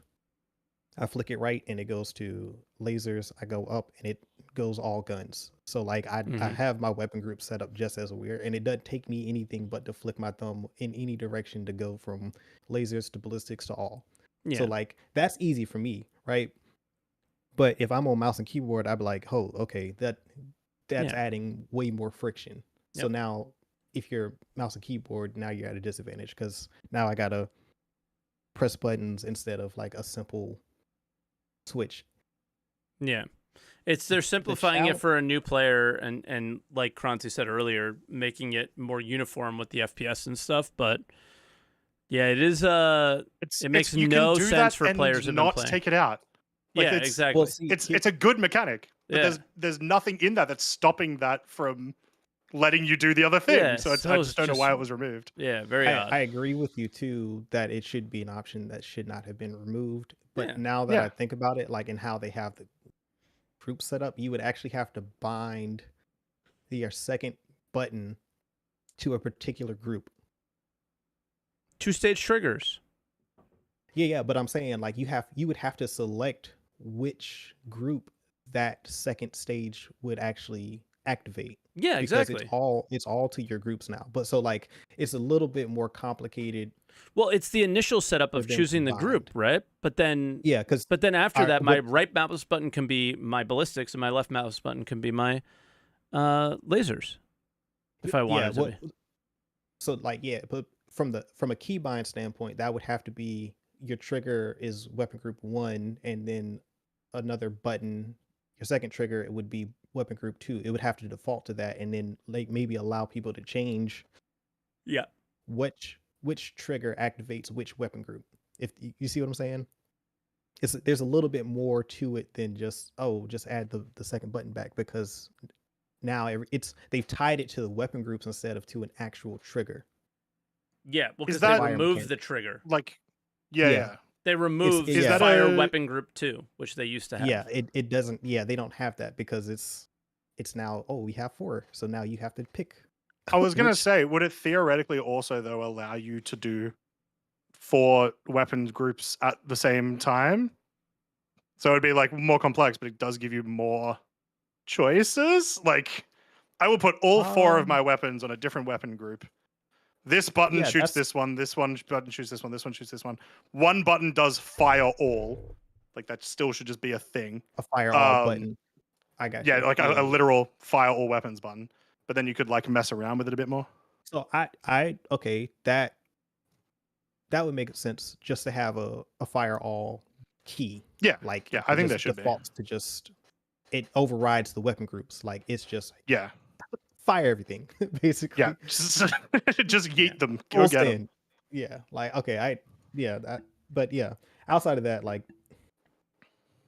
I flick it right and it goes to lasers. I go up and it goes all guns. So like I have my weapon group set up just as weird, and it doesn't take me anything but to flick my thumb in any direction to go from lasers to ballistics to all. So like that's easy for me, right? But if I'm on mouse and keyboard, I'd be like, oh, okay, that's adding way more friction. So now if you're mouse and keyboard, now you're at a disadvantage, because now I gotta press buttons instead of like a simple switch. Yeah. They're simplifying it for a new player, and like Croncy said earlier, making it more uniform with the FPS and stuff. But yeah, it is it makes no sense for players to not take it out. Like exactly. Well, it's a good mechanic, but there's nothing in that that's stopping that from letting you do the other thing. I just don't know why it was removed. Yeah, very odd. I agree with you too that it should be an option that should not have been removed. But now that I think about it, like in how they have the group set up, you would actually have to bind your second button to a particular group. 2-stage triggers. Yeah, but I'm saying like you would have to select which group that second stage would actually activate. Yeah, exactly. Because it's all to your groups now. But so like it's a little bit more complicated. Well, it's the initial setup of choosing the group, right? But then after that, my right mouse button can be my ballistics and my left mouse button can be my lasers, if I wanted to be. So like but from a keybind standpoint, that would have to be your trigger is weapon group 1, and then another button, your second trigger, it would be weapon group 2. It would have to default to that, and then like maybe allow people to change which trigger activates which weapon group. If you see what I'm saying, there's a little bit more to it than just add the second button back, because now they've tied it to the weapon groups instead of to an actual trigger. Yeah, well, because they removed the trigger. Like, yeah. They removed the fire weapon group 2, which they used to have. Yeah, it doesn't. Yeah, they don't have that because it's now. Oh, we have 4, so now you have to pick. I was gonna say, would it theoretically also though allow you to do 4 weapon groups at the same time? So it'd be like more complex, but it does give you more choices. Like, I will put all 4 of my weapons on a different weapon group. This button shoots this one button shoots this one, this one shoots this one. One button does fire all. Like, that still should just be a thing. A fire all button. I got you. Yeah, like a literal fire all weapons button. But then you could like mess around with it a bit more. So okay, that would make sense just to have a fire all key. Yeah. Like I think that should defaults to just it overrides the weapon groups. Like it's just fire everything basically. Yeah, just yeet them. Go get them. Yeah, like okay, but yeah, outside of that, like,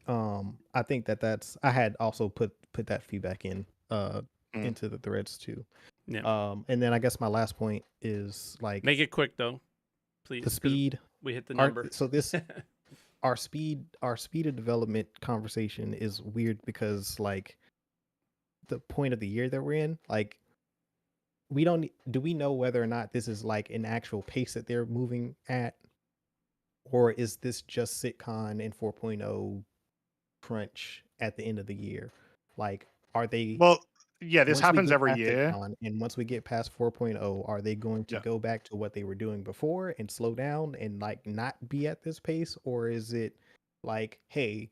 I think that's I had also put that feedback in into the threads too. Yeah. And then I guess my last point is like make it quick though, please. The speed. We hit the number. So this our speed of development conversation is weird because like the point of the year that we're in, like do we know whether or not this is like an actual pace that they're moving at, or is this just Citcon and 4.0 crunch at the end of the year? Like, are they? Well, yeah, this once we happens get every past year. Citcon and once we get past 4.0, are they going to go back to what they were doing before and slow down and like not be at this pace, or is it like, hey,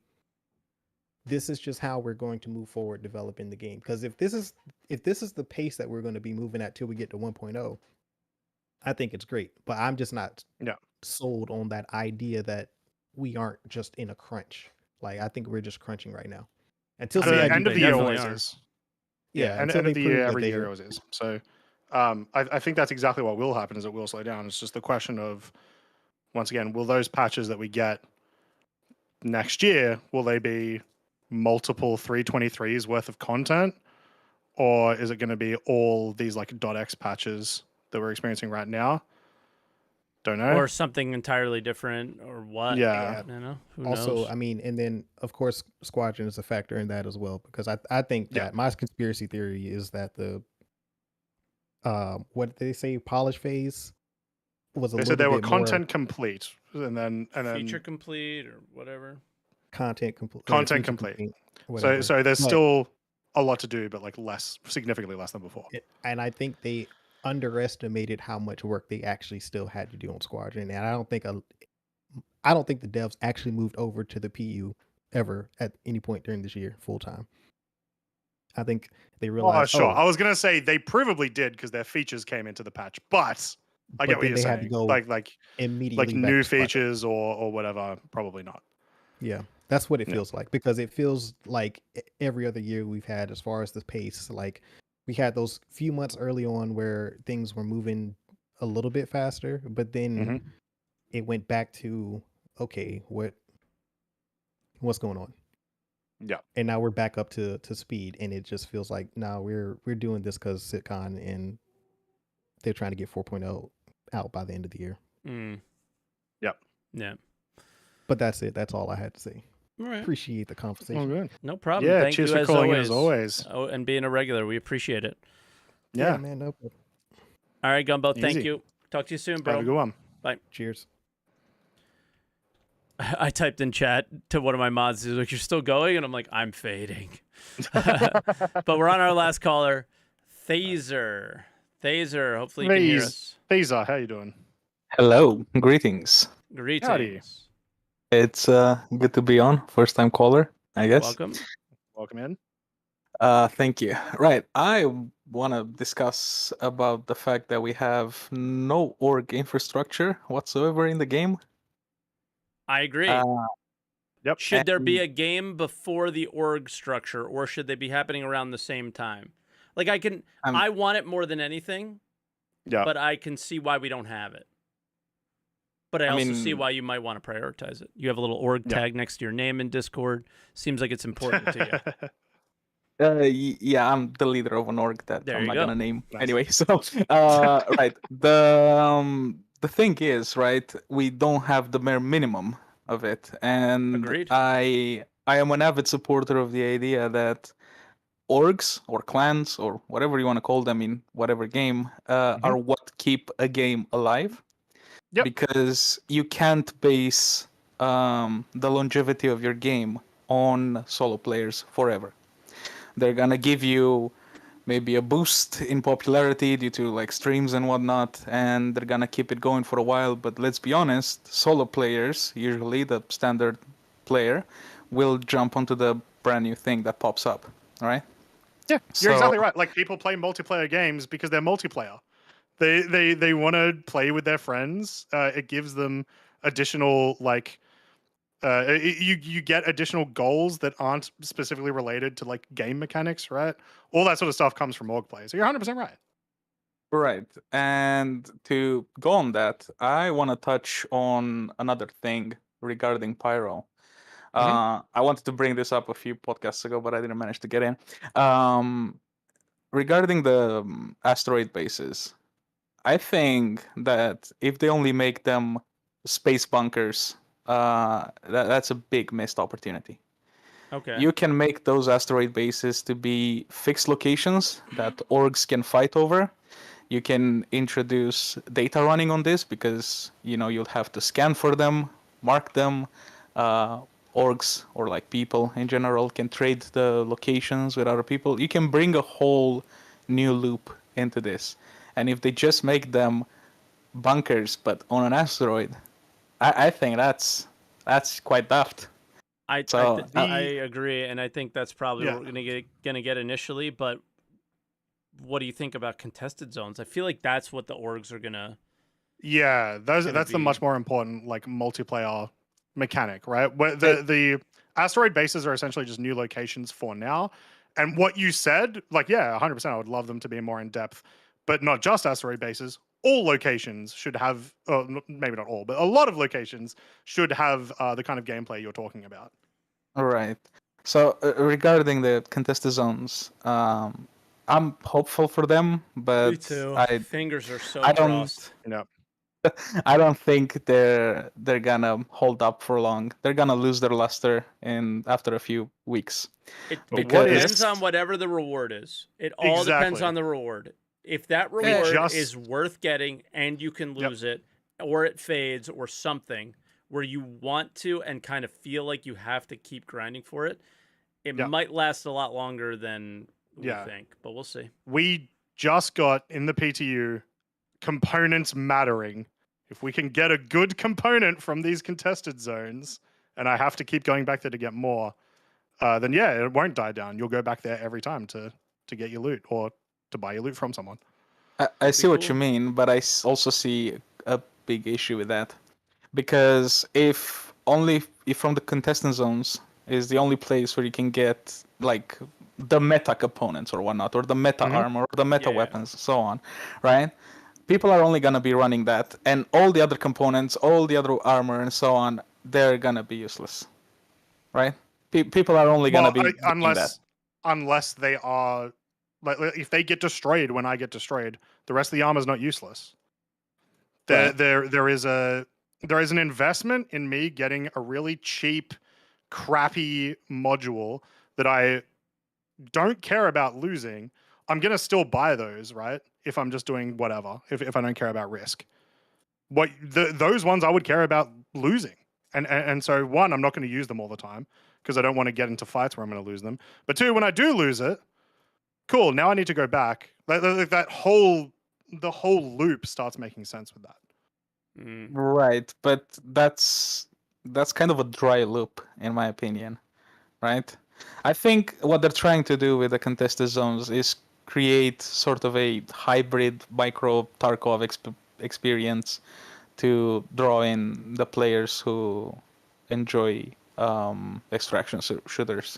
this is just how we're going to move forward developing the game? Because if this is the pace that we're going to be moving at till we get to 1.0, I think it's great. But I'm just not sold on that idea that we aren't just in a crunch. Like, I think we're just crunching right now. Until the end of the year definitely always are. is. Yeah, end until of they the prove year that every they year always is. So I think that's exactly what will happen is it will slow down. It's just the question of, once again, will those patches that we get next year, will they be multiple 323s worth of content? Or is it going to be all these like .x patches that we're experiencing right now? Don't know. Or something entirely different, or what? Yeah. You know, who also, knows? I mean, and then of course, Squadron is a factor in that as well, because I think that my conspiracy theory is that the what did they say, polish phase was a They little said they bit were more content complete, and then feature complete or whatever. content complete. Content complete. Whatever. So there's still a lot to do, but like significantly less than before. And I think they underestimated how much work they actually still had to do on Squadron, and I don't think the devs actually moved over to the PU ever at any point during this year full time. I think they realized. Sure. I was gonna say they provably did because their features came into the patch, but I get what you're saying. Had to go like immediately like new features or whatever. Probably not. Yeah, that's what it feels like, because it feels like every other year we've had, as far as the pace, like we had those few months early on where things were moving a little bit faster, but then it went back to, okay, what's going on? Yeah. And now we're back up to speed, and it just feels like now we're doing this because Citcon and they're trying to get 4.0 out by the end of the year. Yep. Yeah. But that's it. That's all I had to say. All right. Appreciate the conversation. Good. No problem. Yeah, Thank cheers you for as calling always. in as always. Oh, and being a regular, we appreciate it. Yeah, man. No problem. All right, Gumbo. Easy. Thank you. Talk to you soon, bro. Have a good one. Bye. Cheers. I typed in chat to one of my mods. He's like, "You're still going?" And I'm like, "I'm fading." But we're on our last caller, Thazer. Thazer, hopefully you can hear us. Thazer, how you doing? Hello, greetings. Greetings. Howdy. It's good to be on. First time caller, I guess. Welcome. Welcome in. Thank you. Right, I want to discuss about the fact that we have no org infrastructure whatsoever in the game. I agree. Yep. Should there be a game before the org structure, or should they be happening around the same time? Like, I want it more than anything. Yeah. But I can see why we don't have it. But I also see why you might want to prioritize it. You have a little org tag next to your name in Discord. Seems like it's important to you. Yeah, I'm the leader of an org that I'm not gonna name anyway. So, right, the thing is, right, we don't have the bare minimum of it, and Agreed. I am an avid supporter of the idea that orgs or clans or whatever you want to call them in whatever game are what keep a game alive. Yep. Because you can't base the longevity of your game on solo players forever. They're gonna give you maybe a boost in popularity due to like streams and whatnot, and they're gonna keep it going for a while. But let's be honest, solo players, usually the standard player, will jump onto the brand new thing that pops up, right? Yeah, you're exactly right. Like, people play multiplayer games because they're multiplayer. They want to play with their friends. It gives them additional you get additional goals that aren't specifically related to like game mechanics, right? All that sort of stuff comes from org play. So you're 100% right. Right. And to go on that, I want to touch on another thing regarding Pyro. I wanted to bring this up a few podcasts ago, but I didn't manage to get in. Regarding the asteroid bases, I think that if they only make them space bunkers, that's a big missed opportunity. Okay. You can make those asteroid bases to be fixed locations that orgs can fight over, You can introduce data running on this because you'll have to scan for them, mark them. Orgs or like people in general can trade the locations with other people. You can bring a whole new loop into this, and if they just make them bunkers but on an asteroid, I think that's quite daft. I agree, and I think that's probably what we're gonna get initially. But what do you think about contested zones? I feel like that's what the orgs are gonna. Yeah, that's the much more important like multiplayer mechanic, right? Where the asteroid bases are essentially just new locations for now. And what you said, like, 100%, I would love them to be more in depth, but not just asteroid bases. All locations should have, maybe not all, but a lot of locations should have the kind of gameplay you're talking about. All right. So regarding the contested zones, I'm hopeful for them, but me too. Fingers are so crossed. I don't think they're gonna hold up for long. They're gonna lose their luster after a few weeks. It depends on whatever the reward is. It all depends on the reward. If that reward is worth getting and you can lose it, or it fades, or something where you want to and kind of feel like you have to keep grinding for it, it might last a lot longer than we think. But we'll see. We just got in the PTU components mattering. If we can get a good component from these contested zones, and I have to keep going back there to get more, then it won't die down. You'll go back there every time to get your loot or to buy your loot from someone. I see what you mean, but I also see a big issue with that. Because if from the contestant zones is the only place where you can get like the meta components or whatnot, or the meta armor, or the meta weapons, so on, right? People are only gonna be running that, and all the other components, all the other armor, and so on, they're gonna be useless, right? People are only gonna be unless they are like, if they get destroyed when I get destroyed, the rest of the armor is not useless. There is an investment in me getting a really cheap, crappy module that I don't care about losing. I'm gonna still buy those, right? If I'm just doing whatever, if I don't care about risk. Those ones I would care about losing. And so one, I'm not going to use them all the time because I don't want to get into fights where I'm going to lose them. But two, when I do lose it, cool, now I need to go back. Like the whole loop starts making sense with that. Right, but that's kind of a dry loop in my opinion, right? I think what they're trying to do with the contested zones is create sort of a hybrid micro Tarkov experience to draw in the players who enjoy extraction shooters.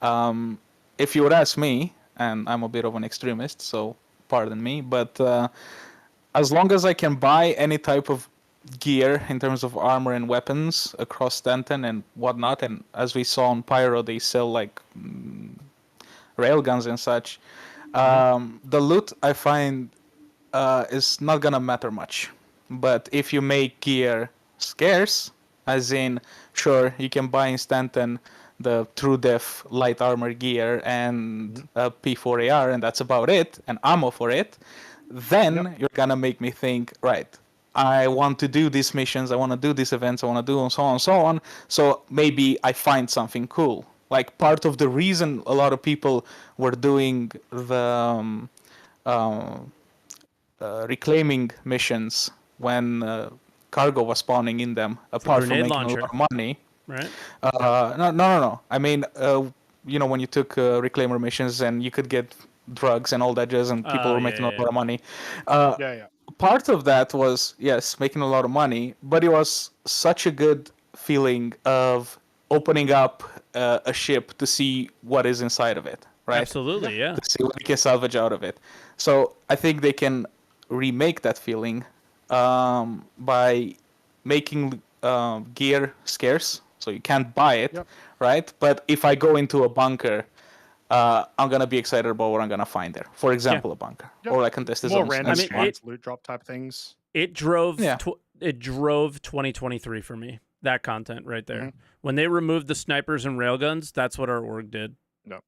If you would ask me, and I'm a bit of an extremist, so pardon me, but as long as I can buy any type of gear in terms of armor and weapons across Stanton and whatnot, and as we saw on Pyro, they sell like railguns and such. The loot I find is not gonna matter much, but if you make gear scarce, as in, sure, you can buy in Stanton the True Def light armor gear and a P4 AR, and that's about it, and ammo for it, then you're gonna make me think, right, I want to do these missions, I want to do these events, I want to do and so on and so on, so maybe I find something cool. Like, part of the reason a lot of people were doing the reclaiming missions when cargo was spawning in them, apart from making a lot of money. Right? No. I mean, when you took reclaimer missions and you could get drugs and all that jazz, and people were making a lot of money. Part of that was, yes, making a lot of money, but it was such a good feeling of opening up a ship to see what is inside of it, right? Absolutely, yeah. To see what you can salvage out of it. So I think they can remake that feeling by making gear scarce, so you can't buy it, right? But if I go into a bunker, I'm gonna be excited about what I'm gonna find there. For example, a bunker or like contested zones. More random loot drop type things. It drove 2023 for me. That content right there. When they removed the snipers and railguns, that's what our org did. No.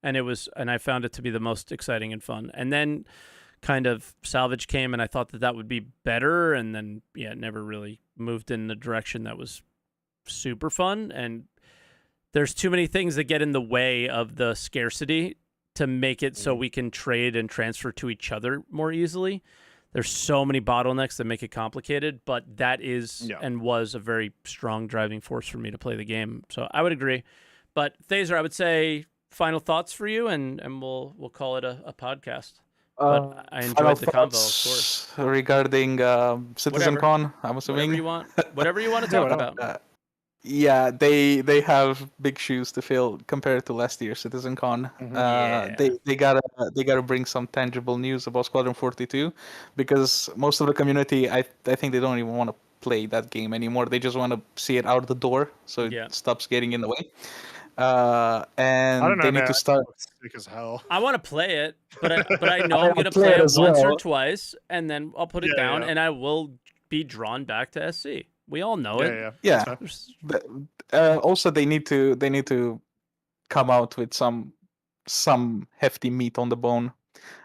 And I found it to be the most exciting and fun. And then kind of Salvage came, and I thought that would be better, and then it never really moved in the direction that was super fun. And there's too many things that get in the way of the scarcity to make it so we can trade and transfer to each other more easily. There's so many bottlenecks that make it complicated, but that is and was a very strong driving force for me to play the game. So I would agree. But Thazer, I would say final thoughts for you, and we'll call it a podcast. But I enjoyed the convo, of course. Regarding CitizenCon, I'm assuming. Whatever you want to talk about. Yeah, they have big shoes to fill compared to last year's CitizenCon. They gotta bring some tangible news about Squadron 42, because most of the community, I think they don't even want to play that game anymore. They just want to see it out the door, so it stops getting in the way. And they need to start. Sick as hell. I want to play it, but I know I'm gonna play it once or twice, and then I'll put it down, and I will be drawn back to SC. We all know it. Yeah. Also, they need to come out with some hefty meat on the bone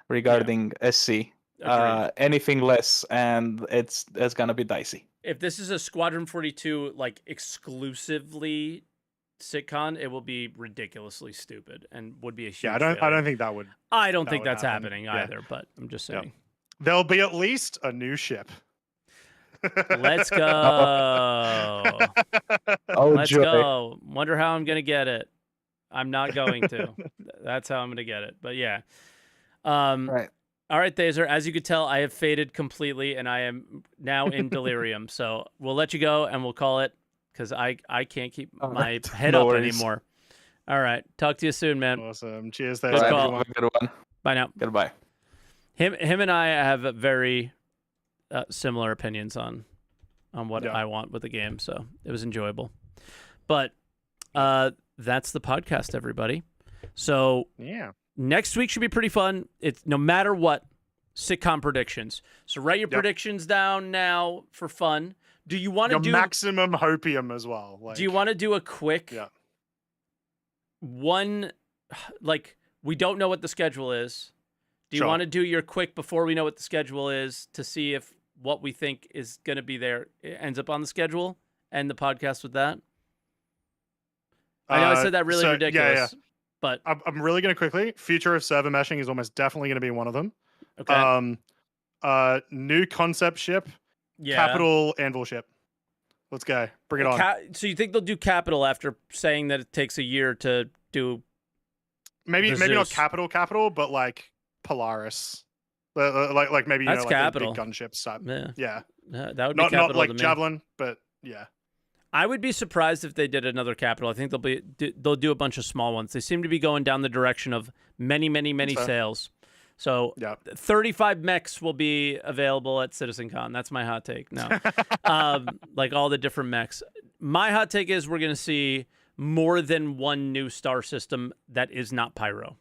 regarding SC. Anything less, and it's gonna be dicey. If this is a Squadron 42 like exclusively Citcon, it will be ridiculously stupid and would be a huge. I don't think that would. I don't think that's happening either. But I'm just saying. There'll be at least a new ship. Let's go. Let's go. Wonder how I'm going to get it. I'm not going to. That's how I'm going to get it. But yeah. Right. All right, Thazer. As you could tell, I have faded completely, and I am now in delirium. So we'll let you go, and we'll call it, because I can't keep my head up anymore. All right. Talk to you soon, man. Awesome. Cheers, Good Thazer. call. Good one. Bye now. Goodbye. Him and I have very similar opinions on what I want with the game, so it was enjoyable. But that's the podcast, everybody. So next week should be pretty fun. It's no matter what, Citcon predictions. So write your predictions down now for fun. Do you want to do maximum hopium as well? Do you want to do a quick one? Like, we don't know what the schedule is. Do you want to do your quick before we know what the schedule is, to see if what we think is going to be there ends up on the schedule, and the podcast with that? I know I said that really ridiculous, but I'm really going to quickly. Future of server meshing is almost definitely going to be one of them. Okay. New concept ship, capital anvil ship. Let's go. Bring it on. So you think they'll do capital after saying that it takes a year to do? Maybe not capital, but like Polaris, like maybe that's like capital. Big gunships type. Yeah, that would be capital. Not like to me. Javelin, but yeah. I would be surprised if they did another capital. I think they'll do a bunch of small ones. They seem to be going down the direction of many sales. So 35 mechs will be available at CitizenCon. That's my hot take. No, like all the different mechs. My hot take is we're going to see more than one new star system that is not Pyro.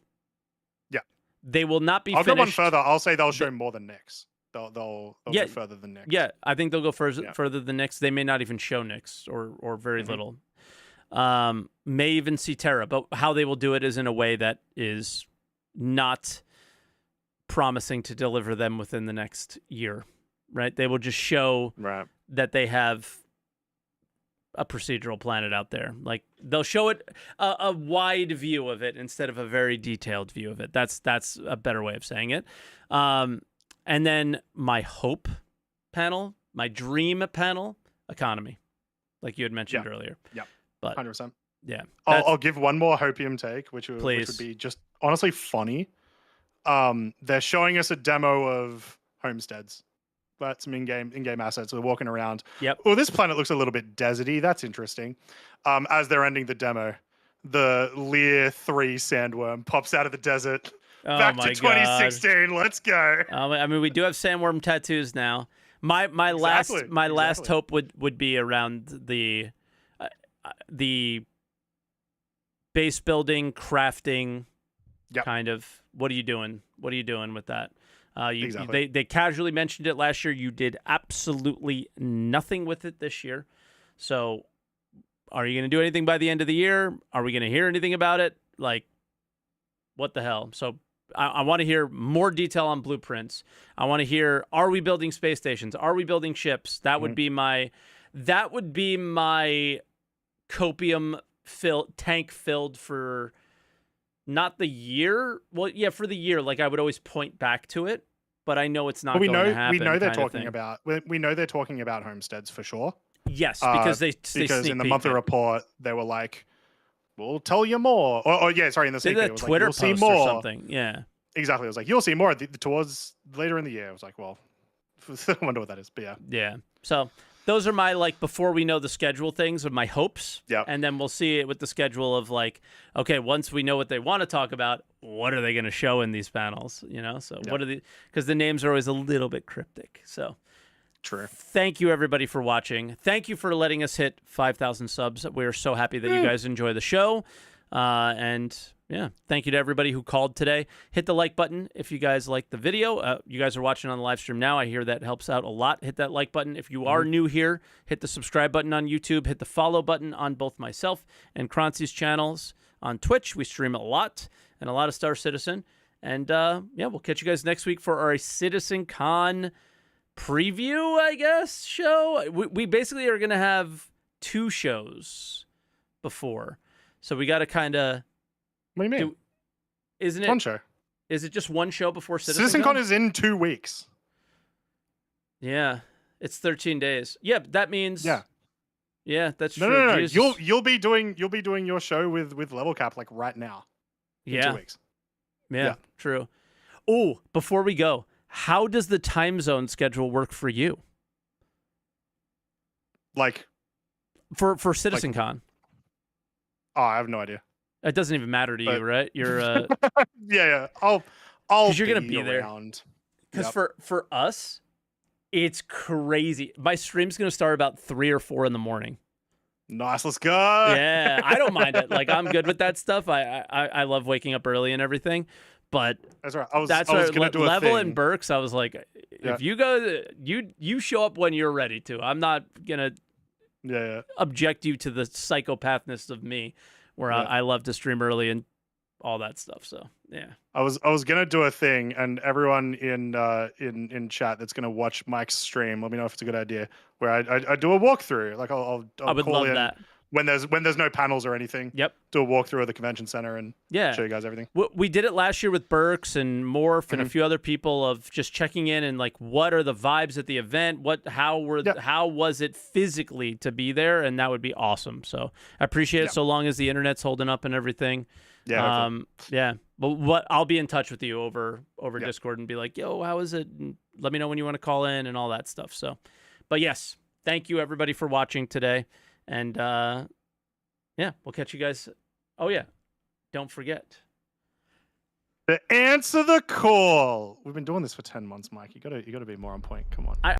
Yeah, they will not be. I'll finished. go one further. I'll say they'll show more than Nyx. They'll go further than Nyx. Yeah, I think they'll go further than Nyx. They may not even show Nyx or very little. May even see Terra, but how they will do it is in a way that is not promising to deliver them within the next year, right? They will just show that they have a procedural planet out there. Like, they'll show it a wide view of it instead of a very detailed view of it. That's a better way of saying it. And then my hope panel, my dream panel, economy, like you had mentioned earlier. Yeah, but 100%. Yeah, I'll give one more hopium take, which would be just honestly funny. They're showing us a demo of homesteads. That's some in-game assets. We're walking around. Yep. Well, this planet looks a little bit deserty. That's interesting. As they're ending the demo, the Lear 3 sandworm pops out of the desert. Back to 2016. Let's go. I mean, we do have sandworm tattoos now. My last hope would be around the base building, crafting, kind of. What are you doing? What are you doing with that? They casually mentioned it last year. You did absolutely nothing with it this year. So, are you going to do anything by the end of the year? Are we going to hear anything about it? Like, what the hell? So, I want to hear more detail on blueprints. I want to hear, are we building space stations? Are we building ships? That would be my copium tank filled for not the year. Well, yeah, for the year. Like I would always point back to it, but I know it's not going to happen. We know they're talking about. We know they're talking about homesteads for sure. Yes, because because in the monthly report they were like, "We'll tell you more." Or yeah, sorry, in the sneak peek, it was Twitter like, "You'll post see more." or something. Yeah, exactly. It was like, "You'll see more towards later in the year." I was like, "Well, I wonder what that is." But yeah, yeah. So those are my like before we know the schedule things of my hopes. Yeah, and then we'll see it with the schedule of like, okay, once we know what they want to talk about, what are they going to show in these panels? You know, so what are the because the names are always a little bit cryptic. So. True. Thank you, everybody, for watching. Thank you for letting us hit 5,000 subs. We're so happy that you guys enjoy the show. And yeah, thank you to everybody who called today. Hit the like button if you guys like the video. You guys are watching on the live stream now. I hear that helps out a lot. Hit that like button. If you are new here, hit the subscribe button on YouTube. Hit the follow button on both myself and Croncy's channels on Twitch. We stream a lot and a lot of Star Citizen. And yeah, we'll catch you guys next week for our Citcon preview, I guess, show. We basically are going to have 2 shows before. So we got to kind of... What do you mean? Isn't it... One show. Is it just one show before Citcon? Citcon is in 2 weeks. Yeah. It's 13 days. Yeah, that means... Yeah. Yeah, that's true. No. You'll be doing your show with Level Cap like right now. In 2 weeks. Yeah, true. Oh, before we go, how does the time zone schedule work for you? Like for Citcon? Oh, I have no idea. It doesn't even matter to you, right? You're yeah. I'll you're gonna be there. Because for us, it's crazy. My stream's gonna start about 3 or 4 in the morning. Nice, let's go. Yeah, I don't mind it. Like I'm good with that stuff. I love waking up early and everything. But that's right. I was gonna do a Level thing. and Burks. I was like, if you go, you show up when you're ready to. I'm not gonna object you to the psychopathness of me, where I love to stream early and all that stuff. So yeah, I was gonna do a thing, and everyone in chat that's gonna watch Mike's stream, let me know if it's a good idea. Where I do a walkthrough. Like I would call love in that. When there's no panels or anything. Yep. Do a walkthrough of the convention center and show you guys everything. We did it last year with Burks and Morph and a few other people of just checking in and like what are the vibes at the event? How was it physically to be there? And that would be awesome. So I appreciate it so long as the internet's holding up and everything. Yeah. Yeah. But I'll be in touch with you over Discord and be like, yo, how is it? And let me know when you want to call in and all that stuff. So, but yes, thank you everybody for watching today. And yeah, we'll catch you guys. Oh yeah, don't forget to answer the call. We've been doing this for 10 months, Mike. You gotta be more on point. Come on.